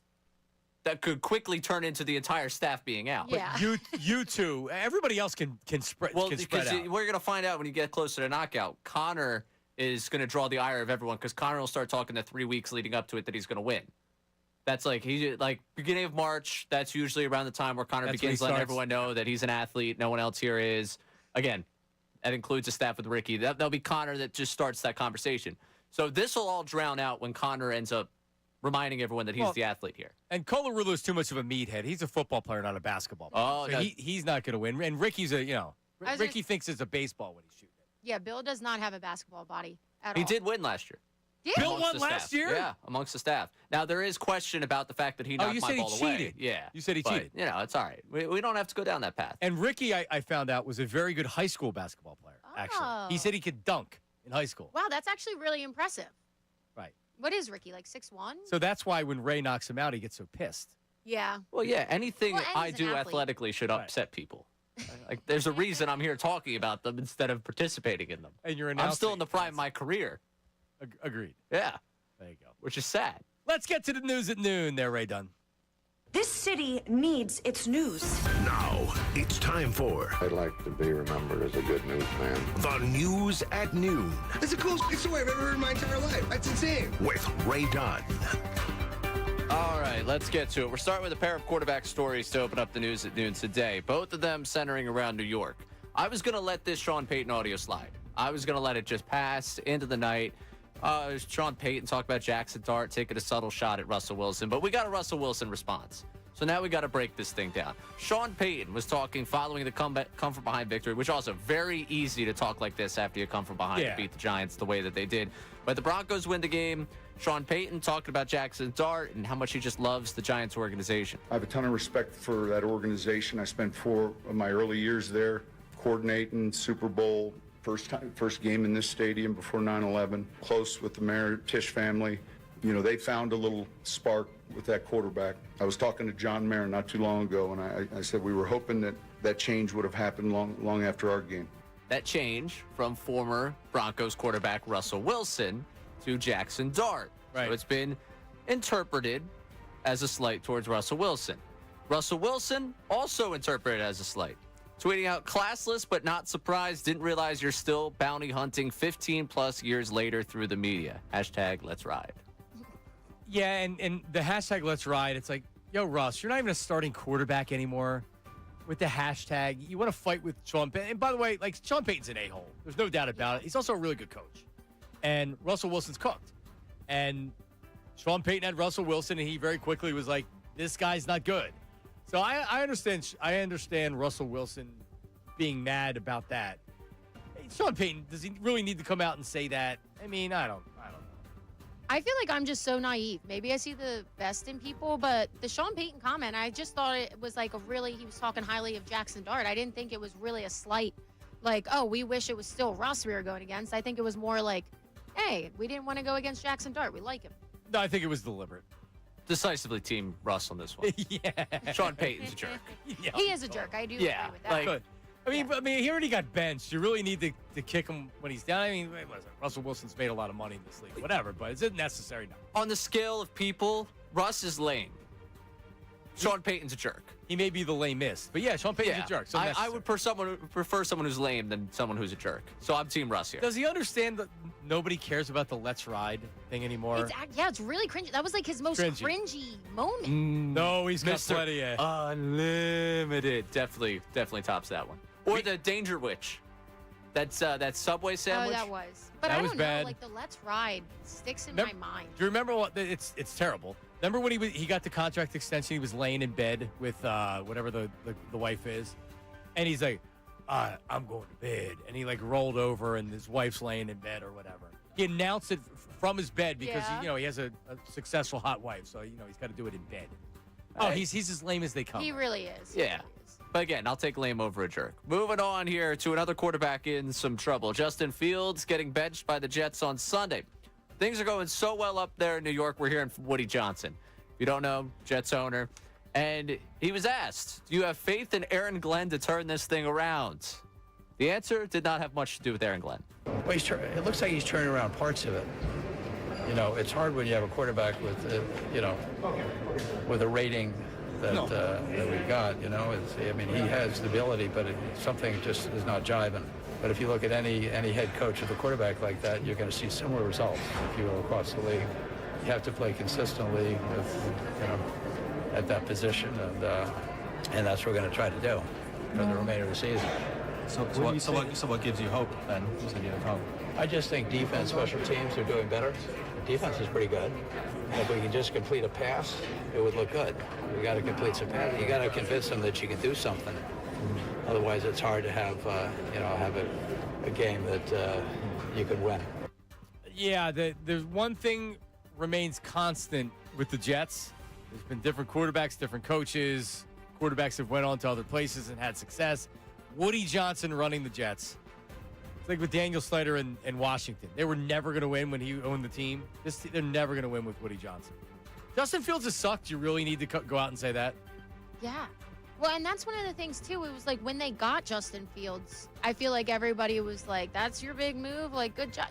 Speaker 8: that could quickly turn into the entire staff being out.
Speaker 2: Yeah.
Speaker 1: But you two, everybody else can spread
Speaker 8: Well,
Speaker 1: can
Speaker 8: because
Speaker 1: spread out.
Speaker 8: we're going to find out when you get closer to knockout. Connor is going to draw the ire of everyone because Connor will start talking the 3 weeks leading up to it that he's going to win. That's beginning of March. That's usually around the time where Connor begins letting everyone know that he's an athlete. No one else here is. Again, that includes the staff with Ricky. That'll be Connor that just starts that conversation. So this will all drown out when Connor ends up reminding everyone that he's the athlete here.
Speaker 1: And Colarulo is too much of a meathead. He's a football player, not a basketball player.
Speaker 8: Oh,
Speaker 1: so he's not going to win. And Ricky's Ricky thinks it's a baseball when he's shooting it.
Speaker 2: Yeah, Bill does not have a basketball body at all.
Speaker 8: He did win last year.
Speaker 1: Bill won last year?
Speaker 8: Yeah, amongst the staff. Now, there is question about the fact that he knocked my ball away.
Speaker 1: Cheated.
Speaker 8: Yeah.
Speaker 1: You said he
Speaker 8: but,
Speaker 1: cheated.
Speaker 8: It's all right. We don't have to go down that path.
Speaker 1: And Ricky, I found out, was a very good high school basketball player, actually. He said he could dunk in high school.
Speaker 2: Wow, that's actually really impressive.
Speaker 1: Right.
Speaker 2: What is Ricky, like 6'1"?
Speaker 1: So that's why when Ray knocks him out, he gets so pissed.
Speaker 2: Yeah.
Speaker 8: Well, yeah, anything
Speaker 2: Well, and
Speaker 8: I
Speaker 2: he's
Speaker 8: do
Speaker 2: an athlete.
Speaker 8: athletically should upset people. Like, there's a reason I'm here talking about them instead of participating in them.
Speaker 1: And you're
Speaker 8: I'm still in the prime of my career.
Speaker 1: Agreed.
Speaker 8: Yeah.
Speaker 1: There you go.
Speaker 8: Which is sad.
Speaker 1: Let's get to the news at noon there, Ray Dunn.
Speaker 13: This city needs its news.
Speaker 4: Now, it's time for
Speaker 14: I'd like to be remembered as a good newsman.
Speaker 4: the News at Noon
Speaker 7: It's the coolest story I've ever heard in my entire life. That's insane.
Speaker 4: with Ray Dunn.
Speaker 8: All right, let's get to it. We're starting with a pair of quarterback stories to open up the news at noon today, both of them centering around New York. I was going to let this Sean Payton audio slide. I was going to let it just pass into the night. Sean Payton talked about Jackson Dart taking a subtle shot at Russell Wilson, but we got a Russell Wilson response. So now we got to break this thing down. Sean Payton was talking following the come from behind victory, which also very easy to talk like this after you come from behind and beat the Giants the way that they did. But the Broncos win the game. Sean Payton talking about Jackson Dart and how much he just loves the Giants organization.
Speaker 14: I have a ton of respect for that organization. I spent 4 of my early years there.
Speaker 9: coordinating Super Bowl, first game in this stadium before 9/11, close with the Mayor Tisch family. You know, they found a little spark with that quarterback. I was talking to John Mayer not too long ago, and I said we were hoping that change would have happened long after our game.
Speaker 8: That change from former Broncos quarterback Russell Wilson to Jackson Dart.
Speaker 1: Right.
Speaker 8: So it's been interpreted as a slight towards Russell Wilson. Russell Wilson also interpreted as a slight. Tweeting out, classless but not surprised, didn't realize you're still bounty hunting 15 plus years later through the media. Hashtag let's ride.
Speaker 1: Yeah, and the hashtag let's ride, it's like, yo, Russ, you're not even a starting quarterback anymore. With the hashtag, you want to fight with Sean Payton. And by the way, like, Sean Payton's an a-hole. There's no doubt about it. He's also a really good coach. And Russell Wilson's cooked. And Sean Payton had Russell Wilson, and he very quickly was like, this guy's not good. So I understand Russell Wilson being mad about that. Hey, Sean Payton, does he really need to come out and say that? I mean, I don't know.
Speaker 2: I feel like I'm just so naive. Maybe I see the best in people, but the Sean Payton comment, I just thought it was like he was talking highly of Jackson Dart. I didn't think it was really a slight, like, oh, we wish it was still Russ we were going against. I think it was more like, hey, we didn't want to go against Jackson Dart. We like him.
Speaker 1: No, I think it was deliberate.
Speaker 8: Decisively team Russ on this one.
Speaker 1: Yeah.
Speaker 8: Sean Payton's a jerk.
Speaker 1: Yeah.
Speaker 2: He is a jerk. I do agree with that.
Speaker 1: Good. I mean, he already got benched. You really need to kick him when he's down. I mean, what is it? Russell Wilson's made a lot of money in this league, whatever. But is it necessary? No.
Speaker 8: On the scale of people, Russ is lame. Sean Payton's a jerk.
Speaker 1: He may be the lamest, but yeah, Sean Payton's a jerk. So
Speaker 8: I would prefer someone who's lame than someone who's a jerk. So I'm Team Russ here.
Speaker 1: Does he understand that nobody cares about the "Let's Ride" thing anymore?
Speaker 2: It's really cringy. That was like his most cringy moment.
Speaker 1: No, he's got plenty of
Speaker 8: Unlimited. Definitely tops that one. Or the Danger Witch. That's that Subway sandwich.
Speaker 2: Oh, that was. But
Speaker 1: that
Speaker 2: I
Speaker 1: was
Speaker 2: don't
Speaker 1: bad.
Speaker 2: know. Like the "Let's Ride" sticks in my mind.
Speaker 1: Do you remember what? It's terrible. Remember when he got the contract extension? He was laying in bed with whatever the wife is, and he's like, "I'm going to bed," and he like rolled over, and his wife's laying in bed or whatever. He announced it from his bed because he has a successful hot wife, so he's got to do it in bed. Oh, he's as lame as they come.
Speaker 2: He really is.
Speaker 8: Yeah. But again, I'll take lame over a jerk. Moving on here to another quarterback in some trouble. Justin Fields getting benched by the Jets on Sunday. Things are going so well up there in New York, we're hearing from Woody Johnson. If you don't know, Jets owner. And he was asked, do you have faith in Aaron Glenn to turn this thing around? The answer did not have much to do with Aaron Glenn.
Speaker 15: Well, it looks like he's turning around parts of it. You know, it's hard when you have a quarterback with, with a rating that we've got, he has the ability, but something just is not jiving. But if you look at any head coach with a quarterback like that, you're going to see similar results, if you will, across the league. You have to play consistently with, at that position, and that's what we're going to try to do for the remainder of the season.
Speaker 16: So what gives you hope then? You said you have hope.
Speaker 15: I just think defense, special teams are doing better. The defense is pretty good. If we can just complete a pass, it would look good. We got to complete some passes. You got to convince them that you can do something. Otherwise, it's hard to have a game that you could win.
Speaker 1: Yeah, there's one thing remains constant with the Jets. There's been different quarterbacks, different coaches. Quarterbacks have went on to other places and had success. Woody Johnson running the Jets. It's like with Daniel Snyder in Washington. They were never going to win when he owned the team. They're never going to win with Woody Johnson. Justin Fields has sucked. You really need to go out and say that.
Speaker 2: Yeah. Well, and that's one of the things, too. It was like when they got Justin Fields, I feel like everybody was like, that's your big move. Like, good job.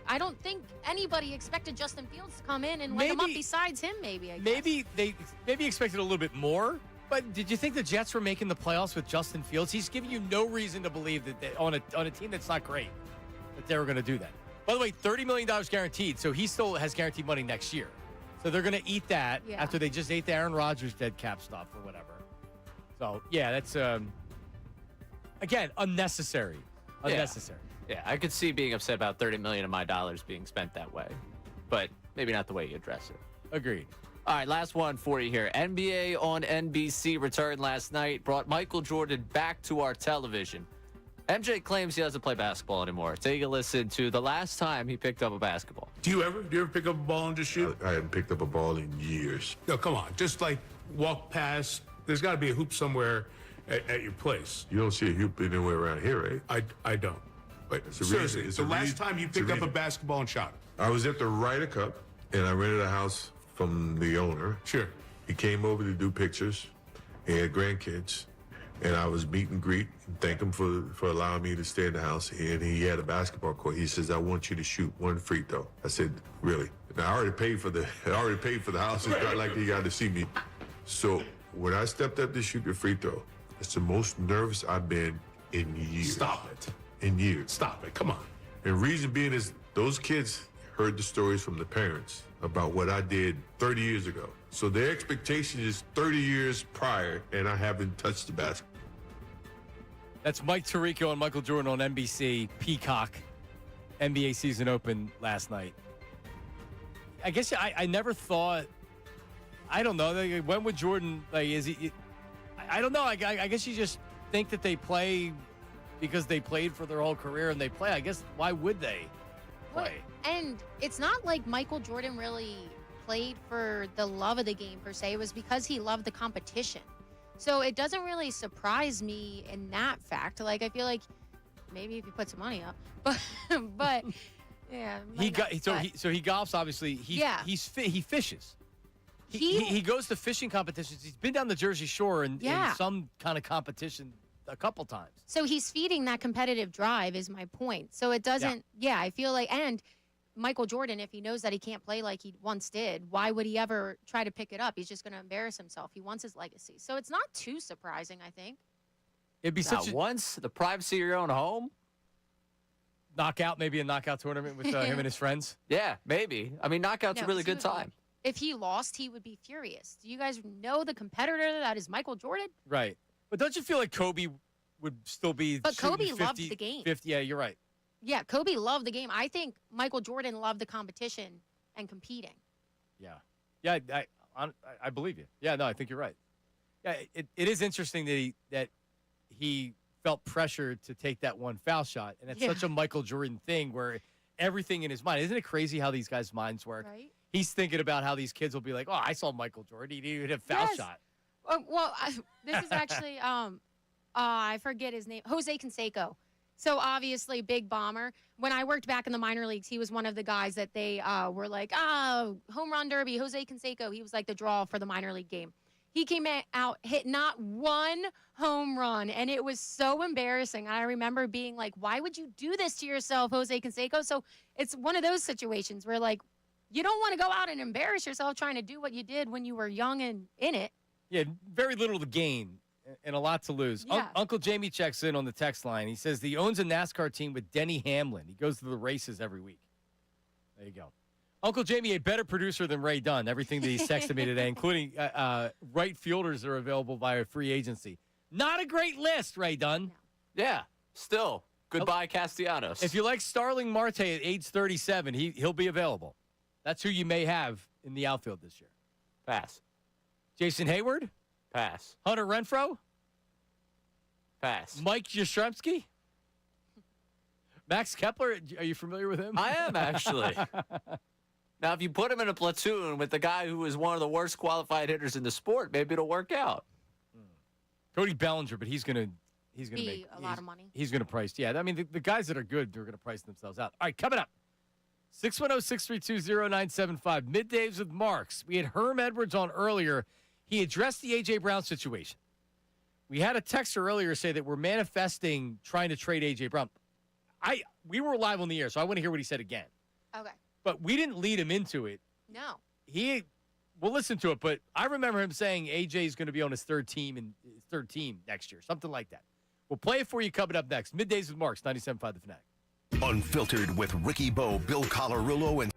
Speaker 2: I don't think anybody expected Justin Fields to come in and light them up besides him, maybe. I guess.
Speaker 1: Maybe they expected a little bit more. But did you think the Jets were making the playoffs with Justin Fields? He's giving you no reason to believe that on a team that's not great, that they were going to do that. By the way, $30 million guaranteed, so he still has guaranteed money next year. So they're going to eat that after they just ate the Aaron Rodgers dead cap stuff or whatever. So, yeah, that's, again, unnecessary. Unnecessary.
Speaker 8: Yeah, I could see being upset about $30 million of my dollars being spent that way. But maybe not the way you address it.
Speaker 1: Agreed.
Speaker 8: All right, last one for you here. NBA on NBC returned last night, brought Michael Jordan back to our television. MJ claims he doesn't play basketball anymore. Take a listen to the last time he picked up a basketball.
Speaker 17: Do you ever pick up a ball and just shoot?
Speaker 14: I haven't picked up a ball in years.
Speaker 17: No, come on. Just like walk past. There's got to be a hoop somewhere at your place.
Speaker 18: You don't see a hoop anywhere around here, right?
Speaker 17: I don't. But
Speaker 18: It's a
Speaker 17: seriously,
Speaker 18: reason. It's
Speaker 17: the
Speaker 18: a
Speaker 17: last
Speaker 18: reason.
Speaker 17: time you
Speaker 18: It's a
Speaker 17: picked up a
Speaker 18: reason.
Speaker 17: basketball and shot it.
Speaker 18: I was at the Ryder Cup, and I rented a house from the owner.
Speaker 17: Sure.
Speaker 18: He came over to do pictures. He had grandkids, and I was meet and greet and thank him for allowing me to stay in the house. And he had a basketball court. He says, "I want you to shoot one free throw." I said, "Really?" Now I already paid for the house. It's not like he got to see me. So when I stepped up to shoot the free throw, it's the most nervous I've been in years.
Speaker 17: Stop it.
Speaker 18: In years.
Speaker 17: Stop it. Come on.
Speaker 18: And reason being is those kids heard the stories from the parents about what I did 30 years ago. So their expectation is 30 years prior, and I haven't touched the basket.
Speaker 1: That's Mike Tirico and Michael Jordan on NBC Peacock NBA season open last night. I guess I never thought. I don't know. When would Jordan is he? I don't know. I guess you just think that they play because they played for their whole career and they play. I guess why would they play?
Speaker 2: And it's not like Michael Jordan really played for the love of the game per se. It was because he loved the competition. So it doesn't really surprise me in that fact. Like, I feel like maybe if you put some money up, but yeah.
Speaker 1: He golfs. Obviously, he fishes. He goes to fishing competitions. He's been down the Jersey Shore in some kind of competition a couple times.
Speaker 2: So he's feeding that competitive drive is my point. So it doesn't, I feel like, and Michael Jordan, if he knows that he can't play like he once did, why would he ever try to pick it up? He's just going to embarrass himself. He wants his legacy. So it's not too surprising, I think.
Speaker 1: It'd be such
Speaker 8: once the privacy of your own home.
Speaker 1: Maybe a knockout tournament with him and his friends.
Speaker 8: Yeah, maybe. I mean, knockout's a really good time.
Speaker 2: If he lost, he would be furious. Do you guys know the competitor that is Michael Jordan?
Speaker 1: Right. But don't you feel like Kobe would still be
Speaker 2: But Kobe
Speaker 1: 50,
Speaker 2: loved the game.
Speaker 1: 50, yeah, you're right.
Speaker 2: Yeah, Kobe loved the game. I think Michael Jordan loved the competition and competing.
Speaker 1: Yeah. Yeah, I believe you. Yeah, no, I think you're right. Yeah, it is interesting that he felt pressure to take that one foul shot. And it's such a Michael Jordan thing where everything in his mind. Isn't it crazy how these guys' minds work?
Speaker 2: Right.
Speaker 1: He's thinking about how these kids will be like, "Oh, I saw Michael Jordan. He didn't hit a foul shot."
Speaker 2: This is actually, I forget his name, Jose Canseco. So obviously, big bomber. When I worked back in the minor leagues, he was one of the guys that they were like, home run derby, Jose Canseco. He was like the draw for the minor league game. He came out, hit not one home run, and it was so embarrassing. I remember being like, why would you do this to yourself, Jose Canseco? So it's one of those situations where, like, you don't want to go out and embarrass yourself trying to do what you did when you were young and in it.
Speaker 1: Yeah, very little to gain and a lot to lose.
Speaker 2: Yeah.
Speaker 1: Uncle Jamie checks in on the text line. He says he owns a NASCAR team with Denny Hamlin. He goes to the races every week. There you go. Uncle Jamie, a better producer than Ray Dunn. Everything that he's texted me today, including right fielders that are available via free agency. Not a great list, Ray Dunn.
Speaker 2: No.
Speaker 8: Yeah, still. Goodbye, Castellanos.
Speaker 1: If you like Starling Marte at age 37, he'll be available. That's who you may have in the outfield this year.
Speaker 8: Pass.
Speaker 1: Jason Hayward?
Speaker 8: Pass.
Speaker 1: Hunter Renfroe?
Speaker 8: Pass.
Speaker 1: Mike Yastrzemski? Max Kepler? Are you familiar with him?
Speaker 8: I am, actually. Now, if you put him in a platoon with the guy who is one of the worst qualified hitters in the sport, maybe it'll work out.
Speaker 1: Cody Bellinger, but he's gonna make
Speaker 2: a lot of money.
Speaker 1: He's gonna price. Yeah, I mean the guys that are good, they're gonna price themselves out. All right, coming up. 610-632-0975. Middays with Marks. We had Herm Edwards on earlier. He addressed the A.J. Brown situation. We had a texter earlier say that we're manifesting trying to trade A.J. Brown. We were live on the air, so I want to hear what he said again.
Speaker 2: Okay.
Speaker 1: But we didn't lead him into it.
Speaker 2: No.
Speaker 1: We'll listen to it, but I remember him saying A.J. is going to be on his third team next year, something like that. We'll play it for you coming up next. Middays with Marks, 97.5 The Fanatic.
Speaker 4: Unfiltered with Ricky Bo, Bill Colarulo, and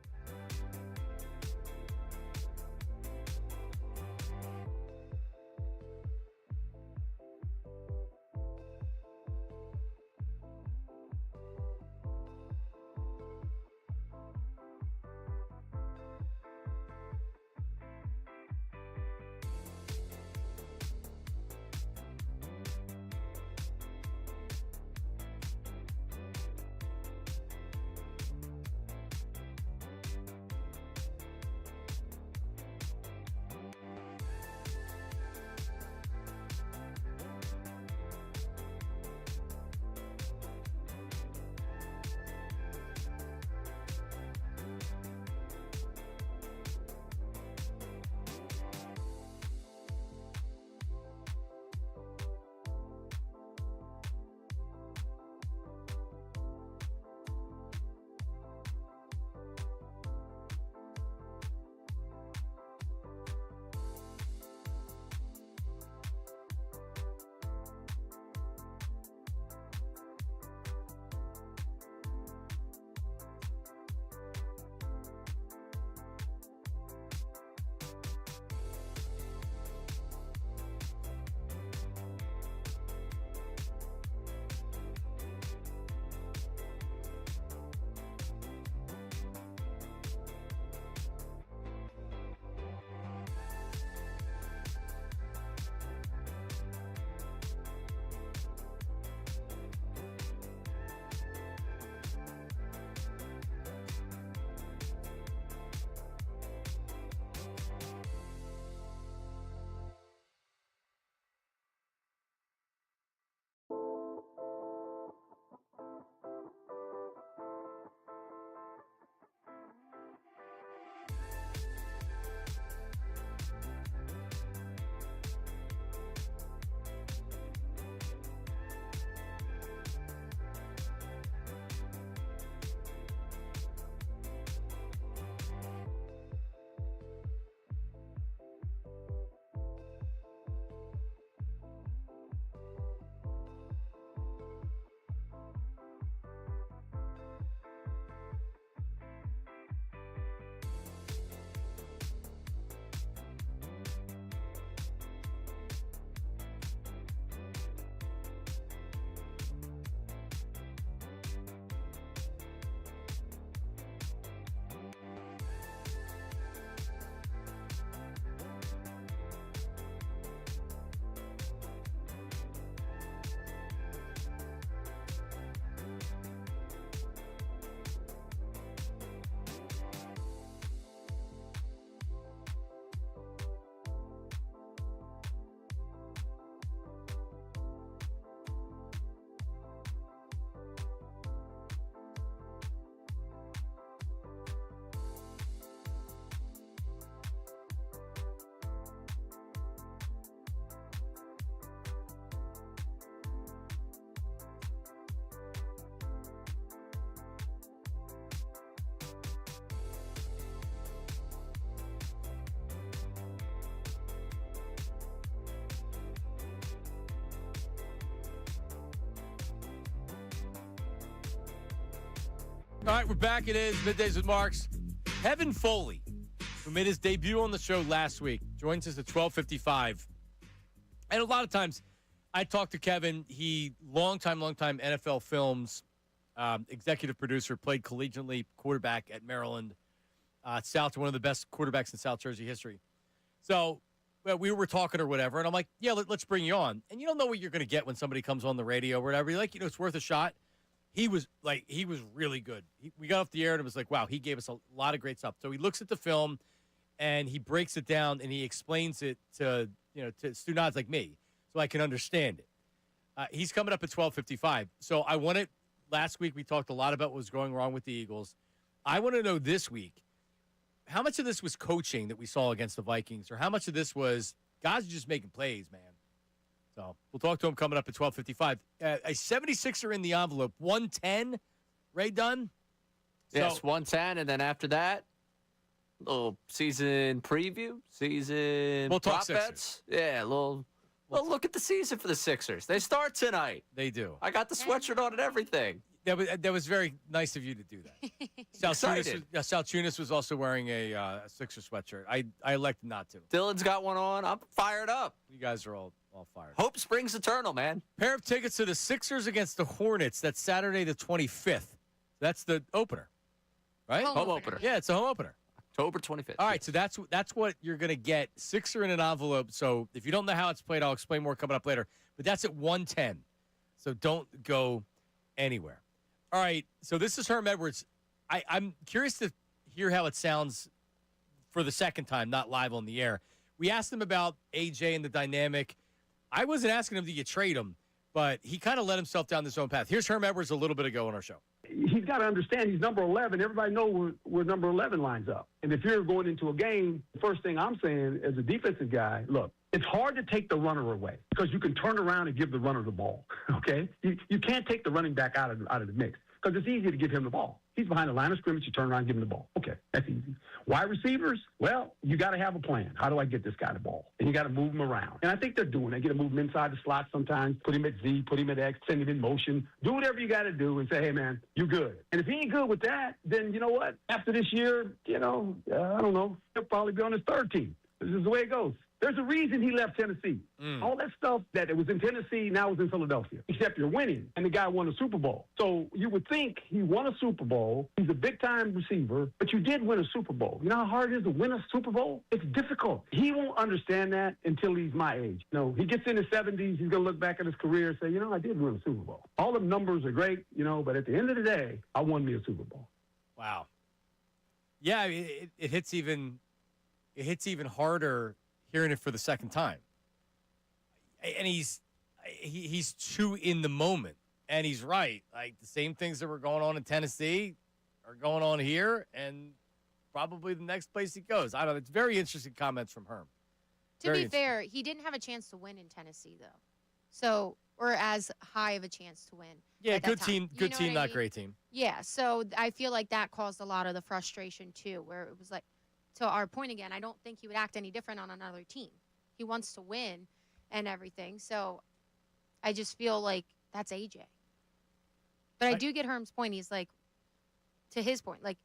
Speaker 1: All right, we're back. It is Middays with Marks. Kevin Foley, who made his debut on the show last week, joins us at 12:55. And a lot of times, I talk to Kevin. He, long time NFL Films executive producer, played collegiately quarterback at Maryland. South, one of the best quarterbacks in South Jersey history. So we were talking or whatever, and I'm like, yeah, let's bring you on. And you don't know what you're going to get when somebody comes on the radio or whatever. You're like, it's worth a shot. He was really good. We got off the air, and it was like, wow, he gave us a lot of great stuff. So he looks at the film, and he breaks it down, and he explains it to students like me, so I can understand it. He's coming up at 12:55. So last week we talked a lot about what was going wrong with the Eagles. I want to know this week, how much of this was coaching that we saw against the Vikings, or how much of this was guys are just making plays, man? So we'll talk to him coming up at 12:55. A 76er in the envelope, 110. Ray Dunn?
Speaker 8: Yes, 110, and then after that, little season preview,
Speaker 1: we'll talk
Speaker 8: prop
Speaker 1: Sixers.
Speaker 8: bets. Yeah, little look at the season for the Sixers. They start tonight.
Speaker 1: They do.
Speaker 8: I got the sweatshirt on and everything.
Speaker 1: That was very nice of you to do that. Salciunas was also wearing a Sixer sweatshirt. I elected not to.
Speaker 8: Dylan's got one on. I'm fired up.
Speaker 1: You guys are all fired.
Speaker 8: Hope springs eternal, man.
Speaker 1: Pair of tickets to the Sixers against the Hornets. That's Saturday the 25th. That's the opener, right?
Speaker 8: Home opener.
Speaker 1: Yeah, it's a home opener.
Speaker 8: October 25th.
Speaker 1: All right, so that's what you're going to get. Sixer in an envelope. So if you don't know how it's played, I'll explain more coming up later. But that's at 110. So don't go anywhere. All right, so this is Herm Edwards. I'm curious to hear how it sounds for the second time, not live on the air. We asked him about AJ and the dynamic. I wasn't asking him to trade him, but he kind of let himself down this own path. Here's Herm Edwards a little bit ago on our show.
Speaker 12: He's got to understand he's number 11. Everybody knows where number 11 lines up. And if you're going into a game, the first thing I'm saying as a defensive guy, look, it's hard to take the runner away because you can turn around and give the runner the ball, okay? You can't take the running back out of the mix because it's easy to give him the ball. He's behind the line of scrimmage. You turn around and give him the ball. Okay, that's easy. Wide receivers, well, you got to have a plan. How do I get this guy the ball? And you got to move him around. And I think they're doing it. Get to move him inside the slot sometimes, put him at Z, put him at X, send him in motion. Do whatever you got to do and say, hey, man, you good. And if he ain't good with that, then you know what? After this year, I don't know, he'll probably be on his third team. This is the way it goes. There's a reason he left Tennessee. All that stuff that it was in Tennessee now is in Philadelphia, except you're winning, and the guy won a Super Bowl. So you would think he won a Super Bowl. He's a big-time receiver, but you did win a Super Bowl. You know how hard it is to win a Super Bowl? It's difficult. He won't understand that until he's my age. He gets in his 70s, he's going to look back at his career and say, I did win a Super Bowl. All the numbers are great, but at the end of the day, I won me a Super Bowl.
Speaker 1: Wow. Yeah, it hits even harder hearing it for the second time. And he's too in the moment. And he's right. Like, the same things that were going on in Tennessee are going on here, and probably the next place he goes. I don't know. It's very interesting comments from Herm.
Speaker 2: To be fair, he didn't have a chance to win in Tennessee, though. So, or as high of a chance to win.
Speaker 1: Yeah, good team, not great team.
Speaker 2: Yeah, so I feel like that caused a lot of the frustration, too, where it was like, to our point again, I don't think he would act any different on another team. He wants to win and everything. So I just feel like that's AJ. But I do get Herm's point. He's like, to his point, like,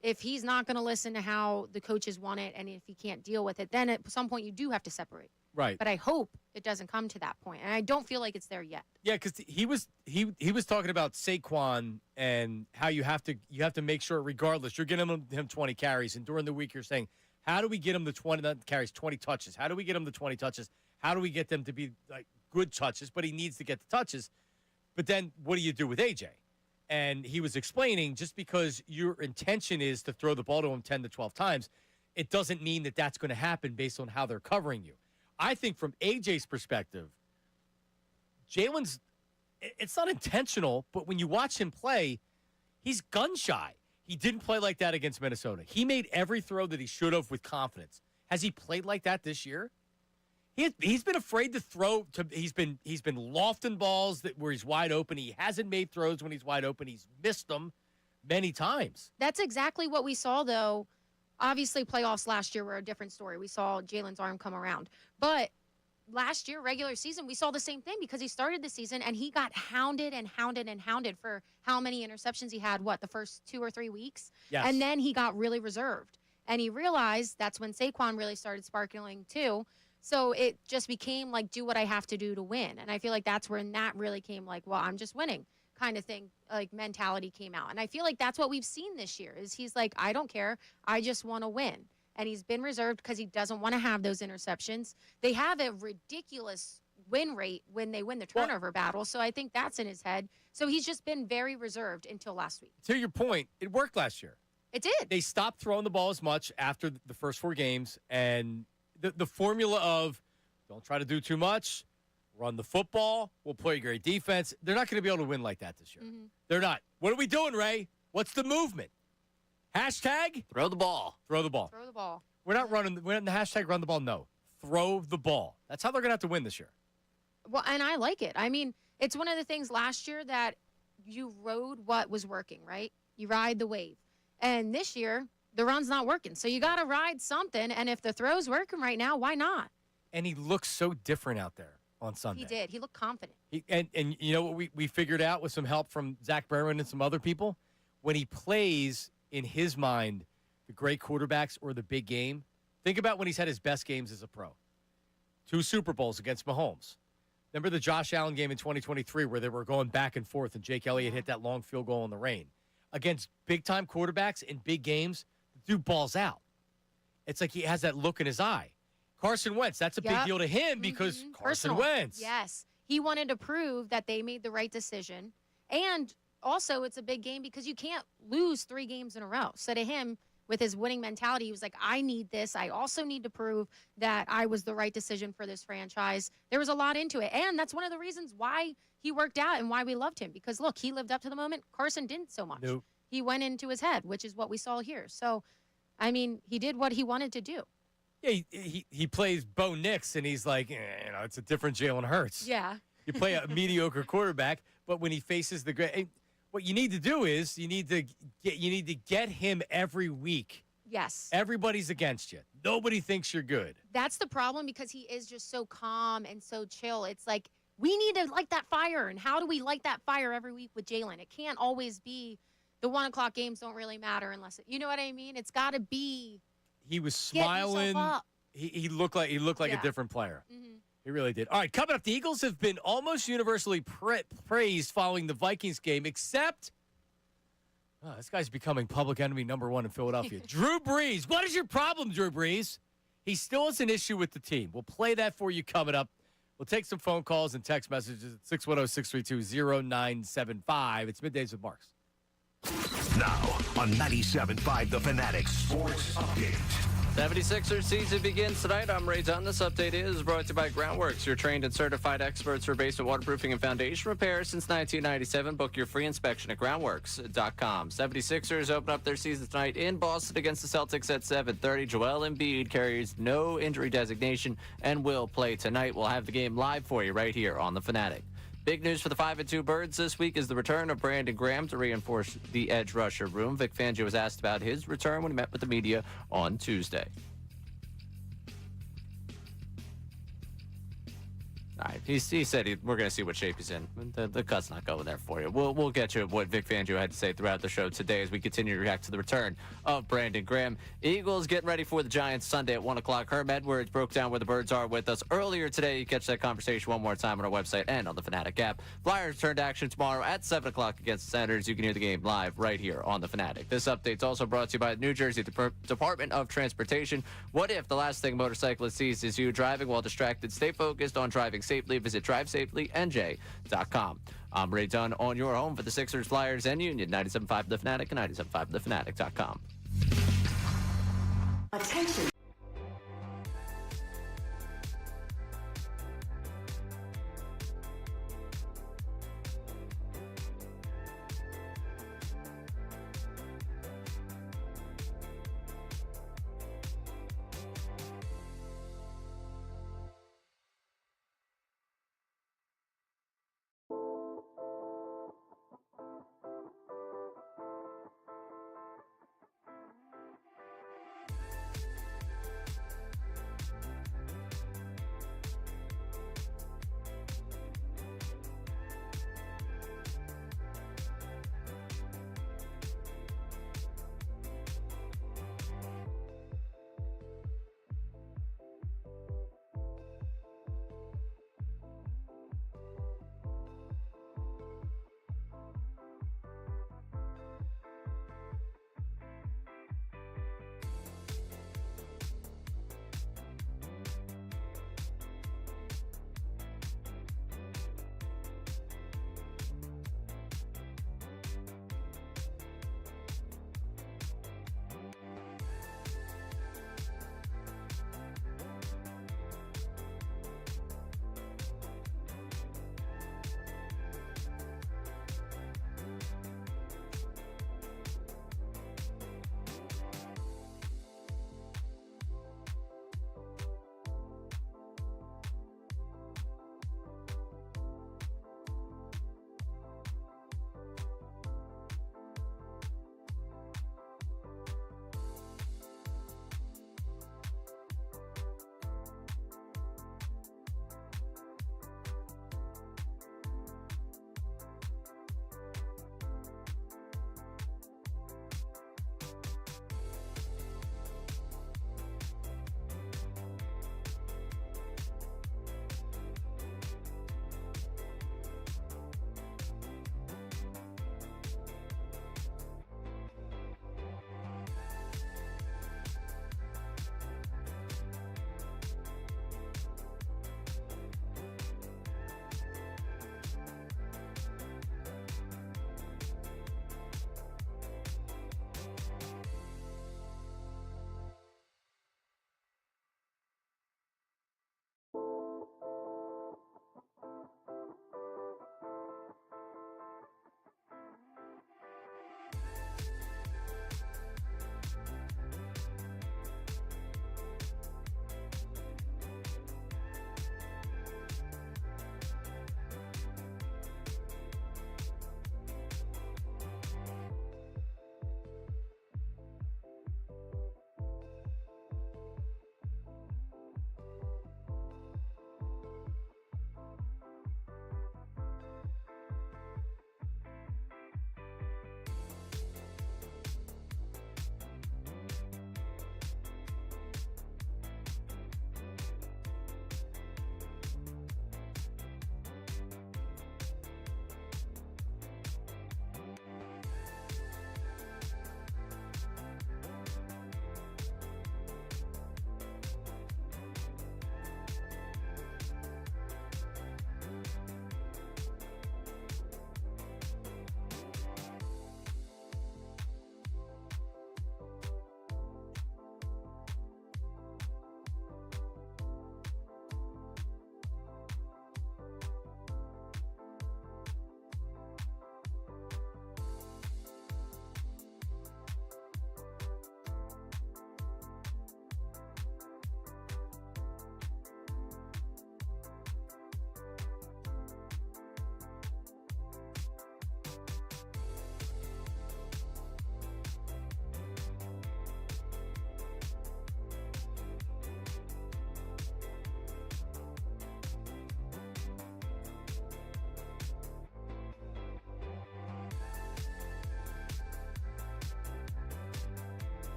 Speaker 2: if he's not going to listen to how the coaches want it and if he can't deal with it, then at some point you do have to separate.
Speaker 1: Right.
Speaker 2: But I hope it doesn't come to that point. And I don't feel like it's there yet.
Speaker 1: Yeah, because he was talking about Saquon and how you have to make sure, regardless, you're getting him 20 carries, and during the week you're saying, how do we get him the 20 carries, 20 touches? How do we get him the 20 touches? How do we get them to be like good touches? But he needs to get the touches. But then what do you do with AJ? And he was explaining, just because your intention is to throw the ball to him 10 to 12 times, it doesn't mean that that's going to happen based on how they're covering you. I think from AJ's perspective, Jalen's, it's not intentional, but when you watch him play, he's gun shy. He didn't play like that against Minnesota. He made every throw that he should have with confidence. Has he played like that this year? He's been afraid to throw. He's been lofting balls where he's wide open. He hasn't made throws when he's wide open. He's missed them many times.
Speaker 2: That's exactly what we saw, though. Obviously, playoffs last year were a different story. We saw Jalen's arm come around. But last year, regular season, we saw the same thing because he started the season and he got hounded and hounded and hounded for how many interceptions he had, the first 2 or 3 weeks?
Speaker 1: Yes.
Speaker 2: And then he got really reserved. And he realized that's when Saquon really started sparkling too. So it just became like, do what I have to do to win. And I feel like that's when that really came like, well, I'm just winning kind of thing, like mentality came out. And I feel like that's what we've seen this year is he's like, I don't care. I just want to win. And he's been reserved because he doesn't want to have those interceptions. They have a ridiculous win rate when they win the turnover battle. So I think that's in his head. So he's just been very reserved until last week.
Speaker 1: To your point, it worked last year.
Speaker 2: It did.
Speaker 1: They stopped throwing the ball as much after the first 4 games. And the formula of don't try to do too much, run the football, we'll play great defense. They're not going to be able to win like that this year.
Speaker 2: Mm-hmm.
Speaker 1: They're not. What are we doing, Ray? What's the movement? Hashtag?
Speaker 8: Throw the ball.
Speaker 1: Throw the ball.
Speaker 2: Throw the ball.
Speaker 1: We're not running. We're in the hashtag run the ball. No. Throw the ball. That's how they're going to have to win this year.
Speaker 2: Well, and I like it. I mean, it's one of the things last year that you rode what was working, right? You ride the wave. And this year, the run's not working. So you got to ride something. And if the throw's working right now, why not?
Speaker 1: And he looks so different out there on Sunday.
Speaker 2: He did. He looked confident.
Speaker 1: And you know what we figured out with some help from Zach Berman and some other people? When he plays, in his mind, the great quarterbacks or the big game, think about when he's had his best games as a pro. 2 Super Bowls against Mahomes. Remember the Josh Allen game in 2023 where they were going back and forth and Jake Elliott hit that long field goal in the rain. Against big-time quarterbacks in big games, the dude balls out. It's like he has that look in his eye. Carson Wentz, that's a big deal to him because Carson Wentz.
Speaker 2: Yes. He wanted to prove that they made the right decision. And also, it's a big game because you can't lose 3 games in a row. So to him, with his winning mentality, he was like, I need this. I also need to prove that I was the right decision for this franchise. There was a lot into it. And that's one of the reasons why he worked out and why we loved him. Because, look, he lived up to the moment. Carson didn't so much.
Speaker 1: Nope.
Speaker 2: He went into his head, which is what we saw here. So, I mean, he did what he wanted to do.
Speaker 1: Yeah, he plays Bo Nix, and he's like, it's a different Jalen Hurts.
Speaker 2: Yeah.
Speaker 1: You play a mediocre quarterback, but when he faces the great, what you need to do is you need to get him every week.
Speaker 2: Yes.
Speaker 1: Everybody's against you. Nobody thinks you're good.
Speaker 2: That's the problem because he is just so calm and so chill. It's like we need to light that fire, and how do we light that fire every week with Jalen? It can't always be the 1 o'clock games don't really matter unless you know what I mean. It's got to be.
Speaker 1: He was smiling. He looked like a different player.
Speaker 2: Mm-hmm.
Speaker 1: He really did. All right, coming up, the Eagles have been almost universally praised following the Vikings game, except this guy's becoming public enemy number 1 in Philadelphia. Drew Brees. What is your problem, Drew Brees? He still has an issue with the team. We'll play that for you coming up. We'll take some phone calls and text messages at 610-632-0975. It's Middays with Marks.
Speaker 4: Now on 97.5 The Fanatic Sports Update.
Speaker 8: 76ers season begins tonight. I'm Ray Dunn. This update is brought to you by Groundworks, your trained and certified experts for basement waterproofing and foundation repair since 1997. Book your free inspection at groundworks.com. 76ers open up their season tonight in Boston against the Celtics at 7:30. Joel Embiid carries no injury designation and will play tonight. We'll have the game live for you right here on The Fanatic. Big news for the 5-2 Birds this week is the return of Brandon Graham to reinforce the edge rusher room. Vic Fangio was asked about his return when he met with the media on Tuesday. All right, he said we're going to see what shape he's in. The cut's not going there for you. We'll get you what Vic Fangio had to say throughout the show today as we continue to react to the return of Brandon Graham. Eagles getting ready for the Giants Sunday at 1 o'clock. Herm Edwards broke down where the Birds are with us earlier today. You catch that conversation one more time on our website and on the Fanatic app. Flyers turn to action tomorrow at 7 o'clock against the Senators. You can hear the game live right here on the Fanatic. This update's also brought to you by New Jersey Department of Transportation. What if the last thing motorcyclist sees is you driving while distracted? Stay focused on driving safely. Visit drivesafetynj.com. I'm Ray Dunn on your home for the Sixers, Flyers, and Union. 97.5 The Fanatic and 97.5thefanatic.com.
Speaker 13: Attention.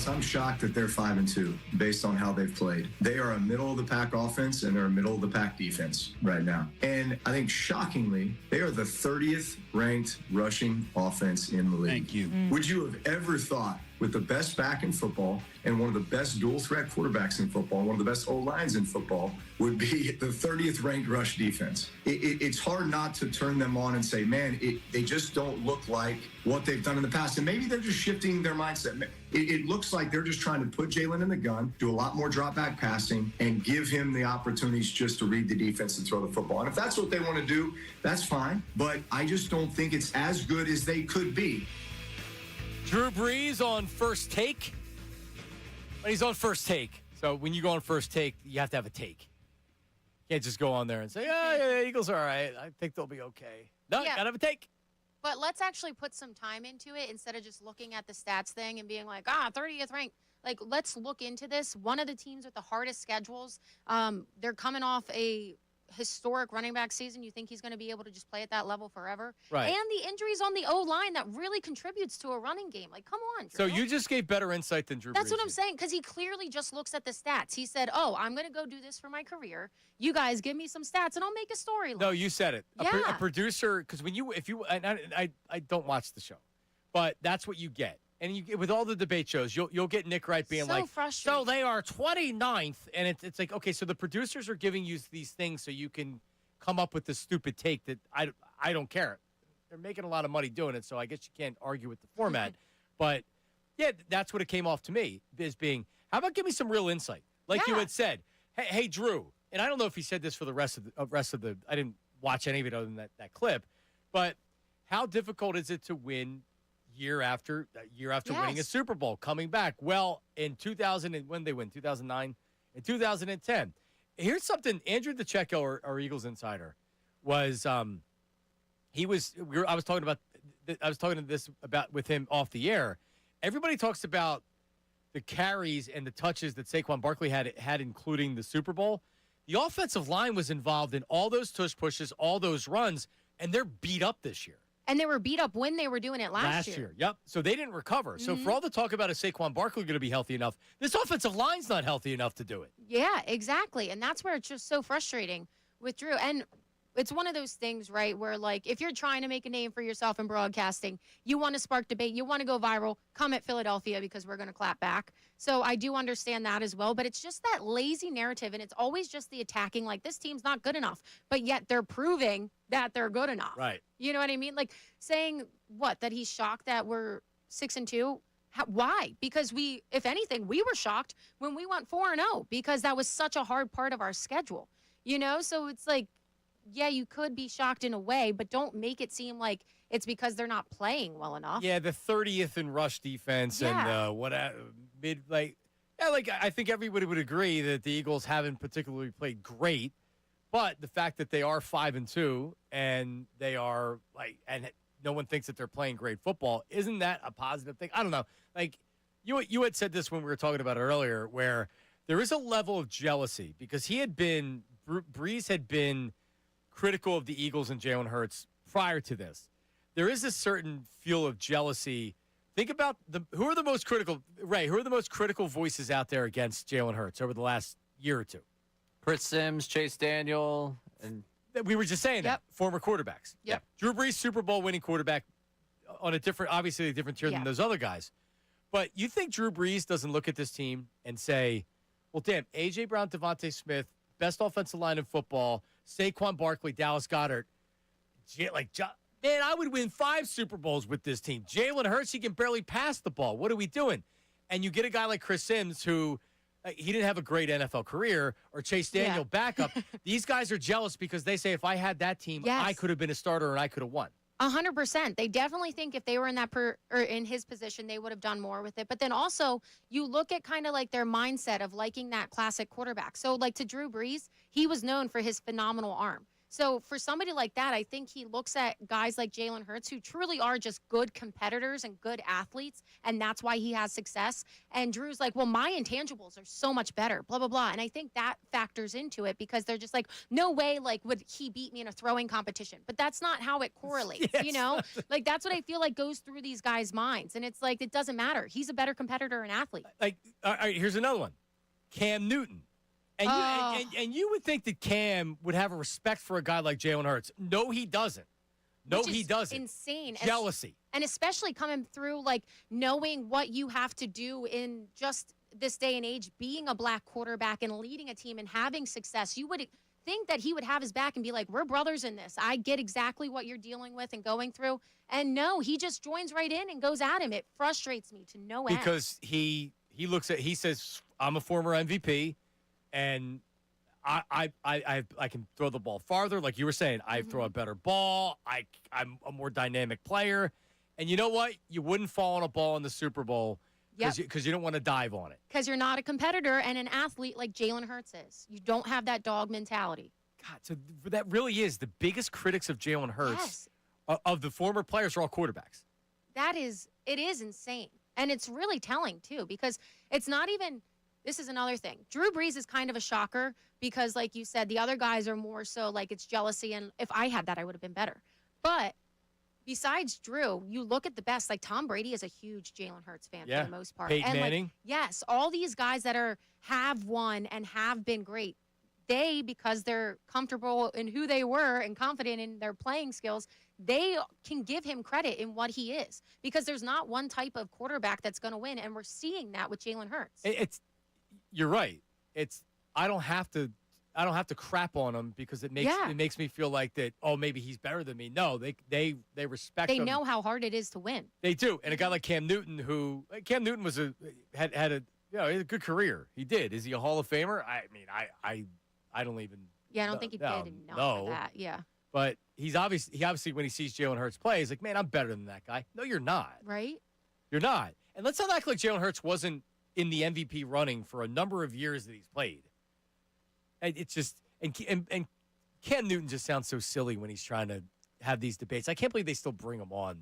Speaker 19: I'm shocked that they're 5-2 based on how they've played. They are a middle of the pack offense and they're a middle of the pack defense right now. And I think shockingly, they are the 30th ranked rushing offense in the league.
Speaker 11: Thank you.
Speaker 19: Would you have ever thought with the best back in football and one of the best dual threat quarterbacks in football, one of the best O-lines in football, would be the 30th ranked rush defense? It's hard not to turn them on and say, man, they just don't look like what they've done in the past. And maybe they're just shifting their mindset. It looks like they're just trying to put Jalen in the gun, do a lot more drop back passing, and give him the opportunities just to read the defense and throw the football. And if that's what they want to do, that's fine. But I just don't think it's as good as they could be.
Speaker 1: Drew Brees on First Take. But he's on First Take. So when you go on First Take, you have to have a take. You can't just go on there and say, yeah, Eagles are all right. I think they'll be okay. No, you got to have a take.
Speaker 2: But let's actually put some time into it instead of just looking at the stats thing and being like, 30th ranked. Like, let's look into this. One of the teams with the hardest schedules, they're coming off a historic running back season. You think he's going to be able to just play at that level forever?
Speaker 1: Right.
Speaker 2: And the injuries on the O-line that really contributes to a running game. Like, come on, Drew.
Speaker 1: So you just gave better insight than Drew
Speaker 2: That's
Speaker 1: Brees
Speaker 2: what I'm
Speaker 1: did.
Speaker 2: saying, because he clearly just looks at the stats. He said, I'm going to go do this for my career. You guys give me some stats, and I'll make a storyline.
Speaker 1: No, you said it.
Speaker 2: Yeah.
Speaker 1: A producer, because I don't watch the show, but that's what you get. And you with all the debate shows, you'll get Nick Wright being like,
Speaker 2: frustrating.
Speaker 1: so they are 29th. And it's like, okay, so the producers are giving you these things so you can come up with this stupid take that I don't care. They're making a lot of money doing it, so I guess you can't argue with the format. But, yeah, that's what it came off to me, as being, how about give me some real insight? Like you had said, hey, Drew, and I don't know if he said this for the rest of the I didn't watch any of it other than that clip, but how difficult is it to win year after winning a Super Bowl, coming back? Well, in 2000, and when they win, 2009 and 2010. Here's something Andrew DeCecco, our Eagles insider, was I was talking about with him off the air. Everybody talks about the carries and the touches that Saquon Barkley had including the Super Bowl. The offensive line was involved in all those tush pushes, all those runs, and they're beat up this year.
Speaker 2: And they were beat up when they were doing it last year.
Speaker 1: Yep. So they didn't recover. So for all the talk about is Saquon Barkley going to be healthy enough, this offensive line's not healthy enough to do it.
Speaker 2: Yeah, exactly. And that's where it's just so frustrating with Drew. And it's one of those things, right, where, like, if you're trying to make a name for yourself in broadcasting, you want to spark debate, you want to go viral, come at Philadelphia because we're going to clap back. So I do understand that as well. But it's just that lazy narrative, and it's always just the attacking, like, this team's not good enough. But yet they're proving that they're good enough.
Speaker 1: Right.
Speaker 2: You know what I mean? Like, saying, that he's shocked that we're 6-2. Why? Because if anything, we were shocked when we went 4-0 because that was such a hard part of our schedule. You know? So it's like, yeah, you could be shocked in a way, but don't make it seem like it's because they're not playing well enough.
Speaker 1: Yeah, the 30th in rush defense and I think everybody would agree that the Eagles haven't particularly played great, but the fact that they are 5-2 and they are and no one thinks that they're playing great football, isn't that a positive thing? I don't know. Like you had said this when we were talking about it earlier, where there is a level of jealousy because Breeze had been critical of the Eagles and Jalen Hurts prior to this. There is a certain feel of jealousy. Think about who are the most critical voices out there against Jalen Hurts over the last year or two?
Speaker 8: Chris Sims, Chase Daniel, and
Speaker 1: we were just saying that former quarterbacks.
Speaker 2: Yep.
Speaker 1: Drew Brees, Super Bowl winning quarterback on obviously a different tier than those other guys. But you think Drew Brees doesn't look at this team and say, well, damn, A.J. Brown, Devontae Smith, best offensive line in football, Saquon Barkley, Dallas Goedert, man, I would win 5 Super Bowls with this team. Jalen Hurts, he can barely pass the ball. What are we doing? And you get a guy like Chris Sims who he didn't have a great NFL career, or Chase Daniel backup. These guys are jealous because they say, if I had that team, I could have been a starter and I could have won.
Speaker 2: 100%. They definitely think if they were in in his position, they would have done more with it. But then also, you look at kind of like their mindset of liking that classic quarterback. So, like to Drew Brees, he was known for his phenomenal arm. So for somebody like that, I think he looks at guys like Jalen Hurts who truly are just good competitors and good athletes, and that's why he has success. And Drew's like, well, my intangibles are so much better, blah, blah, blah. And I think that factors into it because they're just like, no way, like, would he beat me in a throwing competition? But that's not how it correlates, you know? Like, that's what I feel like goes through these guys' minds. And it's like, it doesn't matter. He's a better competitor and athlete.
Speaker 1: Like, all right, here's another one. Cam Newton. And, and you would think that Cam would have a respect for a guy like Jalen Hurts. No, he doesn't. No,
Speaker 2: Which
Speaker 1: he
Speaker 2: is
Speaker 1: doesn't.
Speaker 2: Insane.
Speaker 1: Jealousy.
Speaker 2: And especially coming through, like, knowing what you have to do in just this day and age, being a black quarterback and leading a team and having success. You would think that he would have his back and be like, we're brothers in this. I get exactly what you're dealing with and going through. And no, he just joins right in and goes at him. It frustrates me to no end.
Speaker 1: Because he says, I'm a former MVP, and I can throw the ball farther. Like you were saying, I throw a better ball. I'm a more dynamic player. And you know what? You wouldn't fall on a ball in the Super Bowl because you don't want to dive on it.
Speaker 2: Because you're not a competitor and an athlete like Jalen Hurts is. You don't have that dog mentality.
Speaker 1: God, so that really is the biggest critics of Jalen Hurts of the former players are all quarterbacks.
Speaker 2: It is insane. And it's really telling, too, because it's not even – this is another thing. Drew Brees is kind of a shocker because, like you said, the other guys are more so like it's jealousy, and if I had that, I would have been better. But besides Drew, you look at the best. Like Tom Brady is a huge Jalen Hurts fan for the most part.
Speaker 1: Peyton
Speaker 2: and
Speaker 1: Manning.
Speaker 2: Like, yes, all these guys that have won and have been great, because they're comfortable in who they were and confident in their playing skills, they can give him credit in what he is because there's not one type of quarterback that's going to win, and we're seeing that with Jalen Hurts.
Speaker 1: You're right. I don't have to crap on him because it makes me feel like that. Oh, maybe he's better than me. No, they respect.
Speaker 2: They
Speaker 1: him.
Speaker 2: know how hard it is to win.
Speaker 1: They do, and a guy like Cam Newton, was had a he had a good career. He did. Is he a Hall of Famer? I mean, I don't even.
Speaker 2: Yeah, I don't think he did enough for that. Yeah.
Speaker 1: But he obviously when he sees Jalen Hurts play, he's like, man, I'm better than that guy. No, you're not.
Speaker 2: Right?
Speaker 1: You're not. And let's not act like Jalen Hurts wasn't in the MVP running for a number of years that he's played. And it's just and Cam Newton just sounds so silly when he's trying to have these debates. I can't believe they still bring him on.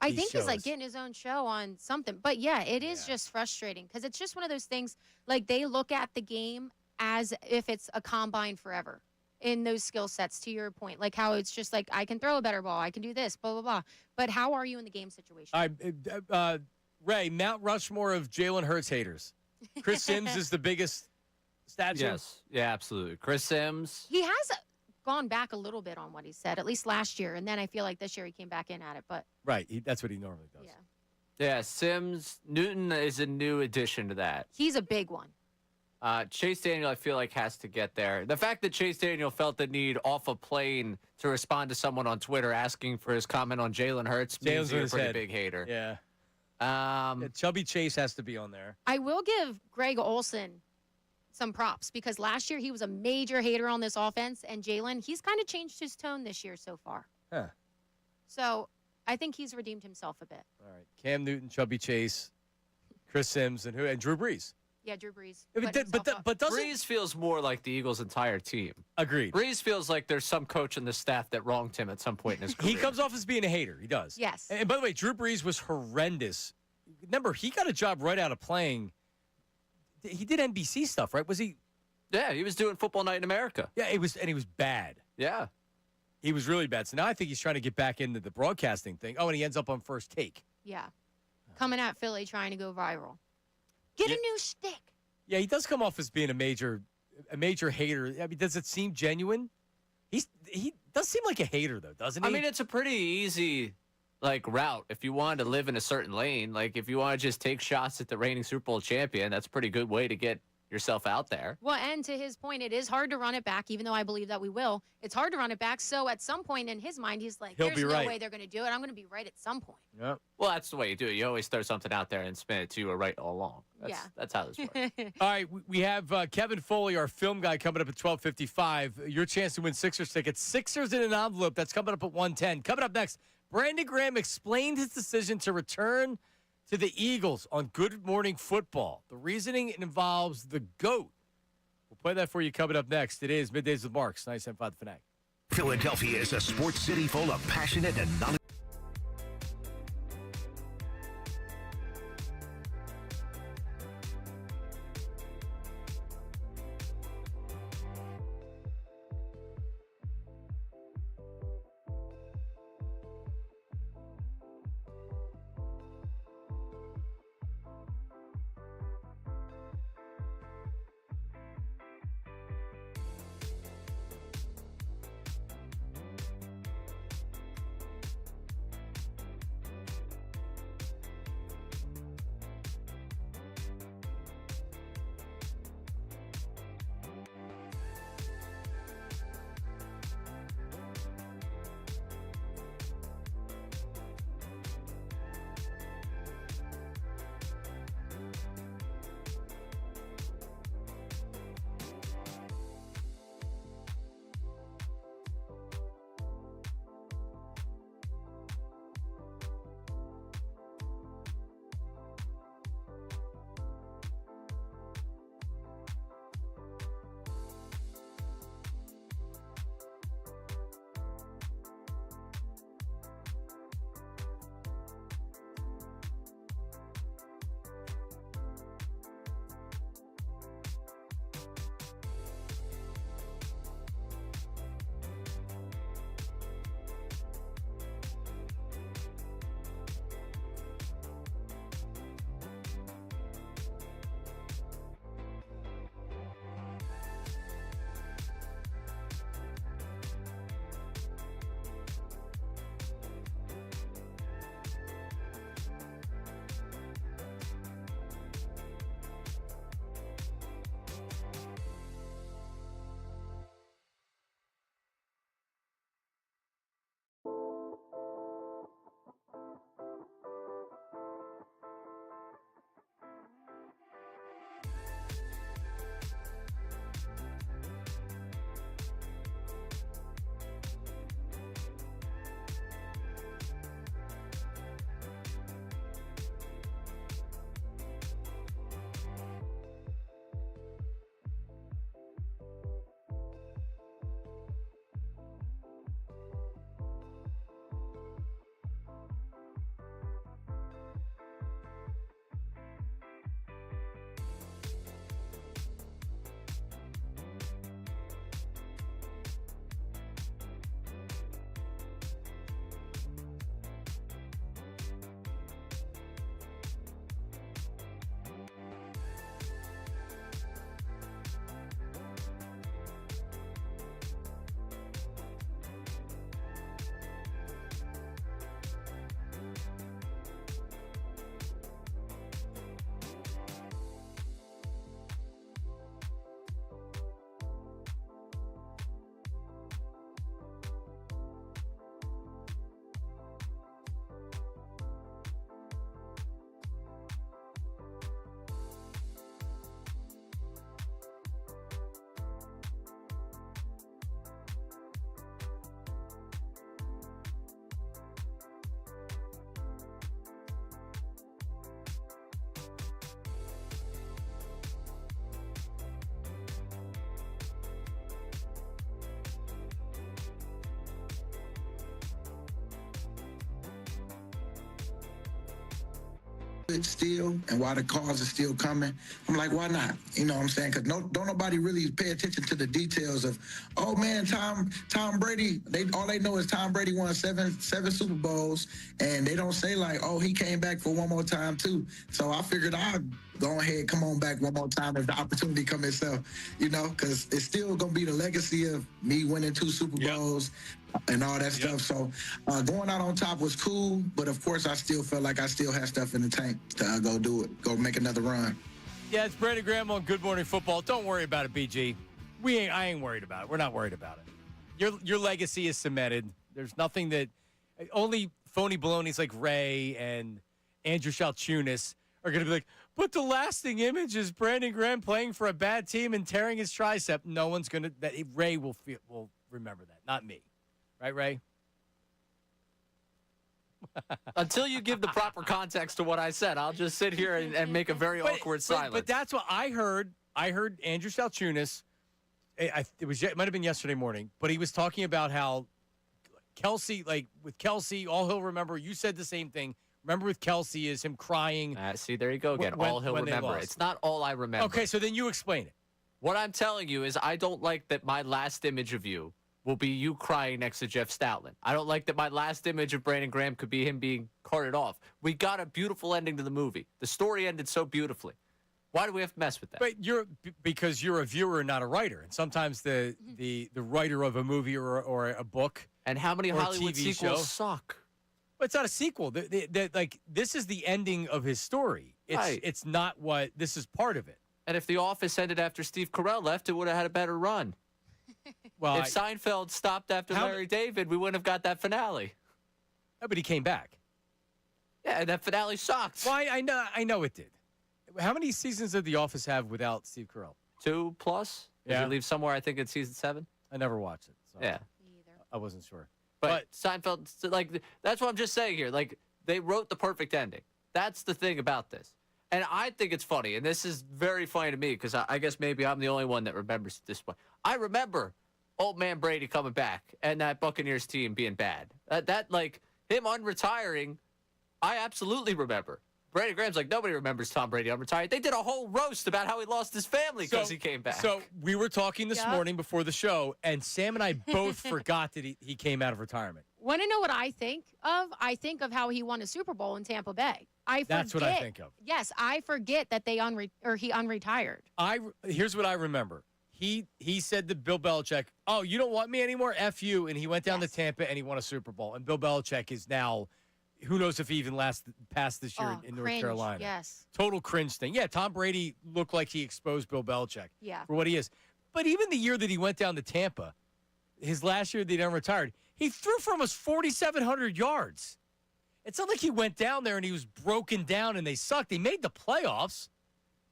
Speaker 2: I think he's like getting his own show on something. But yeah, it is just frustrating because it's just one of those things like they look at the game as if it's a combine forever in those skill sets, to your point. Like how it's just like, I can throw a better ball. I can do this, blah, blah, blah. But how are you in the game situation?
Speaker 1: Ray, Mount Rushmore of Jalen Hurts haters. Chris Sims is the biggest statue.
Speaker 8: Yes. Yeah, absolutely. Chris Sims.
Speaker 2: He has gone back a little bit on what he said, at least last year. And then I feel like this year he came back in at it. But
Speaker 1: right. That's what he normally does.
Speaker 8: Yeah, Sims. Newton is a new addition to that.
Speaker 2: He's a big one.
Speaker 8: Chase Daniel, I feel like, has to get there. The fact that Chase Daniel felt the need off a plane to respond to someone on Twitter asking for his comment on Jalen Hurts means he's a pretty big hater.
Speaker 1: Yeah. Chubby Chase has to be on there.
Speaker 2: I will give Greg Olson some props because last year he was a major hater on this offense, and Jalen, he's kind of changed his tone this year so far.
Speaker 1: Huh.
Speaker 2: So I think he's redeemed himself a bit.
Speaker 1: All right. Cam Newton, Chubby Chase, Chris Sims, and Drew Brees.
Speaker 2: Yeah, Drew Brees.
Speaker 1: But doesn't
Speaker 8: Brees feels more like the Eagles' entire team.
Speaker 1: Agreed.
Speaker 8: Brees feels like there's some coach in the staff that wronged him at some point in his career.
Speaker 1: He comes off as being a hater. He does.
Speaker 2: Yes.
Speaker 1: And by the way, Drew Brees was horrendous. Remember, he got a job right out of playing. He did NBC stuff, right? Was he?
Speaker 8: Yeah, he was doing Football Night in America.
Speaker 1: Yeah, he was bad.
Speaker 8: Yeah.
Speaker 1: He was really bad. So now I think he's trying to get back into the broadcasting thing. Oh, and he ends up on First Take.
Speaker 2: Yeah. Coming at Philly, trying to go viral. Get a new stick.
Speaker 1: Yeah, he does come off as being a major hater. I mean, does it seem genuine? He does seem like a hater, though, doesn't he?
Speaker 8: I mean, it's a pretty easy route if you wanted to live in a certain lane. Like if you want to just take shots at the reigning Super Bowl champion, that's a pretty good way to get yourself out there.
Speaker 2: Well, and to his point, it is hard to run it back, even though I believe that we will. It's hard to run it back. So at some point in his mind, he's like, there's no way they're going to do it. I'm going to be right at some point.
Speaker 1: Yep.
Speaker 8: Well, that's the way you do it. You always throw something out there and spin it to you or right all along. That's how this works.
Speaker 1: All right, we have Kevin Foley, our film guy, coming up at 12:55. Your chance to win Sixers tickets. Sixers in an envelope. That's coming up at 1:10. Coming up next, Brandon Graham explained his decision to return to the Eagles on Good Morning Football. The reasoning involves the GOAT. We'll play that for you coming up next. It is Middays with Marks, 97.5 The Fanatic.
Speaker 4: Philadelphia is a sports city full of passionate and knowledgeable.
Speaker 20: It's still, and why the calls are still coming. I'm like, why not? You know what I'm saying? Because don't nobody really pay attention to the details of, oh man, Tom Brady. All they know is Tom Brady won seven Super Bowls, and they don't say like, oh, he came back for one more time too. So I figured I'd go ahead, come on back one more time if the opportunity come itself. You know, because it's still gonna be the legacy of me winning 2 Super Bowls. And all that stuff. So going out on top was cool, but of course I still felt like I still had stuff in the tank to go do it, go make another run.
Speaker 1: Yeah, it's Brandon Graham on Good Morning Football. Don't worry about it, BG. I ain't worried about it. We're not worried about it. Your legacy is cemented. There's nothing that only phony balonies like Ray and Andrew Salciunas are going to be like, but the lasting image is Brandon Graham playing for a bad team and tearing his tricep. No one's going to. Ray will remember that, not me. Right, Ray?
Speaker 8: Until you give the proper context to what I said, I'll just sit here and make a very awkward silence.
Speaker 1: But that's what I heard. I heard Andrew Salciunas It might have been yesterday morning, but he was talking about how Kelsey, like with Kelsey, all he'll remember. You said the same thing. Remember with Kelsey is him crying.
Speaker 8: See, there you go again. All he'll remember. It's not all I remember.
Speaker 1: Okay, so then you explain it.
Speaker 8: What I'm telling you is I don't like that my last image of you will be you crying next to Jeff Stoutland. I don't like that my last image of Brandon Graham could be him being carted off. We got a beautiful ending to the movie. The story ended so beautifully. Why do we have to mess with that?
Speaker 1: But because you're a viewer and not a writer, and sometimes the writer of a movie or a book
Speaker 8: and how many
Speaker 1: or
Speaker 8: Hollywood
Speaker 1: TV
Speaker 8: sequels suck?
Speaker 1: But it's not a sequel. Like this is the ending of his story. It's not what this is part of it.
Speaker 8: And if The Office ended after Steve Carell left, it would have had a better run.
Speaker 1: Well,
Speaker 8: if Seinfeld stopped after Larry David, we wouldn't have got that finale.
Speaker 1: But he came back.
Speaker 8: Yeah, and that finale sucked.
Speaker 1: Well, I know it did. How many seasons did The Office have without Steve Carell?
Speaker 8: 2+.
Speaker 1: Yeah.
Speaker 8: Did you leave somewhere? I think it's season 7.
Speaker 1: I never watched it. So
Speaker 8: yeah.
Speaker 2: Me either.
Speaker 1: I wasn't sure.
Speaker 8: But Seinfeld, like, that's what I'm just saying here. Like, they wrote the perfect ending. That's the thing about this. And I think it's funny, and this is very funny to me because I guess maybe I'm the only one that remembers this one. I remember old man Brady coming back and that Buccaneers team being bad. That like, him unretiring, I absolutely remember. Brady Graham's like, nobody remembers Tom Brady unretired. They did a whole roast about how he lost his family because he came back.
Speaker 1: So we were talking this morning before the show, and Sam and I both forgot that he came out of retirement.
Speaker 2: Want to know what I think of? I think of how he won a Super Bowl in Tampa Bay.
Speaker 1: That's what I think of.
Speaker 2: Yes, I forget that he unretired.
Speaker 1: Here's what I remember. He said to Bill Belichick, "Oh, you don't want me anymore? F you." And he went down to Tampa and he won a Super Bowl. And Bill Belichick is now, who knows if he even passed this year in North
Speaker 2: cringe,
Speaker 1: Carolina.
Speaker 2: Yes.
Speaker 1: Total cringe thing. Yeah, Tom Brady looked like he exposed Bill Belichick for what he is. But even the year that he went down to Tampa, his last year that he retired, he threw for almost 4,700 yards. It's not like he went down there and he was broken down and they sucked. They made the playoffs.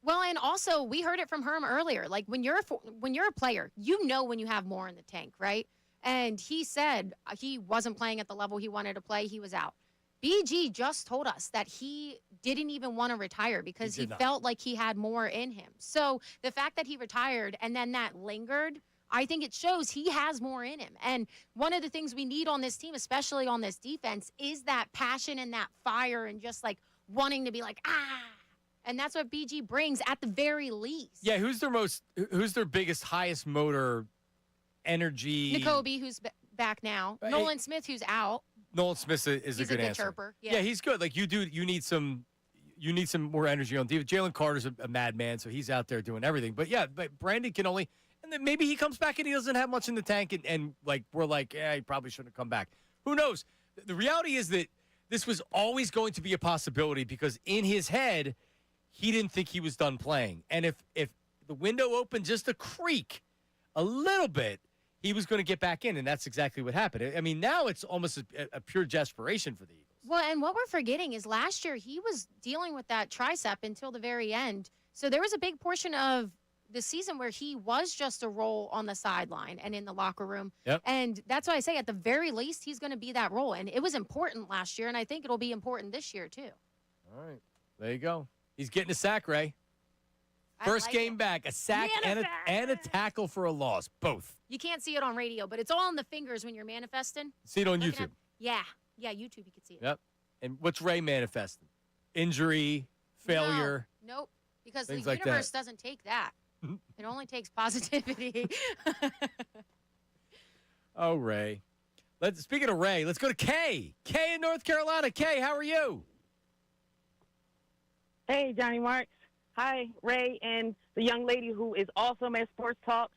Speaker 2: Well, and also we heard it from Herm earlier. Like when you're a player, you know when you have more in the tank, right? And he said he wasn't playing at the level he wanted to play. He was out. BG just told us that he didn't even want to retire because he felt like he had more in him. So the fact that he retired and then that lingered, I think it shows he has more in him. And one of the things we need on this team, especially on this defense, is that passion and that fire and just like wanting to be like, ah. And that's what BG brings at the very least.
Speaker 1: Yeah, who's their biggest, highest motor energy?
Speaker 2: N'Kobe, who's back now. Nolan Smith, who's out.
Speaker 1: Nolan Smith is a good answer.
Speaker 2: Chirper.
Speaker 1: Yeah, he's good. Like you need some more energy on defense. Jalen Carter's a madman, so he's out there doing everything. But yeah, but Brandon can only, and then maybe he comes back and he doesn't have much in the tank, and like we're like, he probably shouldn't have come back. Who knows? The reality is that this was always going to be a possibility because in his head, he didn't think he was done playing. And if the window opened just a creak, a little bit, he was going to get back in, and that's exactly what happened. I mean, now it's almost a pure desperation for the Eagles.
Speaker 2: Well, and what we're forgetting is last year he was dealing with that tricep until the very end. So there was a big portion of the season where he was just a role on the sideline and in the locker room.
Speaker 1: Yep.
Speaker 2: And that's why I say at the very least he's going to be that role. And it was important last year, and I think it'll be important this year too.
Speaker 1: All right. There you go. He's getting a sack, Ray. First game back, a sack and a tackle for a loss, both.
Speaker 2: You can't see it on radio, but it's all in the fingers when you're manifesting.
Speaker 1: See it on YouTube.
Speaker 2: Yeah, YouTube, you can see it.
Speaker 1: Yep. And what's Ray manifesting? Injury, failure.
Speaker 2: Nope, because the
Speaker 1: things like
Speaker 2: universe
Speaker 1: that.
Speaker 2: doesn't take that. It only takes positivity.
Speaker 1: Oh, Ray. Speaking of Ray, let's go to Kay. Kay in North Carolina. Kay, how are you?
Speaker 21: Hey, Johnny Marks. Hi, Ray, and the young lady who is awesome at Sports Talk.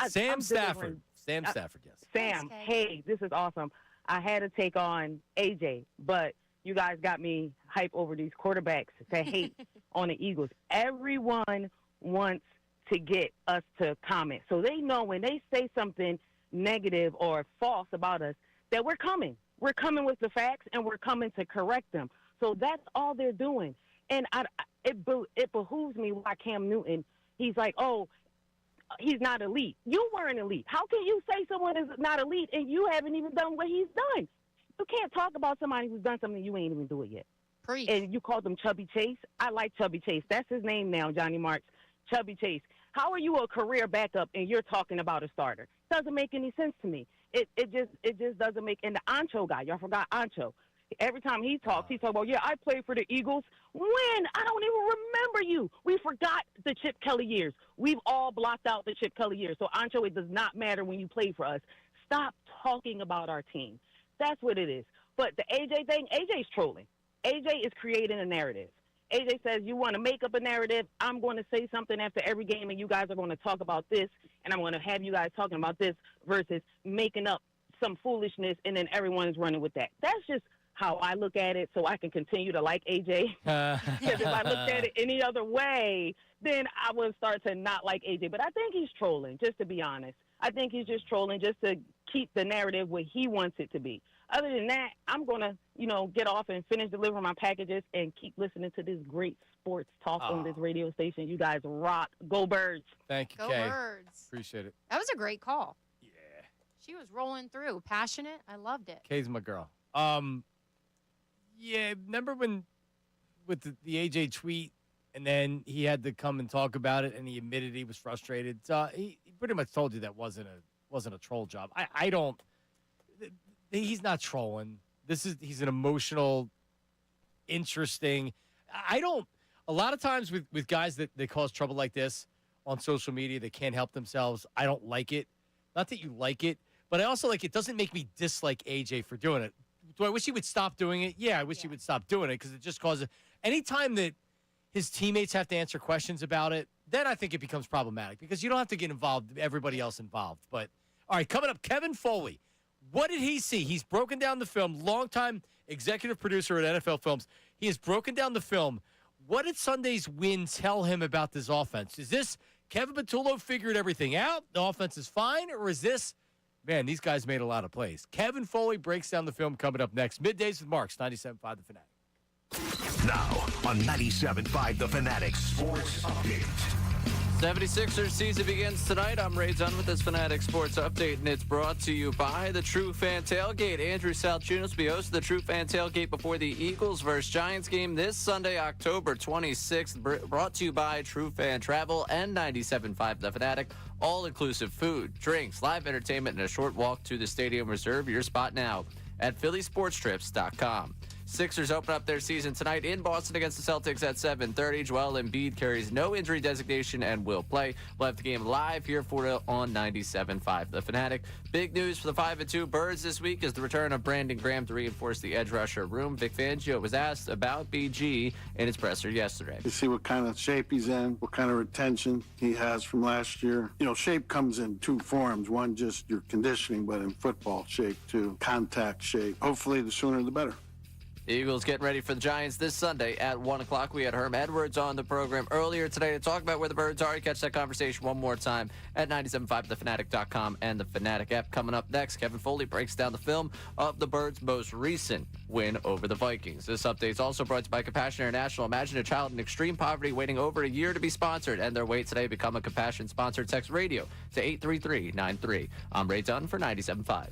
Speaker 1: Sam Stafford. Sam Stafford, yes.
Speaker 21: Sam, hey, this is awesome. I had to take on AJ, but you guys got me hype over these quarterbacks to hate on the Eagles. Everyone wants to get us to comment. So they know when they say something negative or false about us that we're coming. We're coming with the facts, and we're coming to correct them. So that's all they're doing. And it behooves me why Cam Newton, he's like, oh, he's not elite. You weren't elite. How can you say someone is not elite and you haven't even done what he's done? You can't talk about somebody who's done something you ain't even do it yet.
Speaker 2: Preach.
Speaker 21: And you called him Chubby Chase. I like Chubby Chase. That's his name now, Johnny Marks. Chubby Chase. How are you a career backup and you're talking about a starter? Doesn't make any sense to me. It just doesn't make. And the Ancho guy, y'all forgot Ancho. Every time he talks about, yeah, I played for the Eagles. When? I don't even remember you. We forgot the Chip Kelly years. We've all blocked out the Chip Kelly years. So, Ancho, it does not matter when you play for us. Stop talking about our team. That's what it is. But the AJ thing, AJ's trolling. AJ is creating a narrative. AJ says, you want to make up a narrative, I'm going to say something after every game, and you guys are going to talk about this, and I'm going to have you guys talking about this versus making up some foolishness, and then everyone is running with that. That's just how I look at it, so I can continue to like AJ. Because if I looked at it any other way, then I would start to not like AJ. But I think he's trolling, just to be honest. I think he's just trolling just to keep the narrative where he wants it to be. Other than that, I'm going to, get off and finish delivering my packages and keep listening to this great sports talk on this radio station. You guys rock. Go Birds.
Speaker 1: Thank you,
Speaker 2: Go
Speaker 1: Kay.
Speaker 2: Birds.
Speaker 1: Appreciate it.
Speaker 2: That was a great call. Yeah. She was rolling through. Passionate. I loved it.
Speaker 1: Kay's my girl. Yeah, remember when with the AJ tweet, and then he had to come and talk about it, and he admitted he was frustrated. He pretty much told you that wasn't a troll job. I don't. He's not trolling. He's an emotional, interesting. I don't. A lot of times with guys that cause trouble like this on social media, they can't help themselves. I don't like it. Not that you like it, but I also it doesn't make me dislike AJ for doing it. Do I wish he would stop doing it? Yeah, I wish he would stop doing it because it just causes. Anytime that his teammates have to answer questions about it, then I think it becomes problematic because you don't have to get involved, everybody else involved. But, all right, coming up, Kevin Foley. What did he see? He's broken down the film, longtime executive producer at NFL Films. He has broken down the film. What did Sunday's win tell him about this offense? Is this Kevin Patullo figured everything out, the offense is fine, or is this, man, these guys made a lot of plays? Kevin Foley breaks down the film coming up next. Middays with Marks, 97.5 The Fanatic.
Speaker 4: Now on 97.5 The Fanatic Sports Update.
Speaker 8: 76ers season begins tonight. I'm Ray Dunn with this Fanatic Sports Update, and it's brought to you by the True Fan Tailgate. Andrew Salciunas will be hosting the True Fan Tailgate before the Eagles vs. Giants game this Sunday, October 26th. Brought to you by True Fan Travel and 97.5 The Fanatic. All-inclusive food, drinks, live entertainment, and a short walk to the stadium. Reserve your spot now at phillysportstrips.com. Sixers open up their season tonight in Boston against the Celtics at 7:30. Joel Embiid carries no injury designation and will play. We'll have the game live here for you on 97.5 The Fanatic. Big news for the 5-2 Birds this week is the return of Brandon Graham to reinforce the edge rusher room. Vic Fangio was asked about BG in his presser yesterday.
Speaker 9: You see what kind of shape he's in, what kind of retention he has from last year. Shape comes in two forms. One, just your conditioning, but in football, shape too, contact shape. Hopefully, the sooner the better.
Speaker 8: Eagles getting ready for the Giants this Sunday at 1 o'clock. We had Herm Edwards on the program earlier today to talk about where the Birds are. You catch that conversation one more time at 975thefanatic.com and the Fanatic app. Coming up next, Kevin Foley breaks down the film of the Birds' most recent win over the Vikings. This update is also brought to you by Compassion International. Imagine a child in extreme poverty waiting over a year to be sponsored. End their wait today. Become a Compassion sponsor. Text radio to 83393. I'm Ray Dunn for 97.5.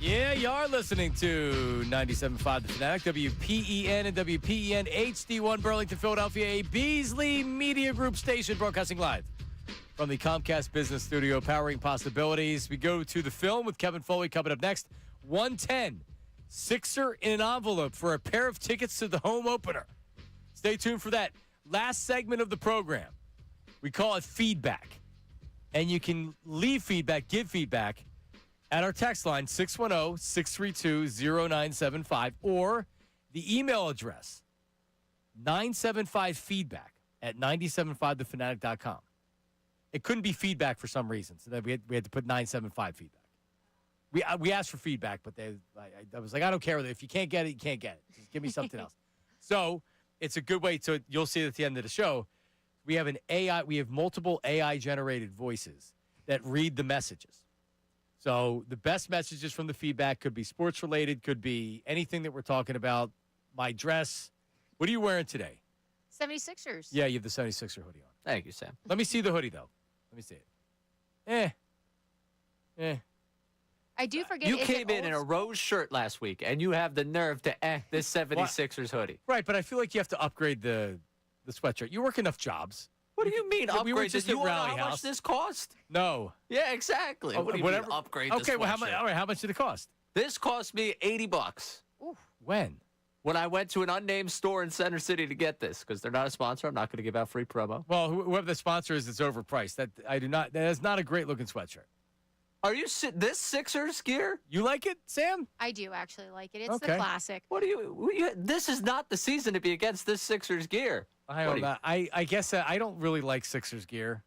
Speaker 1: Yeah, you are listening to 97.5 The Fanatic, WPEN and WPEN HD1 Burlington, Philadelphia, a Beasley Media Group station broadcasting live from the Comcast Business Studio, powering possibilities. We go to the film with Kevin Foley coming up next. 110, Sixer in an envelope for a pair of tickets to the home opener. Stay tuned for that. Last segment of the program, we call it feedback. And you can leave feedback, give feedback, at our text line, 610-632-0975, or the email address, 975feedback at 975thefanatic.com. It couldn't be feedback for some reason, so then we had to put 975 feedback. We asked for feedback, but I was like, I don't care. If you can't get it, you can't get it. Just give me something else. So it's a good way to, you'll see it at the end of the show. We have multiple AI-generated voices that read the messages. So the best messages from the feedback could be sports-related, could be anything that we're talking about. My dress. What are you wearing today?
Speaker 2: 76ers.
Speaker 1: Yeah, you have the 76er hoodie on.
Speaker 8: Thank you, Sam.
Speaker 1: Let me see the hoodie, though. Let me see it.
Speaker 2: I do forget.
Speaker 8: You came in a rose shirt last week, and you have the nerve to this 76ers hoodie.
Speaker 1: Right, but I feel like you have to upgrade the sweatshirt. You work enough jobs.
Speaker 8: What do you mean upgrade?
Speaker 1: We were just
Speaker 8: you
Speaker 1: at
Speaker 8: know
Speaker 1: Rally
Speaker 8: how
Speaker 1: House.
Speaker 8: much this cost?
Speaker 1: No.
Speaker 8: Yeah, exactly.
Speaker 1: Oh,
Speaker 8: what do you
Speaker 1: whatever.
Speaker 8: mean upgrade
Speaker 1: Okay,
Speaker 8: this
Speaker 1: well,
Speaker 8: sweatshirt?
Speaker 1: how much did it cost?
Speaker 8: This cost me $80.
Speaker 1: When?
Speaker 8: When I went to an unnamed store in Center City to get this, because they're not a sponsor. I'm not going to give out free promo.
Speaker 1: Well, whoever the sponsor is, it's overpriced. That is not a great looking sweatshirt.
Speaker 8: Are you this Sixers gear?
Speaker 1: You like it, Sam?
Speaker 2: I do actually like it. It's the classic.
Speaker 8: What do you? This is not the season to be against this Sixers gear.
Speaker 1: I don't know. I guess I don't really like Sixers gear.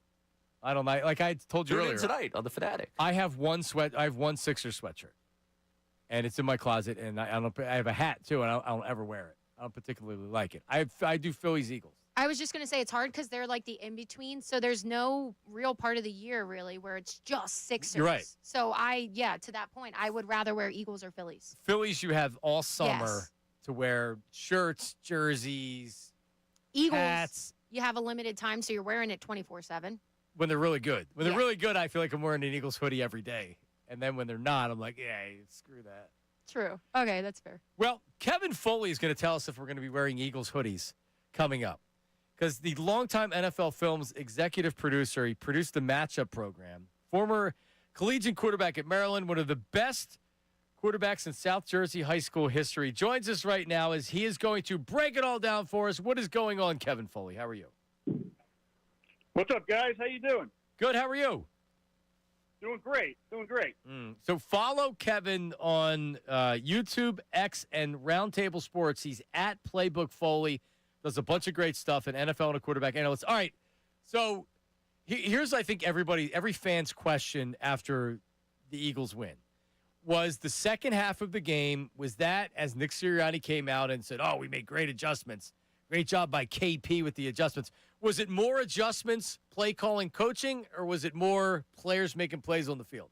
Speaker 1: I don't like I told you
Speaker 8: Tune in
Speaker 1: earlier.
Speaker 8: tonight on the Fanatic.
Speaker 1: I have one Sixers sweatshirt, and it's in my closet. And I have a hat too, and I don't ever wear it. I don't particularly like it. I do Phillies Eagles.
Speaker 2: I was just going to say it's hard because they're like the in-between. So there's no real part of the year, really, where it's just Sixers.
Speaker 1: You're right.
Speaker 2: So to that point, I would rather wear Eagles or Phillies.
Speaker 1: Phillies, you have all summer
Speaker 2: Yes.
Speaker 1: to wear shirts, jerseys,
Speaker 2: Eagles,
Speaker 1: hats.
Speaker 2: you have a limited time, so you're wearing it 24/7.
Speaker 1: When they're really good. When they're really good, I feel like I'm wearing an Eagles hoodie every day. And then when they're not, I'm like, yeah, screw that.
Speaker 2: True. Okay, that's fair.
Speaker 1: Well, Kevin Foley is going to tell us if we're going to be wearing Eagles hoodies coming up. Because the longtime NFL Films executive producer, he produced the matchup program, former collegiate quarterback at Maryland, one of the best quarterbacks in South Jersey high school history, joins us right now as he is going to break it all down for us. What is going on, Kevin Foley? How are you?
Speaker 3: What's up, guys? How you doing?
Speaker 1: Good. How are you?
Speaker 3: Doing great.
Speaker 1: So follow Kevin on YouTube, X, and Roundtable Sports. He's at Playbook Foley. Does a bunch of great stuff in NFL and a quarterback analyst. All right. So here's, I think, every fan's question after the Eagles win. Was the second half of the game, was that as Nick Sirianni came out and said, oh, we made great adjustments. Great job by KP with the adjustments. Was it more adjustments, play calling, coaching, or was it more players making plays on the field?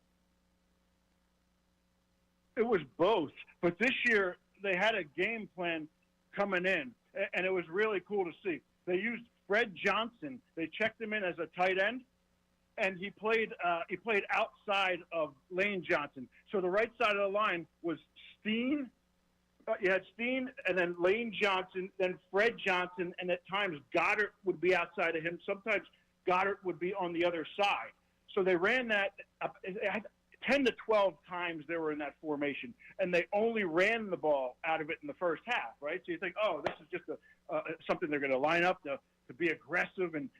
Speaker 3: It was both. But this year, they had a game plan coming in, and it was really cool to see. They used Fred Johnson. They checked him in as a tight end, and he played outside of Lane Johnson. So the right side of the line was Steen. You had Steen, and then Lane Johnson, then Fred Johnson, and at times Goddard would be outside of him. Sometimes Goddard would be on the other side. So they ran that 10 to 12 times they were in that formation, and they only ran the ball out of it in the first half, right? So you think, oh, this is just something they're going to line up to be aggressive and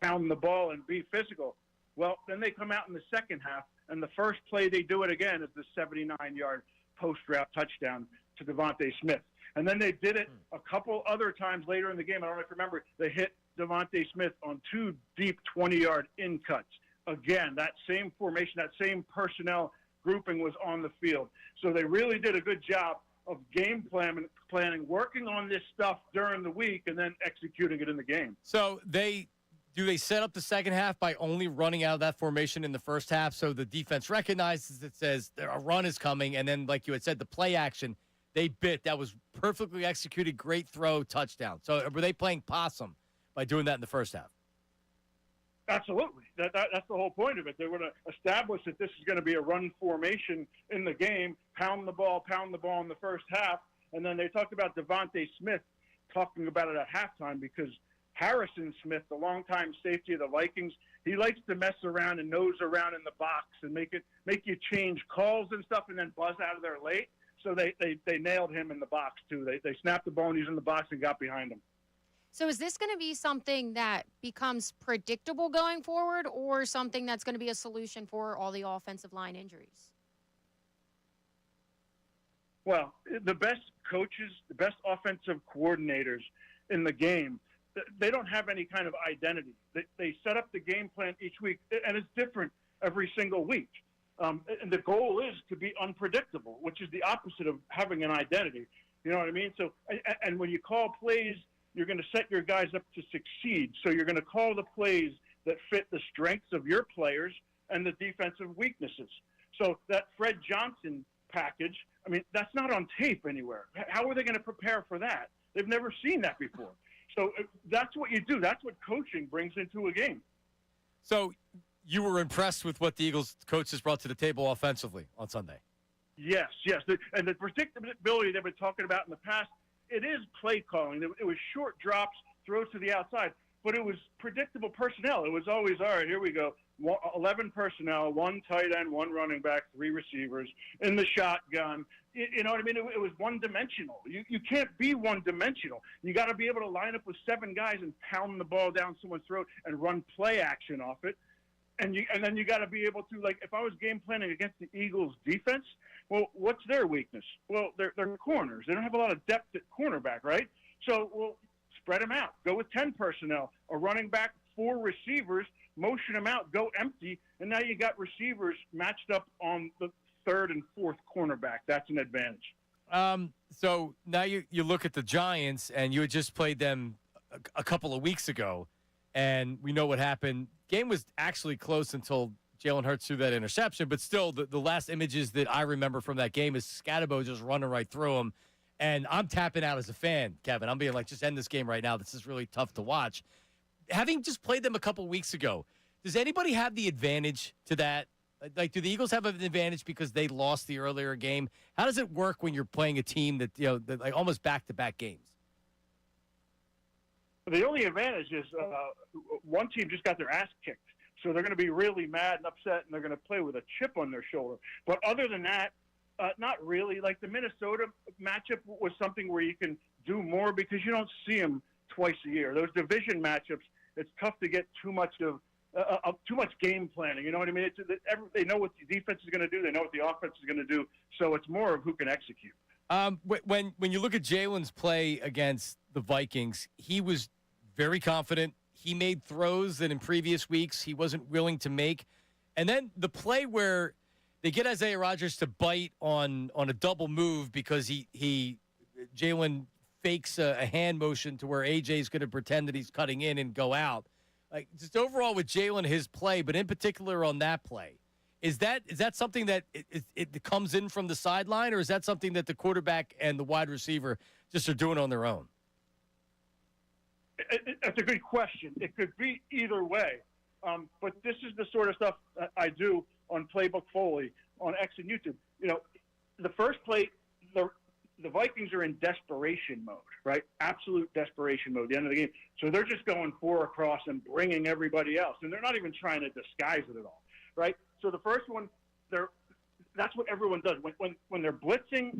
Speaker 3: pound the ball and be physical. Well, then they come out in the second half, and the first play they do it again is the 79-yard post-route touchdown to Devontae Smith. And then they did it a couple other times later in the game. I don't know if you remember, they hit Devontae Smith on two deep 20-yard in cuts. Again, that same formation, that same personnel grouping was on the field. So they really did a good job of game planning, working on this stuff during the week and then executing it in the game.
Speaker 1: So they set up the second half by only running out of that formation in the first half so the defense recognizes it, says a run is coming, and then, like you had said, the play action, they bit. That was perfectly executed, great throw, touchdown. So were they playing possum by doing that in the first half?
Speaker 3: Absolutely. That's the whole point of it. They want to establish that this is going to be a run formation in the game, pound the ball in the first half. And then they talked about Devontae Smith talking about it at halftime because Harrison Smith, the longtime safety of the Vikings, he likes to mess around and nose around in the box and make you change calls and stuff and then buzz out of there late. So they nailed him in the box, too. They snapped the ball and he's in the box and got behind him.
Speaker 2: So is this going to be something that becomes predictable going forward or something that's going to be a solution for all the offensive line injuries?
Speaker 3: Well, the best coaches, the best offensive coordinators in the game, they don't have any kind of identity. They set up the game plan each week, and it's different every single week. And the goal is to be unpredictable, which is the opposite of having an identity. You know what I mean? So, and when you call plays, you're going to set your guys up to succeed. So you're going to call the plays that fit the strengths of your players and the defensive weaknesses. So that Fred Johnson package, I mean, that's not on tape anywhere. How are they going to prepare for that? They've never seen that before. So that's what you do. That's what coaching brings into a game.
Speaker 1: So you were impressed with what the Eagles coaches brought to the table offensively on Sunday?
Speaker 3: Yes. And the predictability they've been talking about in the past, it is play calling. It was short drops, throws to the outside, but it was predictable personnel. It was always, all right, here we go. 11 personnel, 1 tight end, 1 running back, 3 receivers in the shotgun. You know what I mean? It was one-dimensional. You can't be one-dimensional. You got to be able to line up with 7 guys and pound the ball down someone's throat and run play action off it. And then you got to be able to, like, if I was game planning against the Eagles' defense, well, what's their weakness? Well, they're corners. They don't have a lot of depth at cornerback, right? So, well, spread them out. Go with 10 personnel, a running back, 4 receivers, motion them out, go empty, and now you got receivers matched up on the 3rd and 4th cornerback. That's an advantage.
Speaker 1: So now you look at the Giants, and you had just played them a couple of weeks ago, and we know what happened. Game was actually close until Jalen Hurts threw that interception, but still the last images that I remember from that game is Scatterbo just running right through him. And I'm tapping out as a fan, Kevin. I'm being like, just end this game right now. This is really tough to watch. Having just played them a couple weeks ago, does anybody have the advantage to that? Like, do the Eagles have an advantage because they lost the earlier game? How does it work when you're playing a team that, like almost back-to-back games?
Speaker 3: The only advantage is one team just got their ass kicked. So they're going to be really mad and upset, and they're going to play with a chip on their shoulder. But other than that, not really. Like the Minnesota matchup was something where you can do more because you don't see them twice a year. Those division matchups, it's tough to get too much game planning. You know what I mean? They know what the defense is going to do. They know what the offense is going to do. So it's more of who can execute.
Speaker 1: When you look at Jalen's play against the Vikings, he was very confident. He made throws that in previous weeks he wasn't willing to make. And then the play where they get Isaiah Rodgers to bite on a double move because Jalen fakes a hand motion to where AJ's going to pretend that he's cutting in and go out. Like, just overall with Jalen, his play, but in particular on that play, is that something that it comes in from the sideline, or is that something that the quarterback and the wide receiver just are doing on their own?
Speaker 3: That's a good question. It could be either way. But this is the sort of stuff that I do on Playbook Foley on X and YouTube. You know, the first play, the Vikings are in desperation mode, right? Absolute desperation mode, the end of the game. So they're just going 4 across and bringing everybody else. And they're not even trying to disguise it at all, right? So the first one, that's what everyone does. When they're blitzing,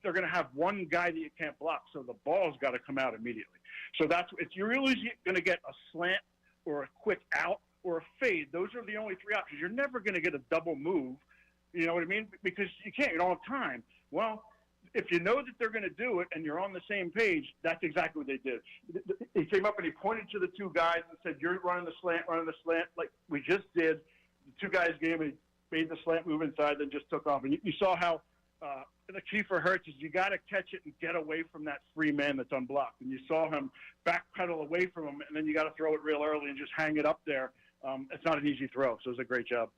Speaker 3: they're going to have one guy that you can't block. So the ball's got to come out immediately. So you're usually going to get a slant or a quick out or a fade. Those are the only 3 options. You're never going to get a double move, you know what I mean? Because you can't. You don't have time. Well, if you know that they're going to do it and you're on the same page, that's exactly what they did. He came up and he pointed to the 2 guys and said, you're running the slant, like we just did. The 2 guys gave me, made the slant move inside, then just took off. And you saw how the key for Hurts is you got to catch it and get away from that free man that's unblocked. And you saw him backpedal away from him, and then you got to throw it real early and just hang it up there. It's not an easy throw, so it was a great job.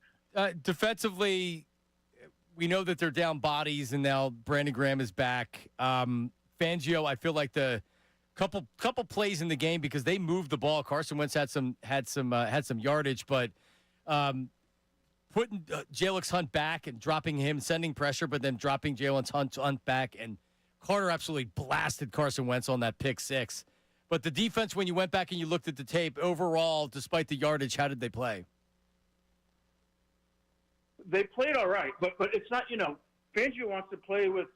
Speaker 1: Defensively, we know that they're down bodies, and now Brandon Graham is back. Fangio, I feel like the Couple plays in the game because they moved the ball. Carson Wentz had some yardage, but putting Jalen Hunt back and dropping him, sending pressure, but then dropping Jalen Hunt back, and Carter absolutely blasted Carson Wentz on that pick six. But the defense, when you went back and you looked at the tape, overall, despite the yardage, how did they play?
Speaker 3: They played all right, but it's not, Fangio wants to play with,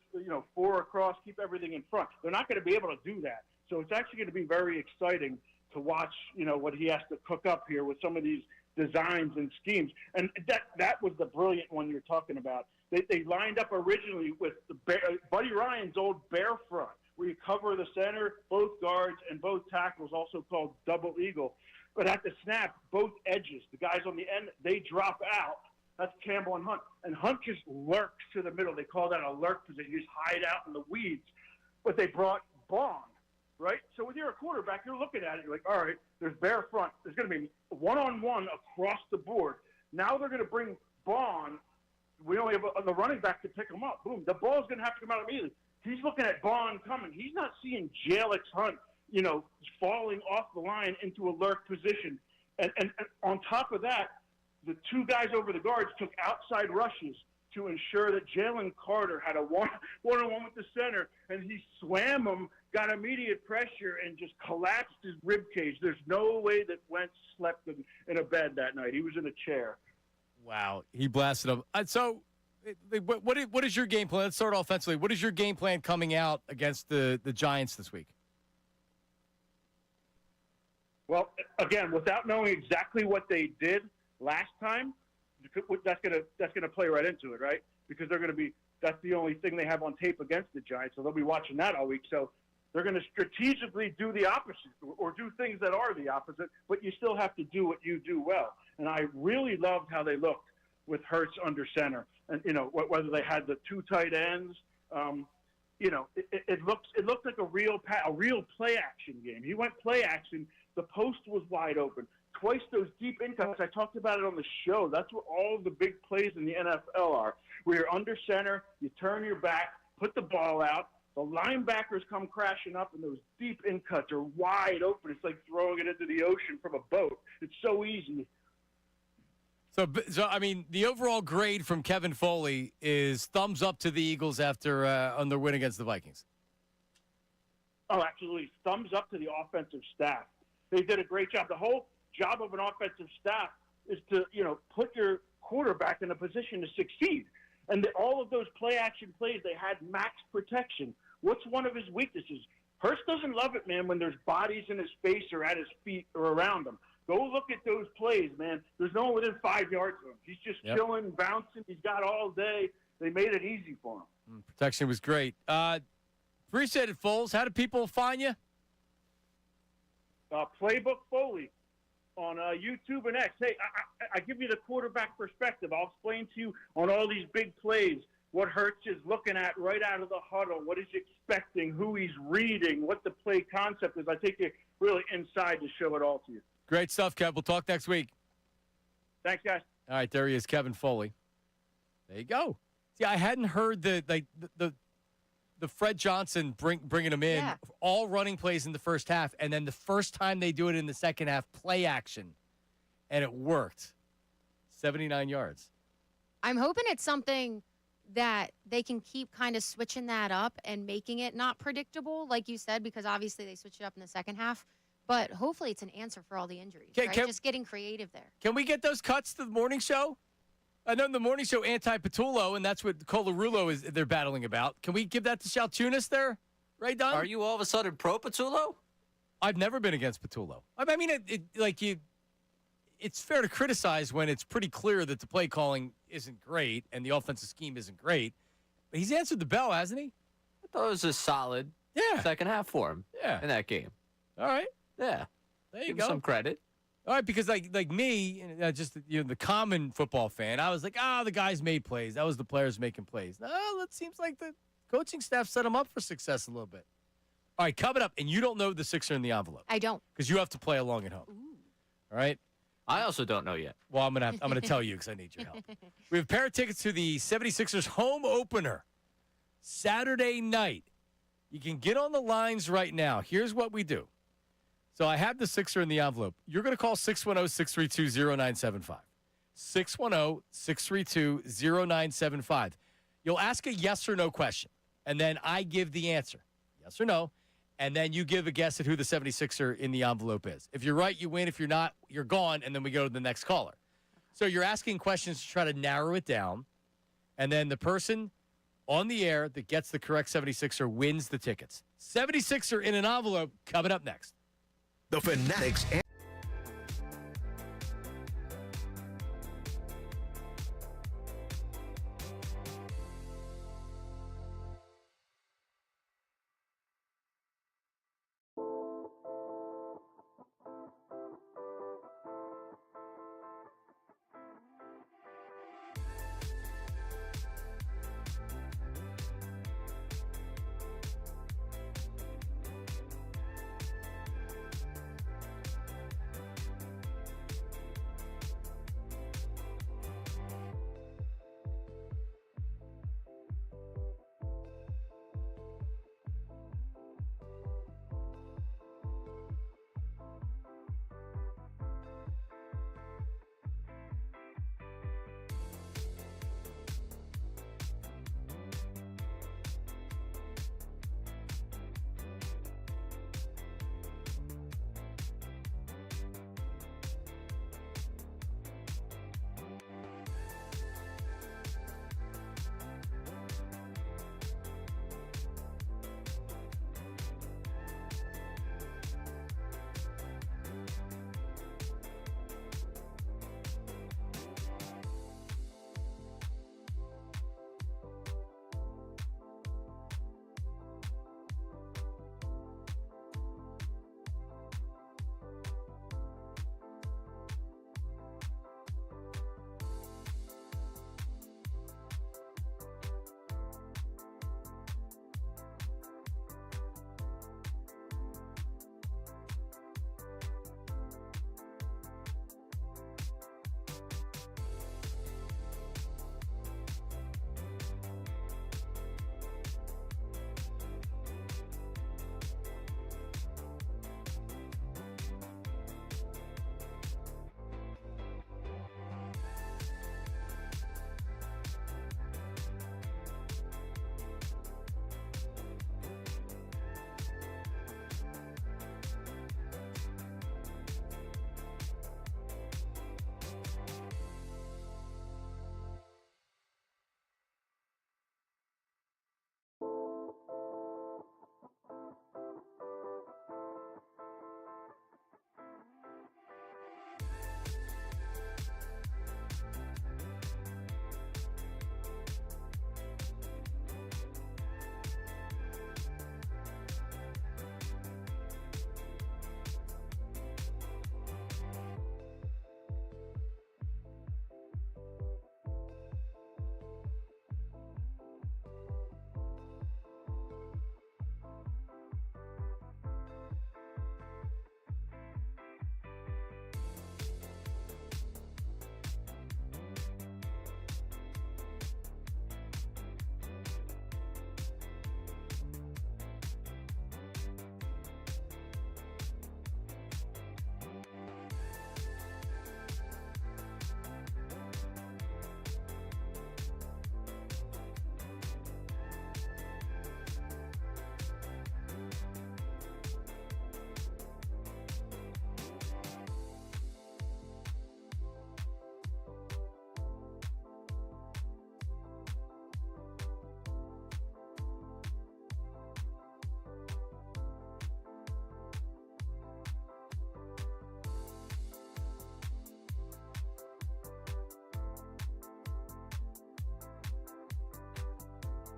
Speaker 3: 4 across, keep everything in front. They're not going to be able to do that. So it's actually going to be very exciting to watch, what he has to cook up here with some of these designs and schemes. And that was the brilliant one you're talking about. They lined up originally with Buddy Ryan's old bear front, where you cover the center, both guards, and both tackles, also called double eagle. But at the snap, both edges, the guys on the end, they drop out. That's Campbell and Hunt. And Hunt just lurks to the middle. They call that a lurk position. You just hide out in the weeds. But they brought Bond, right? So when you're a quarterback, you're looking at it. You're like, all right, there's bare front. There's going to be one-on-one across the board. Now they're going to bring Bond. We only have the running back to pick him up. Boom. The ball's going to have to come out immediately. He's looking at Bond coming. He's not seeing Jalen Hunt, falling off the line into a lurk position. And on top of that, the two guys over the guards took outside rushes to ensure that Jalen Carter had a one-on-one with the center, and he swam him, got immediate pressure, and just collapsed his rib cage. There's no way that Wentz slept in a bed that night. He was in a chair.
Speaker 1: Wow, he blasted him. So, what is your game plan? Let's start offensively. What is your game plan coming out against the Giants this week?
Speaker 3: Well, again, without knowing exactly what they did last time, that's gonna play right into it, right? Because that's the only thing they have on tape against the Giants, so they'll be watching that all week. So they're going to strategically do the opposite or do things that are the opposite, but you still have to do what you do well. And I really loved how they looked with Hurts under center, and whether they had the two tight ends. It looked like a real play action game. He went play action. The post was wide open. Twice those deep incuts. I talked about it on the show. That's where all the big plays in the NFL are. Where you're under center, you turn your back, put the ball out. The linebackers come crashing up, and those deep incuts are wide open. It's like throwing it into the ocean from a boat. It's so easy.
Speaker 1: So I mean, the overall grade from Kevin Foley is thumbs up to the Eagles after on their win against the Vikings.
Speaker 3: Oh, absolutely. Thumbs up to the offensive staff. They did a great job. The whole job of an offensive staff is to, put your quarterback in a position to succeed. And all of those play-action plays, they had max protection. What's one of his weaknesses? Hurst doesn't love it, man, when there's bodies in his face or at his feet or around him. Go look at those plays, man. There's no one within 5 yards of him. He's just chilling, bouncing. He's got all day. They made it easy for him.
Speaker 1: Protection was great. Appreciate it, Foles. How do people find you?
Speaker 3: Playbook Foley on YouTube and X. Hey, I give you the quarterback perspective. I'll explain to you on all these big plays what Hurts is looking at right out of the huddle, what he's expecting, who he's reading, what the play concept is. I take you really inside to show it all to you.
Speaker 1: Great stuff, Kev. We'll talk next week.
Speaker 3: Thanks, guys.
Speaker 1: All right, there he is, Kevin Foley. There you go. See, I hadn't heard the Fred Johnson bringing him in, all running plays in the first half, and then the first time they do it in the second half, play action, and it worked. 79 yards.
Speaker 2: I'm hoping it's something that they can keep kind of switching that up and making it not predictable, like you said, because obviously they switched it up in the second half. But hopefully it's an answer for all the injuries, right? Just getting creative there.
Speaker 1: Can we get those cuts to the morning show? I know the morning show anti-Patullo, and that's what Colarulo they're battling about. Can we give that to Salciunas there? Right, Don?
Speaker 8: Are you all of a sudden pro-Patullo?
Speaker 1: I've never been against Patullo. I mean, it's fair to criticize when it's pretty clear that the play calling isn't great and the offensive scheme isn't great. But he's answered the bell, hasn't he?
Speaker 8: I thought it was a solid second half for him in that game.
Speaker 1: All right.
Speaker 8: Yeah.
Speaker 1: There you
Speaker 8: Give
Speaker 1: go.
Speaker 8: him some credit.
Speaker 1: All right, because like me, just the common football fan, I was like, the guys made plays. That was the players making plays. No, that seems like the coaching staff set them up for success a little bit. All right, coming up, and you don't know the Sixer in the envelope.
Speaker 2: I don't.
Speaker 1: Because you have to play along at home.
Speaker 2: Ooh.
Speaker 1: All right?
Speaker 8: I also don't know yet.
Speaker 1: Well, I'm gonna tell you because I need your help. We have a pair of tickets to the 76ers home opener Saturday night You can get on the lines right now. Here's what we do. So I have the Sixer in the envelope. You're going to call 610-632-0975. 610-632-0975. You'll ask a yes or no question, and then I give the answer, yes or no, and then you give a guess at who the 76er in the envelope is. If you're right, you win. If you're not, you're gone, and then we go to the next caller. So you're asking questions to try to narrow it down, and then the person on the air that gets the correct 76er wins the tickets. 76er in an envelope coming up next.
Speaker 4: The Fanatics.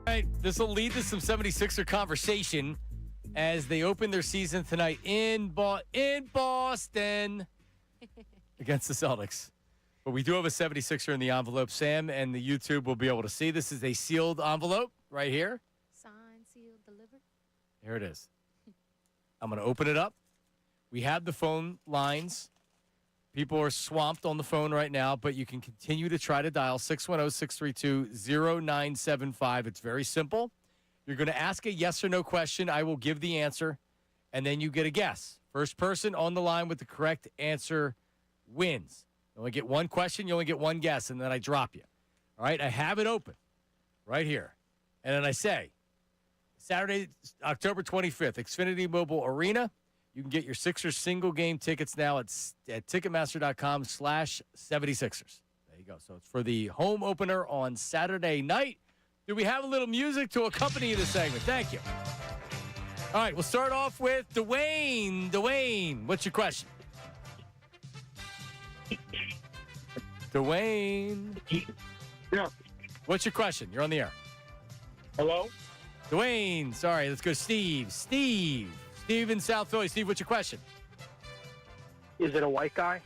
Speaker 1: All right, this will lead to some 76er conversation as they open their season tonight in Boston against the Celtics. But we do have a 76er in the envelope. Sam and the YouTube will be able to see. This is a sealed envelope right here.
Speaker 2: Signed, sealed, delivered.
Speaker 1: Here it is. I'm going to open it up. We have the phone lines. People are swamped on the phone right now, but you can continue to try to dial 610-632-0975. It's very simple. You're going to ask a yes or no question. I will give the answer, and then you get a guess. First person on the line with the correct answer wins. You only get one question. You only get one guess, and then I drop you. All right? I have it open right here. And then I say, Saturday, October 25th, Xfinity Mobile Arena. You can get your Sixers single game tickets now at Ticketmaster.com/76ers. There you go. So it's for the home opener on Saturday night. Do we have a little music to accompany the segment? Thank you. All right, we'll start off with Dwayne. Dwayne, what's your question? Dwayne.
Speaker 3: Yeah.
Speaker 1: What's your question? You're on the air.
Speaker 3: Hello?
Speaker 1: Dwayne. Sorry, let's go Steve. Steve in South Philly. Steve, what's your question?
Speaker 6: Is it a white guy?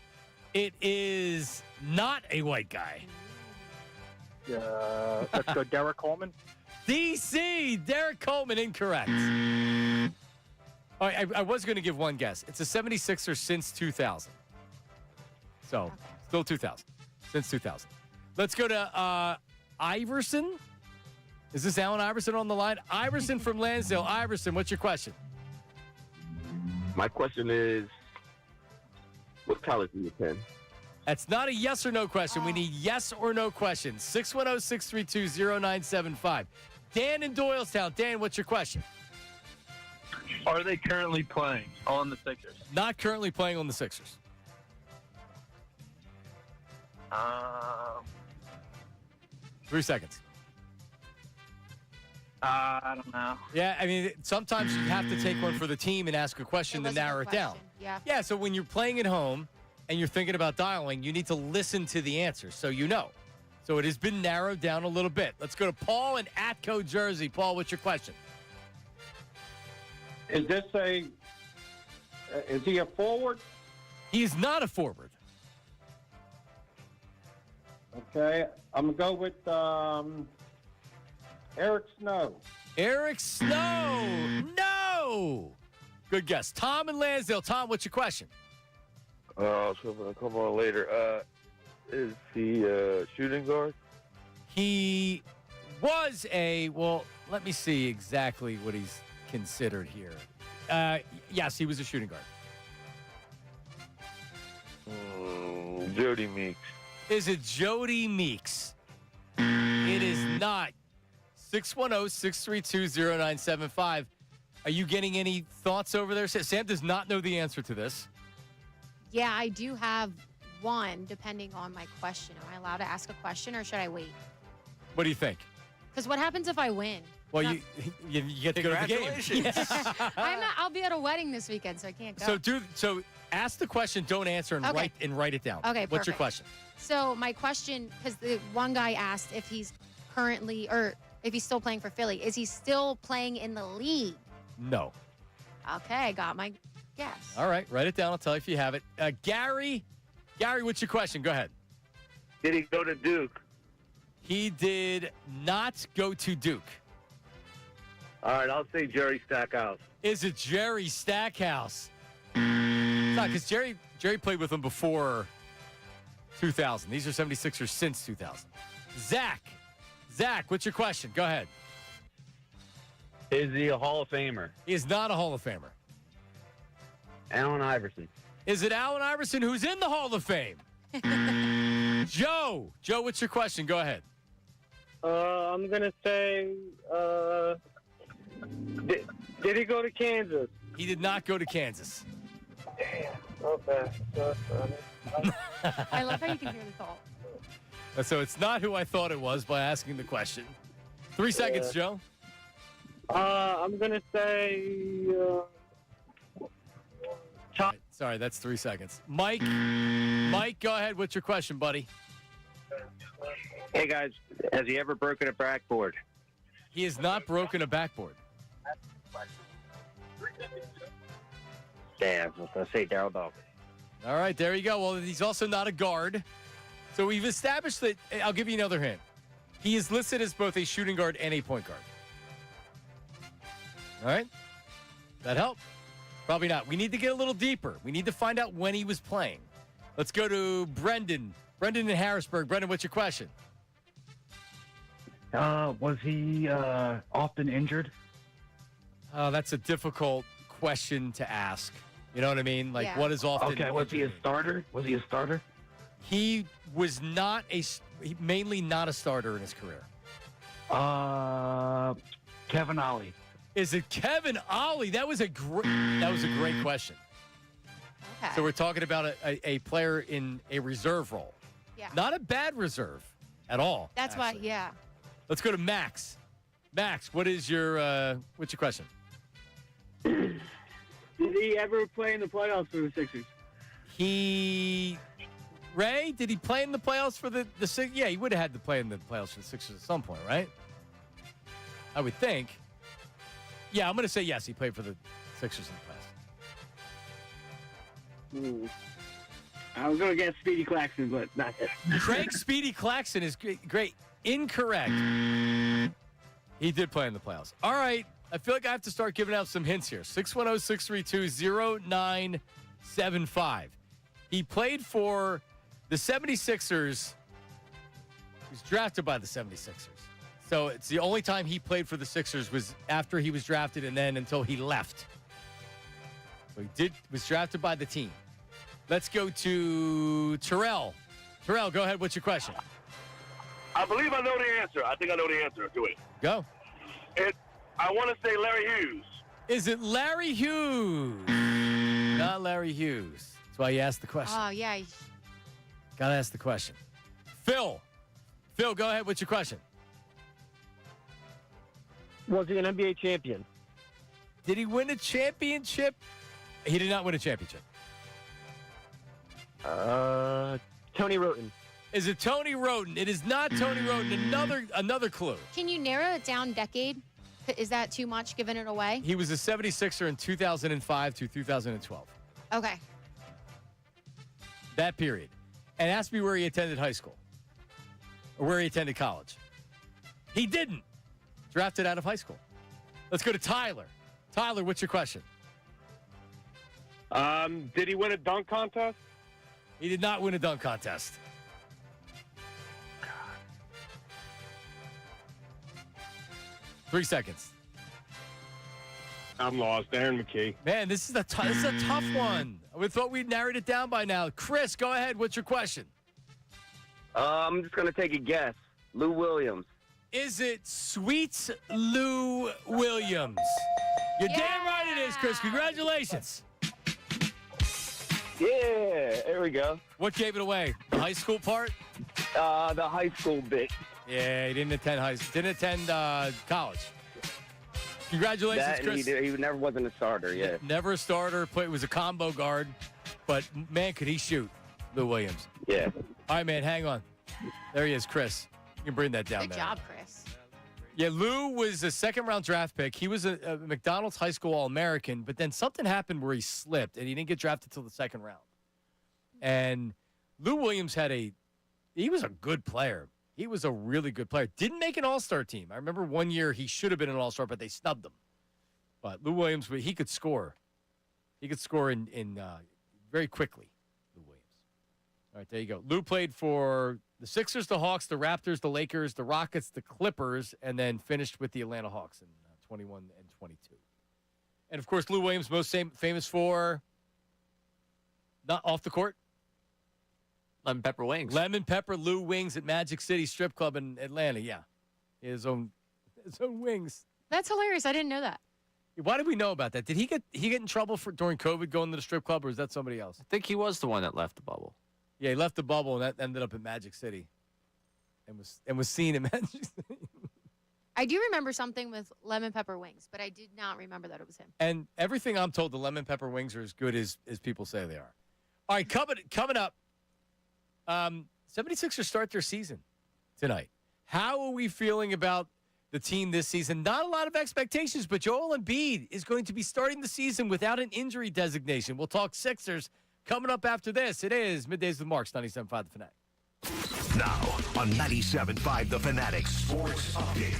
Speaker 1: It is not a white guy.
Speaker 6: Let's go Derek Coleman.
Speaker 1: DC, Derek Coleman, incorrect. All right, I was going to give one guess. It's a 76er since 2000. So, still 2000. Since 2000. Let's go to Iverson. Is this Allen Iverson on the line? Iverson from Lansdale. Iverson, what's your question?
Speaker 22: My question is, what college do you attend?
Speaker 1: That's not a yes or no question. We need yes or no questions. 610-632-0975. Dan in Doylestown. Dan, what's your question?
Speaker 6: Are they currently playing on the Sixers?
Speaker 1: Not currently playing on the Sixers. 3 seconds.
Speaker 6: I don't know.
Speaker 1: Yeah, I mean, sometimes you have to take one for the team and ask a question to narrow it down.
Speaker 2: Yeah.
Speaker 1: Yeah, so when you're playing at home and you're thinking about dialing, you need to listen to the answer so you know. So it has been narrowed down a little bit. Let's go to Paul in Atco, Jersey. Paul, what's your question?
Speaker 6: Is he a forward?
Speaker 1: He is not a forward.
Speaker 6: Okay, I'm going to go with Eric Snow.
Speaker 1: Eric Snow. No. Good guess. Tom in Lansdale. Tom, what's your question?
Speaker 22: So I'm going to come on later. Is he a shooting guard?
Speaker 1: He was let me see exactly what he's considered here. Yes, he was a shooting guard.
Speaker 22: Jody Meeks.
Speaker 1: Is it Jody Meeks? It is not. 610-632-0975. Are you getting any thoughts over there? Sam does not know the answer to this.
Speaker 2: Yeah, I do have one, depending on my question. Am I allowed to ask a question, or should I wait?
Speaker 1: What do you think?
Speaker 2: Because what happens if I win?
Speaker 1: Well, you get to go to the game.
Speaker 2: I'll be at a wedding this weekend, so I can't go.
Speaker 1: So ask the question, don't answer, and
Speaker 2: Okay.
Speaker 1: write it down.
Speaker 2: Okay,
Speaker 1: What's your
Speaker 2: perfect.
Speaker 1: question?
Speaker 2: So my question, because the one guy asked if he's currently, or if he's still playing for Philly, is he still playing in the league?
Speaker 1: No.
Speaker 2: Okay, I got my guess.
Speaker 1: All right, write it down. I'll tell you if you have it. Gary, what's your question? Go ahead.
Speaker 22: Did he go to Duke?
Speaker 1: He did not go to Duke.
Speaker 22: All right, I'll say Jerry Stackhouse.
Speaker 1: Is it Jerry Stackhouse? No, because Jerry played with him before 2000. These are 76ers since 2000. Zach, what's your question? Go ahead.
Speaker 22: Is he a Hall of Famer?
Speaker 1: He is not a Hall of Famer.
Speaker 22: Allen Iverson.
Speaker 1: Is it Allen Iverson who's in the Hall of Fame? Joe, what's your question? Go ahead.
Speaker 6: I'm going to say, did he go to Kansas?
Speaker 1: He did not go to Kansas.
Speaker 6: Damn. Okay.
Speaker 2: I love how you can hear the thought.
Speaker 1: So it's not who I thought it was by asking the question. 3 seconds, Joe.
Speaker 6: I'm going to say,
Speaker 1: Right, sorry, that's 3 seconds. Mike, go ahead. What's your question, buddy?
Speaker 22: Hey, guys, has he ever broken a backboard?
Speaker 1: He has not broken a backboard.
Speaker 22: Damn, I was going to say Daryl Dawkins.
Speaker 1: All right, there you go. Well, he's also not a guard. So we've established that. I'll give you another hint. He is listed as both a shooting guard and a point guard. All right? That help? Probably not. We need to get a little deeper. We need to find out when he was playing. Let's go to Brendan. Brendan in Harrisburg. Brendan, what's your question?
Speaker 5: Was he often injured?
Speaker 1: Oh, that's a difficult question to ask. You know what I mean? Like,
Speaker 2: Yeah.
Speaker 1: what is often?
Speaker 5: Okay, was he a starter? Was he a starter?
Speaker 1: He was not mainly not a starter in his career.
Speaker 5: Kevin Ollie.
Speaker 1: Is it Kevin Ollie? That was a great question.
Speaker 2: Okay.
Speaker 1: So we're talking about a player in a reserve role.
Speaker 2: Yeah.
Speaker 1: Not a bad reserve at all.
Speaker 2: That's
Speaker 1: actually.
Speaker 2: why, yeah.
Speaker 1: Let's go to Max. Max, what's your question?
Speaker 10: Did he ever play in the playoffs for the Sixers?
Speaker 1: Ray, did he play in the playoffs for the Sixers? Yeah, he would have had to play in the playoffs for the Sixers at some point, right? I would think. Yeah, I'm going to say yes, he played for the Sixers in the past.
Speaker 10: I was going to guess Speedy Claxton, but not it.
Speaker 1: Craig Speedy Claxton is great. Incorrect. He did play in the playoffs. All right. I feel like I have to start giving out some hints here. 610-632-0975. He played for the 76ers. He was drafted by the 76ers. So it's the only time he played for the Sixers was after he was drafted and then until he left. So he was drafted by the team. Let's go to Terrell. Terrell, go ahead. What's your question?
Speaker 23: I believe I know the answer. I think I know the answer to it.
Speaker 1: Go.
Speaker 23: I want to say Larry Hughes.
Speaker 1: Is it Larry Hughes? Not Larry Hughes. That's why you asked the question.
Speaker 2: Oh, yeah.
Speaker 1: Got to ask the question. Phil, go ahead. What's your question?
Speaker 10: Was he an NBA champion?
Speaker 1: Did he win a championship? He did not win a championship.
Speaker 10: Tony Roten.
Speaker 1: Is it Tony Roten? It is not Tony Roten. Another clue.
Speaker 2: Can you narrow it down decade? Is that too much giving it away?
Speaker 1: He was a 76er in 2005 to 2012.
Speaker 2: Okay.
Speaker 1: That period. And ask me where he attended high school or where he attended college. He didn't. Drafted out of high school. Let's go to Tyler. Tyler, what's your question?
Speaker 23: Did he win a dunk contest?
Speaker 1: He did not win a dunk contest. God. 3 seconds.
Speaker 23: I'm lost. Aaron McKee.
Speaker 1: Man, this is a tough one. We thought we'd narrowed it down by now. Chris, go ahead. What's your question?
Speaker 24: I'm just going to take a guess. Lou Williams.
Speaker 1: Is it Sweet Lou Williams? You're damn right it is, Chris. Congratulations.
Speaker 24: Yeah, there we go.
Speaker 1: What gave it away? The high school part?
Speaker 24: The high school bit.
Speaker 1: Yeah, he didn't attend college. Congratulations, Chris.
Speaker 24: He never wasn't a starter, yeah.
Speaker 1: Never a starter. Was a combo guard. But, man, could he shoot, Lou Williams.
Speaker 24: Yeah.
Speaker 1: All right, man, hang on. There he is, Chris. You can bring that down,
Speaker 2: Good
Speaker 1: man.
Speaker 2: job, Chris.
Speaker 1: Yeah, Lou was a second-round draft pick. He was a McDonald's high school All-American, but then something happened where he slipped, and he didn't get drafted till the second round. And Lou Williams he was a good player. He was a really good player. Didn't make an All-Star team. I remember one year he should have been an All-Star, but they snubbed him. But Lou Williams, he could score. He could score in very quickly, Lou Williams. All right, there you go. Lou played for the Sixers, the Hawks, the Raptors, the Lakers, the Rockets, the Clippers, and then finished with the Atlanta Hawks in 21 and 22. And, of course, Lou Williams, most famous for not off the court.
Speaker 8: Lemon Pepper Wings.
Speaker 1: Lemon Pepper Lou Wings at Magic City Strip Club in Atlanta, yeah. His own wings.
Speaker 2: That's hilarious. I didn't know that.
Speaker 1: Why did we know about that? Did he get in trouble during COVID going to the strip club, or is that somebody else?
Speaker 8: I think he was the one that left the bubble.
Speaker 1: Yeah, he left the bubble, and that ended up at Magic City and was seen in Magic City.
Speaker 2: I do remember something with lemon pepper wings, but I did not remember that it was him.
Speaker 1: And everything I'm told, the lemon pepper wings are as good as people say they are. All right, coming up, 76ers start their season tonight. How are we feeling about the team this season? Not a lot of expectations, but Joel Embiid is going to be starting the season without an injury designation. We'll talk Sixers coming up after this. It is Middays with Marks, 97.5 The Fanatic.
Speaker 4: Now on 97.5 The Fanatic Sports Update.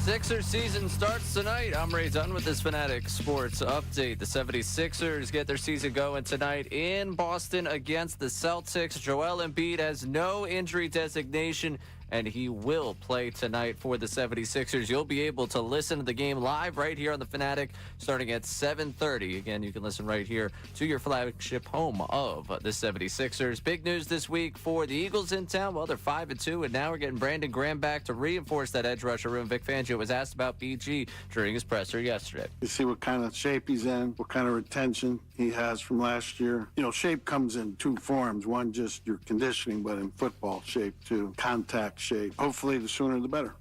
Speaker 8: Sixers season starts tonight. I'm Ray Dunn with this Fanatic Sports Update. The 76ers get their season going tonight in Boston against the Celtics. Joel Embiid has no injury designation and he will play tonight for the 76ers. You'll be able to listen to the game live right here on the Fanatic starting at 7:30. Again, you can listen right here to your flagship home of the 76ers. Big news this week for the Eagles in town. Well, they're 5-2, and now we're getting Brandon Graham back to reinforce that edge rusher room. Vic Fangio was asked about BG during his presser yesterday.
Speaker 9: You see what kind of shape he's in, what kind of retention he has from last year. You know, shape comes in two forms. One, just your conditioning, but in football shape too, contact shape. Hopefully, the sooner the better.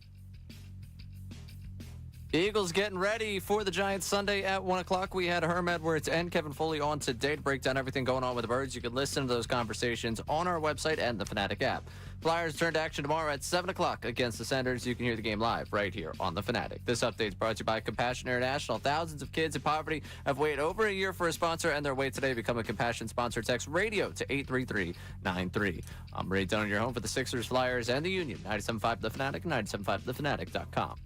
Speaker 8: The Eagles getting ready for the Giants Sunday at 1 o'clock. We had Herm Edwards and Kevin Foley on today to break down everything going on with the Birds. You can listen to those conversations on our website and the Fanatic app. Flyers turn to action tomorrow at 7 o'clock against the Senators. You can hear the game live right here on the Fanatic. This update is brought to you by Compassion International. Thousands of kids in poverty have waited over a year for a sponsor, and their wait today. Become a Compassion sponsor. Text radio to 83393. I'm Ray Dunn, your home for the Sixers, Flyers, and the Union. 97.5 The Fanatic, 97.5thefanatic.com.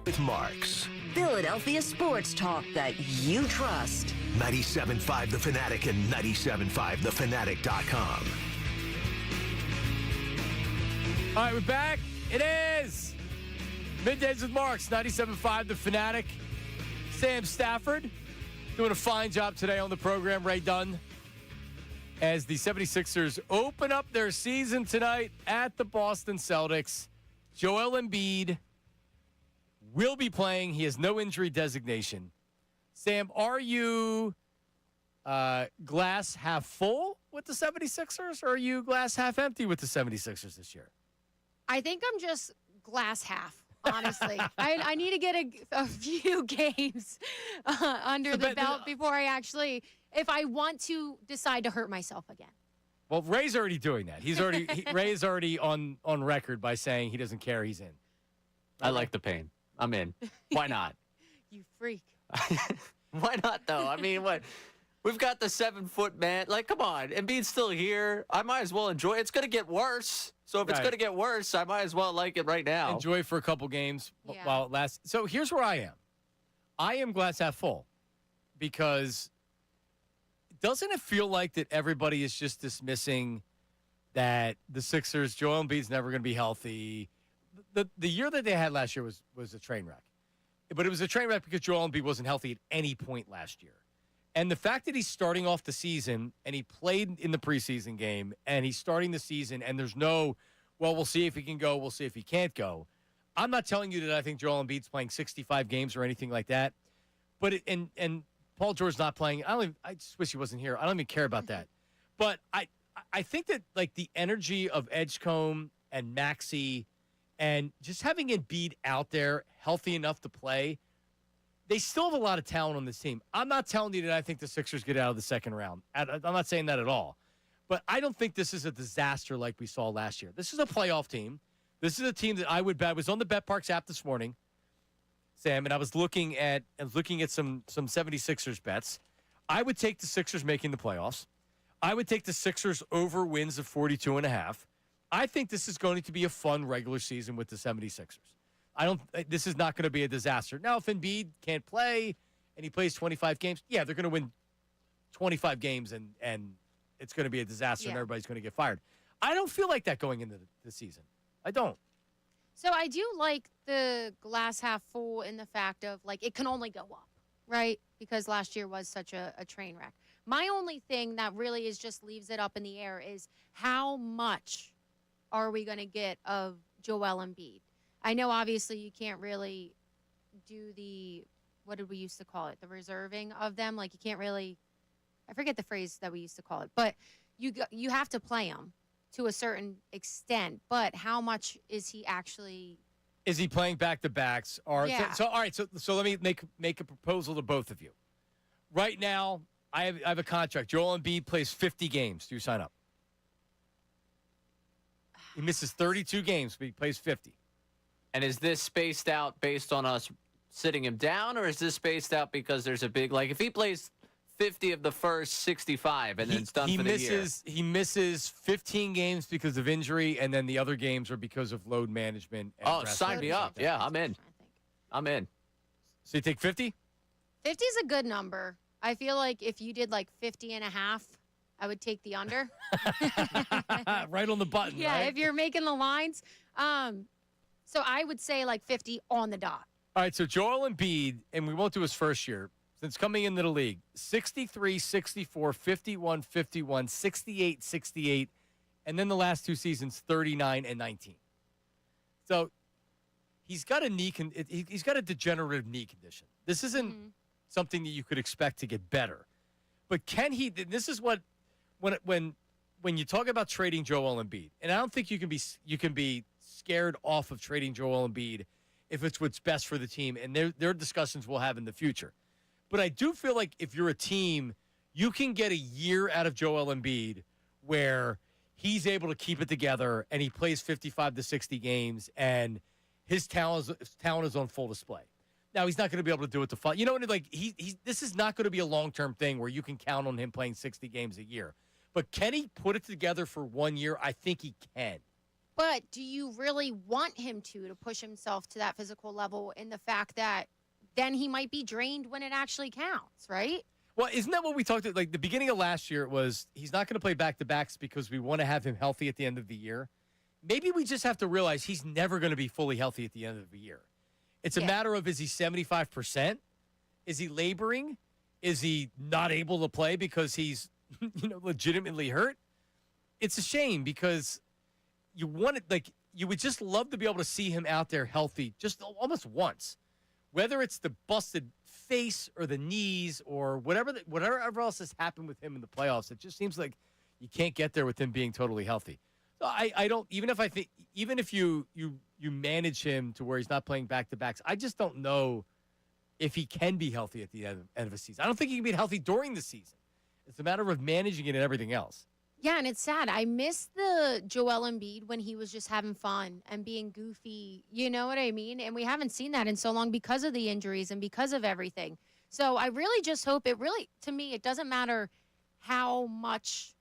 Speaker 4: with Marks.
Speaker 7: Philadelphia sports talk that you trust.
Speaker 4: 97.5 The Fanatic and 97.5thefanatic.com.
Speaker 1: All right, we're back. It is Middays with Marks, 97.5 The Fanatic. Sam Stafford doing a fine job today on the program. Ray Dunn. As the 76ers open up their season tonight at the Boston Celtics. Joel Embiid will be playing. He has no injury designation. Sam, are you glass half full with the 76ers, or are you glass half empty with the 76ers this year?
Speaker 2: I think I'm just glass half, honestly. I need to get a few games under the belt before I actually, if I want to decide to hurt myself again.
Speaker 1: Well, Ray's already doing that. Ray's already on record by saying he doesn't care. He's in.
Speaker 8: I like the pain. I'm in. Why not?
Speaker 2: You freak.
Speaker 8: Why not, though? I mean, what? We've got the 7-foot man. Like, come on. Embiid's still here. I might as well enjoy it. It's going to get worse. So if it's going to get worse, I might as well like it right now.
Speaker 1: Enjoy for a couple games while it lasts. So here's where I am. I am glass half full because doesn't it feel like that everybody is just dismissing that the Sixers, Joel Embiid's never going to be healthy. The year that they had last year was a train wreck. But it was a train wreck because Joel Embiid wasn't healthy at any point last year. And the fact that he's starting off the season and he played in the preseason game and he's starting the season and there's no, well, we'll see if he can go, we'll see if he can't go. I'm not telling you that I think Joel Embiid's playing 65 games or anything like that. But and Paul George's not playing. I just wish he wasn't here. I don't even care about that. But I think that like the energy of Edgecombe and Maxey and just having Embiid out there healthy enough to play, they still have a lot of talent on this team. I'm not telling you that I think the Sixers get out of the second round. I'm not saying that at all. But I don't think this is a disaster like we saw last year. This is a playoff team. This is a team that I would bet. I was on the BetParks app this morning, Sam, and I was looking at some 76ers bets. I would take the Sixers making the playoffs. I would take the Sixers over wins of 42.5. I think this is going to be a fun regular season with the 76ers. This is not going to be a disaster. Now, if Embiid can't play and he plays 25 games, yeah, they're going to win 25 games and it's going to be a disaster and everybody's going to get fired. I don't feel like that going into the season. I don't.
Speaker 2: So I do like the glass half full in the fact of, like, it can only go up, right? Because last year was such a train wreck. My only thing that really just leaves it up in the air is how much are we going to get of Joel Embiid? I know, obviously, you can't really do what did we used to call it? The reserving of them. Like, you can't really, I forget the phrase that we used to call it, but you have to play him to a certain extent. But how much is he actually?
Speaker 1: Is he playing back-to-backs?
Speaker 2: Yeah.
Speaker 1: So all right. So let me make a proposal to both of you. Right now, I have a contract. Joel Embiid plays 50 games. Do you sign up? He misses 32 games, but he plays 50.
Speaker 8: And is this spaced out based on us sitting him down, or is this spaced out because there's a big, like, if he plays 50 of the first 65 and then it's done for the year?
Speaker 1: He misses 15 games because of injury, and then the other games are because of load management. And
Speaker 8: sign me up. Yeah, I'm in. I'm in.
Speaker 1: So you take 50?
Speaker 2: 50 is a good number. I feel like if you did like 50.5, I would take the under.
Speaker 1: Right on the button,
Speaker 2: yeah,
Speaker 1: right?
Speaker 2: if you're making the lines. So I would say like 50 on the dot.
Speaker 1: All right, so Joel Embiid, and we won't do his first year, since coming into the league, 63, 64, 51, 51, 68, 68, and then the last two seasons, 39 and 19. So he's got he's got a degenerative knee condition. This isn't something that you could expect to get better. But can he, this is what, when you talk about trading Joel Embiid, and I don't think you can be scared off of trading Joel Embiid if it's what's best for the team, and there are discussions we'll have in the future. But I do feel like if you're a team, you can get a year out of Joel Embiid where he's able to keep it together and he plays 55 to 60 games and his talent is on full display. Now, he's not going to be able to do it to fun. You know what? Like, this is not going to be a long-term thing where you can count on him playing 60 games a year. But can he put it together for 1 year? I think he can.
Speaker 2: But do you really want him to push himself to that physical level in the fact that then he might be drained when it actually counts, right?
Speaker 1: Well, isn't that what we talked about? Like the beginning of last year, it was he's not going to play back-to-backs because we want to have him healthy at the end of the year. Maybe we just have to realize he's never going to be fully healthy at the end of the year. It's a matter of, is he 75%? Is he laboring? Is he not able to play because he's legitimately hurt? It's a shame because you would just love to be able to see him out there healthy just almost once. Whether it's the busted face or the knees or whatever else has happened with him in the playoffs, it just seems like you can't get there with him being totally healthy. So I don't, even if you manage him to where he's not playing back-to-backs, I just don't know if he can be healthy at the end of a season. I don't think he can be healthy during the season. It's a matter of managing it and everything else.
Speaker 2: Yeah, and it's sad. I miss the Joel Embiid when he was just having fun and being goofy. You know what I mean? And we haven't seen that in so long because of the injuries and because of everything. So I really just hope to me, it doesn't matter how much,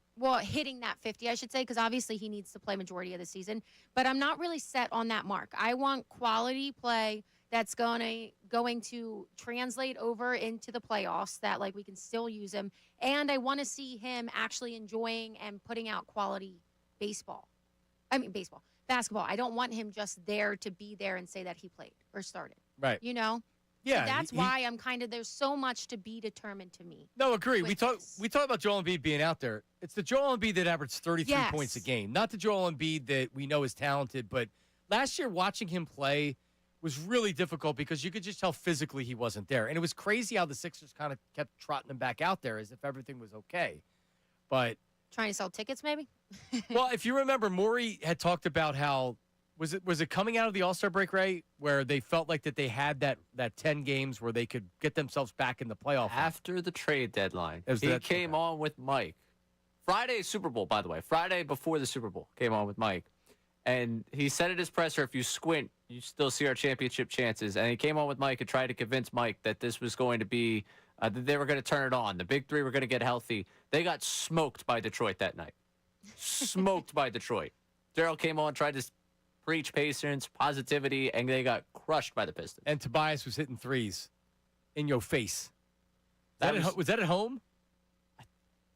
Speaker 2: hitting that 50, I should say, because obviously he needs to play majority of the season. But I'm not really set on that mark. I want quality play that's going to translate over into the playoffs, that we can still use him. And I want to see him actually enjoying and putting out quality basketball. I don't want him just there to be there and say that he played or started.
Speaker 1: Right.
Speaker 2: Yeah. So that's why I'm there's so much to be determined to me.
Speaker 1: No, agree. We talk about Joel Embiid being out there. It's the Joel Embiid that averaged 33 points a game, not the Joel Embiid that we know is talented. But last year, watching him play was really difficult because you could just tell physically he wasn't there. And it was crazy how the Sixers kind of kept trotting him back out there as if everything was okay. But
Speaker 2: trying to sell tickets, maybe?
Speaker 1: Well, if you remember, Morey had talked about how was it coming out of the All-Star break, Ray, where they felt like that they had that 10 games where they could get themselves back in the playoff
Speaker 8: after the trade deadline. He came on with Mike. Friday Super Bowl, by the way. Friday before the Super Bowl, came on with Mike. And he said at his presser, if you squint, you still see our championship chances. And he came on with Mike and tried to convince Mike that this was going to be, that they were going to turn it on. The big three were going to get healthy. They got smoked by Detroit that night. Smoked by Detroit. Daryl came on, tried to preach patience, positivity, and they got crushed by the Pistons.
Speaker 1: And Tobias was hitting threes in your face. Was that at home?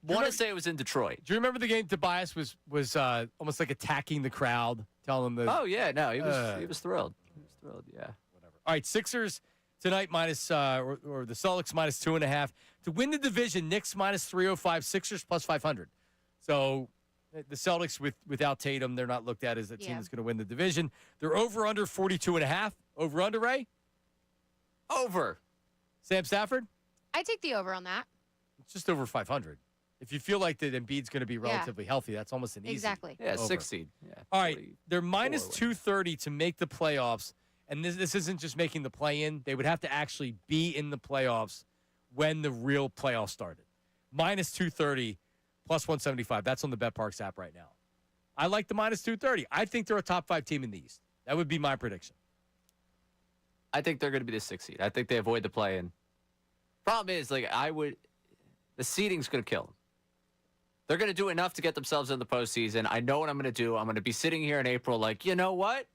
Speaker 8: I want to say it was in Detroit.
Speaker 1: Do you remember the game Tobias was almost like attacking the crowd, telling them?
Speaker 8: Oh yeah, no, he was thrilled. He was thrilled, yeah.
Speaker 1: Whatever. All right, Sixers tonight minus or the Celtics minus 2.5 to win the division. Knicks minus 305, Sixers plus 500. So the Celtics without Tatum, they're not looked at as a team that's going to win the division. They're over under 42.5. Over under, Ray?
Speaker 8: Over.
Speaker 1: Sam Stafford?
Speaker 2: I take the over on that.
Speaker 1: It's just over 500. If you feel like that Embiid's going to be relatively healthy, that's almost an easy.
Speaker 2: Exactly.
Speaker 8: Yeah,
Speaker 1: over.
Speaker 8: 6 seed. Yeah,
Speaker 1: all right, they're minus 230 to make the playoffs, and this isn't just making the play-in. They would have to actually be in the playoffs when the real playoffs started. Minus 230, plus 175. That's on the BetParks app right now. I like the minus 230. I think they're a top 5 team in the East. That would be my prediction.
Speaker 8: I think they're going to be the 6 seed. I think they avoid the play-in. Problem is, the seeding's going to kill them. They're going to do enough to get themselves in the postseason. I know what I'm going to do. I'm going to be sitting here in April you know what?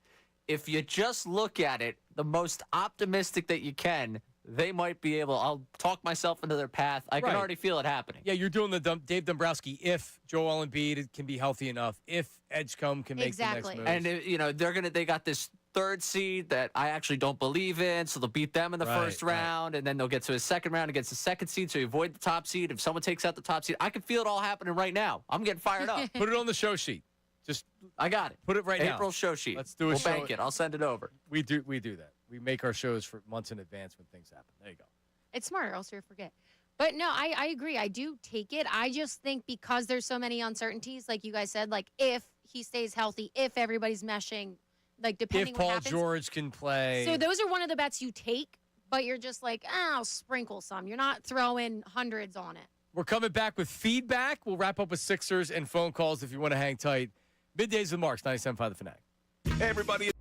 Speaker 8: If you just look at it, the most optimistic that you can, they might be able. I'll talk myself into their path. I can already feel it happening.
Speaker 1: Yeah, you're doing the Dave Dombrowski. If Joel Embiid can be healthy enough, if Edgecombe can make the next move,
Speaker 8: and they got this 3rd seed that I actually don't believe in, so they'll beat them in the first round, and then they'll get to a second round against the 2nd seed, so you avoid the top seed. If someone takes out the top seed, I can feel it all happening right now. I'm getting fired up.
Speaker 1: Put it on the show sheet.
Speaker 8: I got it.
Speaker 1: Put it right now.
Speaker 8: April show sheet.
Speaker 1: Let's do
Speaker 8: We'll bank it. I'll send it over.
Speaker 1: We do that. We make our shows for months in advance when things happen. There you go.
Speaker 2: It's smart, or else you'll forget. But no, I agree. I do take it. I just think because there's so many uncertainties, like you guys said, if he stays healthy, if everybody's meshing, depending
Speaker 1: if Paul
Speaker 2: what happens.
Speaker 1: George can play.
Speaker 2: So those are one of the bets you take, but you're just I'll sprinkle some. You're not throwing hundreds on it.
Speaker 1: We're coming back with feedback. We'll wrap up with Sixers and phone calls if you want to hang tight. Middays with Marks, 97.5 The Fanatic.
Speaker 4: Hey, everybody.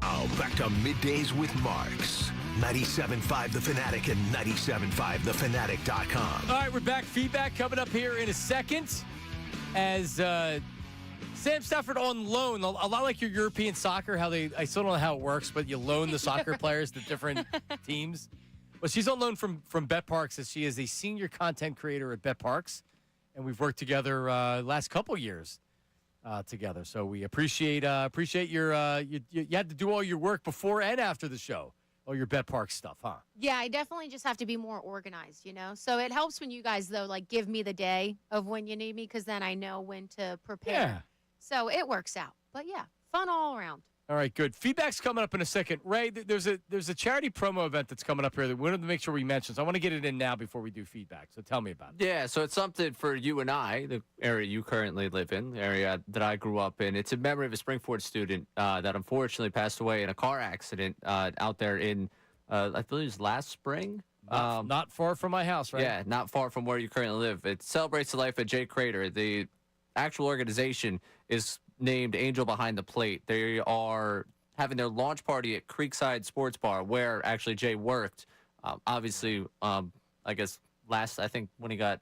Speaker 4: Now, back to Middays with Marks. 97.5 The Fanatic and 97.5thefanatic.com.
Speaker 1: All right, we're back. Feedback coming up here in a second. As Sam Stafford on loan, a lot like your European soccer, I still don't know how it works, but you loan the soccer players to different teams. Well, she's on loan from BetParks, as she is a senior content creator at BetParks, and we've worked together last couple years together. So we appreciate your you had to do all your work before and after the show, all your BetParks stuff, huh?
Speaker 2: Yeah, I definitely just have to be more organized, So it helps when you guys, though, give me the day of when you need me, because then I know when to prepare.
Speaker 1: Yeah.
Speaker 2: So it works out. But, yeah, fun all around.
Speaker 1: All right, good. Feedback's coming up in a second. Ray, there's a charity promo event that's coming up here that we wanted to make sure we mention. So I want to get it in now before we do feedback. So tell me about it.
Speaker 8: Yeah, so it's something for you and I, the area you currently live in, the area that I grew up in. It's in memory of a Springford student that unfortunately passed away in a car accident out there in, I believe it was last spring.
Speaker 1: Not far from my house, right?
Speaker 8: Yeah, not far from where you currently live. It celebrates the life of Jay Crater. The actual organization is named Angel Behind the Plate. They are having their launch party at Creekside Sports Bar, where actually Jay worked. Obviously, I guess I think when he got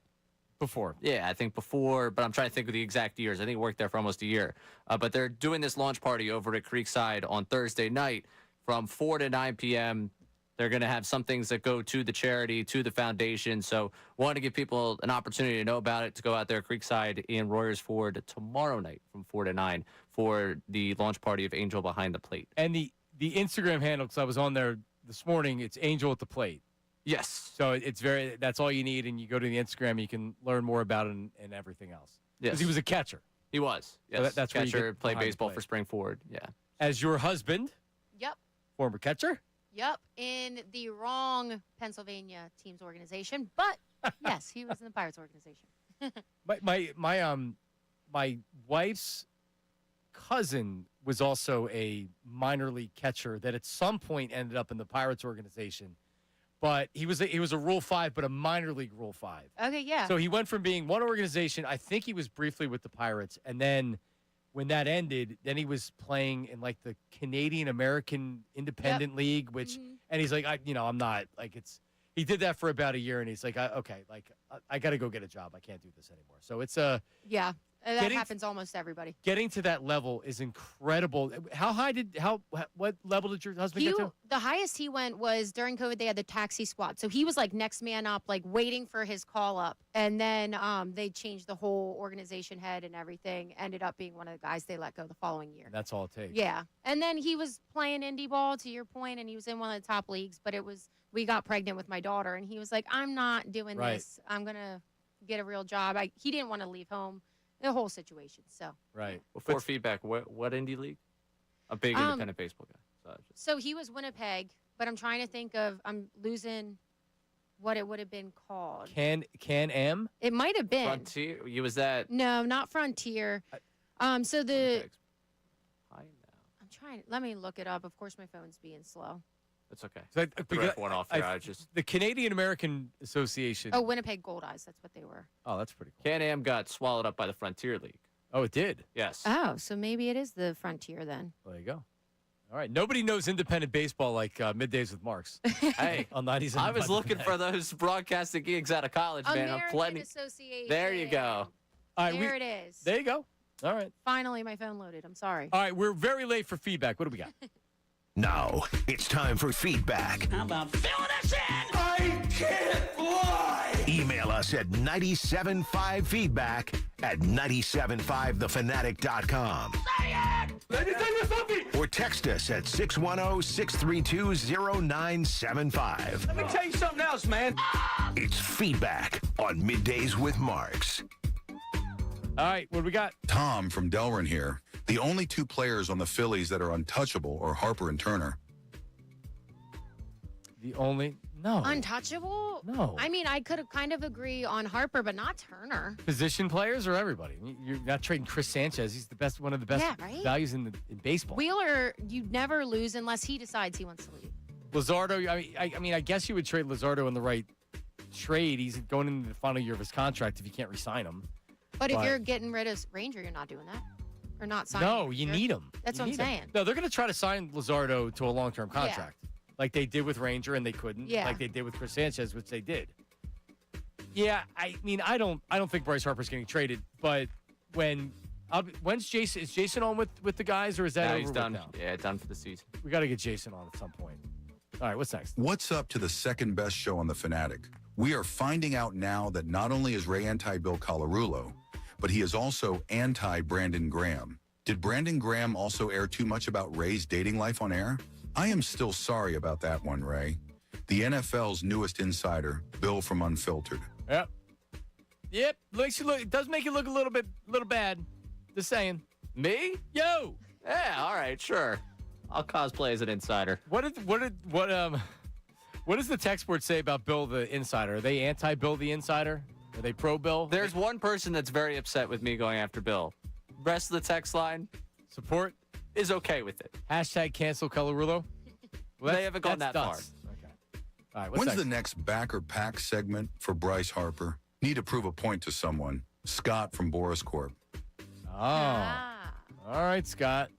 Speaker 1: before.
Speaker 8: Yeah, I think before, but I'm trying to think of the exact years. I think he worked there for almost a year. But they're doing this launch party over at Creekside on Thursday night from 4 to 9 p.m. They're going to have some things that go to the charity, to the foundation. So want to give people an opportunity to know about it, to go out there, Creekside in Royersford tomorrow night from 4 to 9 for the launch party of Angel Behind the Plate.
Speaker 1: And the Instagram handle, because I was on there this morning, it's Angel at the Plate.
Speaker 8: Yes.
Speaker 1: So that's all you need, and you go to the Instagram, you can learn more about it and everything else.
Speaker 8: Yes.
Speaker 1: Because he was a catcher.
Speaker 8: He was. Yes.
Speaker 1: So that's where you
Speaker 8: catcher,
Speaker 1: get
Speaker 8: played
Speaker 1: behind the
Speaker 8: baseball
Speaker 1: plate.
Speaker 8: for Springford. Yeah.
Speaker 1: As your husband,
Speaker 2: Yep.
Speaker 1: former catcher?
Speaker 2: Yep. In the wrong Pennsylvania team's organization. But, yes, he was in the Pirates organization.
Speaker 1: My wife's cousin was also a minor league catcher that at some point ended up in the Pirates organization. But he was a Rule 5, but a minor league Rule 5.
Speaker 2: Okay, yeah.
Speaker 1: So he went from being one organization, I think he was briefly with the Pirates, and then when that ended, then he was playing in like the Canadian American Independent League, which, and he's like, I'm not he did that for about a year, and he's like, okay, I got to go get a job. I can't do this anymore. So it's
Speaker 2: yeah, that happens to almost everybody.
Speaker 1: Getting to that level is incredible. What level did your husband get to?
Speaker 2: The highest he went was during COVID. They had the taxi squad, so he was like next man up, like waiting for his call up. And then they changed the whole organization head and everything. Ended up being one of the guys they let go the following year.
Speaker 1: That's all it takes.
Speaker 2: Yeah, and then he was playing indie ball, to your point, and he was in one of the top leagues. But we got pregnant with my daughter, and he was like, "I'm not doing this. I'm gonna get a real job." He didn't want to leave home. The whole situation. So
Speaker 1: right.
Speaker 8: Before feedback, what indie league? A big independent baseball guy.
Speaker 2: So he was Winnipeg, but I'm trying to think of. I'm losing what it would have been called.
Speaker 1: Can-Am?
Speaker 2: It might have been
Speaker 8: Frontier. Was that?
Speaker 2: No, not Frontier. So the. I'm trying. Let me look it up. Of course, my phone's being slow.
Speaker 8: That's okay.
Speaker 1: So
Speaker 8: one off there.
Speaker 1: The Canadian American Association.
Speaker 2: Oh, Winnipeg Gold Eyes. That's what they were.
Speaker 1: Oh, that's pretty cool.
Speaker 8: Can-Am got swallowed up by the Frontier League.
Speaker 1: Oh, it did?
Speaker 8: Yes.
Speaker 2: Oh, so maybe it is the Frontier then.
Speaker 1: There you go. All right. Nobody knows independent baseball like Middays with Marks.
Speaker 8: Hey,
Speaker 1: on 97.
Speaker 8: I was looking for those broadcasting gigs out of college, man.
Speaker 2: American Association.
Speaker 8: There you go.
Speaker 1: All right,
Speaker 2: there it is.
Speaker 1: There you go. All right.
Speaker 2: Finally, my phone loaded. I'm sorry.
Speaker 1: All right. We're very late for feedback. What do we got?
Speaker 4: Now, it's time for feedback.
Speaker 11: How about filling us in?
Speaker 4: I can't lie! Email us at 975feedback at 975thefanatic.com.
Speaker 11: Say it!
Speaker 4: Or text us at 610-632-0975.
Speaker 11: Let me tell you something else, man.
Speaker 4: It's feedback on Middays with Marks.
Speaker 1: All right, what do we got?
Speaker 14: Tom from Delrin here. The only two players on the Phillies that are untouchable are Harper and Turner.
Speaker 1: No.
Speaker 2: Untouchable?
Speaker 1: No.
Speaker 2: I mean, I could kind of agree on Harper, but not Turner.
Speaker 1: Position players or everybody? You're not trading Chris Sanchez. He's one of the best values in baseball.
Speaker 2: Wheeler, you never lose unless he decides he wants to leave.
Speaker 1: Luzardo, I guess you would trade Luzardo in the right trade. He's going into the final year of his contract if you can't re-sign him.
Speaker 2: But if you're getting rid of Ranger, you're not doing that. Or not signing.
Speaker 1: No, you need him.
Speaker 2: That's
Speaker 1: You
Speaker 2: what I'm
Speaker 1: need him.
Speaker 2: saying.
Speaker 1: No, they're going to try to sign Luzardo to a long-term contract, like they did with Ranger, and they couldn't.
Speaker 2: Yeah.
Speaker 1: Like they did with Chris Sanchez, which they did. Yeah, I mean, I don't think Bryce Harper's getting traded, but when's Jason? Is Jason on with the guys, or is that over
Speaker 8: he's
Speaker 1: with
Speaker 8: done.
Speaker 1: now?
Speaker 8: Yeah, done for the season.
Speaker 1: We got to get Jason on at some point. All right, what's next?
Speaker 14: What's up to the second best show on the Fanatic? We are finding out now that not only is Ray anti-Bill Colarulo, but he is also anti-Brandon Graham. Did Brandon Graham also air too much about Ray's dating life on air? I am still sorry about that one, Ray. The NFL's newest insider, Bill from Unfiltered.
Speaker 1: Yep. It does make you look a little bad. Just saying.
Speaker 8: Me?
Speaker 1: Yo.
Speaker 8: Yeah, all right, sure. I'll cosplay as an insider.
Speaker 1: What does the text board say about Bill the Insider? Are they anti-Bill the Insider? Are they pro-Bill?
Speaker 8: There's one person that's very upset with me going after Bill. Rest of the text line
Speaker 1: support
Speaker 8: is okay with it.
Speaker 1: Hashtag cancel Colarulo.
Speaker 8: Well, they haven't gone that far.
Speaker 1: Okay. All right.
Speaker 14: When's the next back or pack segment for Bryce Harper? Need to prove a point to someone. Scott from Boris Corp.
Speaker 1: Oh. All right, Scott.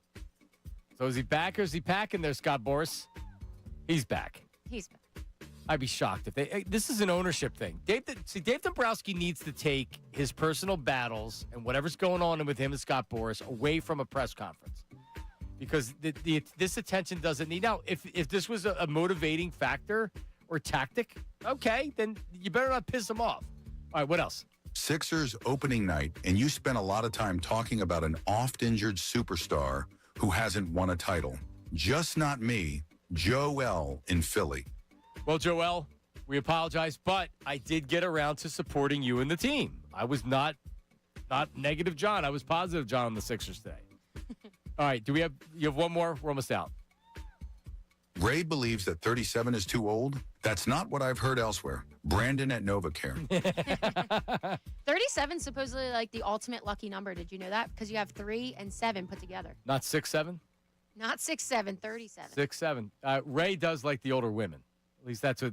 Speaker 1: So is he back or is he packing there, Scott Boris? He's back.
Speaker 2: He's back.
Speaker 1: I'd be shocked if this is an ownership thing. Dave Dombrowski needs to take his personal battles and whatever's going on with him and Scott Boris away from a press conference, because this attention doesn't need. Now, if this was a motivating factor or tactic, okay, then you better not piss him off. All right, what else?
Speaker 14: Sixers opening night, and you spent a lot of time talking about an oft-injured superstar who hasn't won a title. Just not me, Joel in Philly.
Speaker 1: Well, Joel, we apologize, but I did get around to supporting you and the team. I was not negative John. I was positive John on the Sixers today. All right, you have one more? We're almost out.
Speaker 14: Ray believes that 37 is too old. That's not what I've heard elsewhere. Brandon at NovaCare.
Speaker 2: 37 is supposedly like the ultimate lucky number. Did you know that? Because you have 3 and 7 put together.
Speaker 1: Not 6'7"?
Speaker 2: Not 6'7", 37.
Speaker 1: 6'7". Ray does like the older women. At least that's what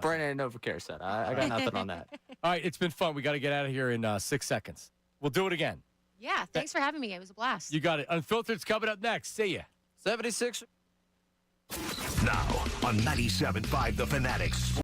Speaker 8: Brandon at NovaCare said. I got nothing on that.
Speaker 1: All right, it's been fun. We got to get out of here in 6 seconds. We'll do it again.
Speaker 2: Yeah, thanks for having me. It was a blast.
Speaker 1: You got it. Unfiltered's coming up next. See ya.
Speaker 8: 76.
Speaker 4: Now on 97.5 The Fanatics.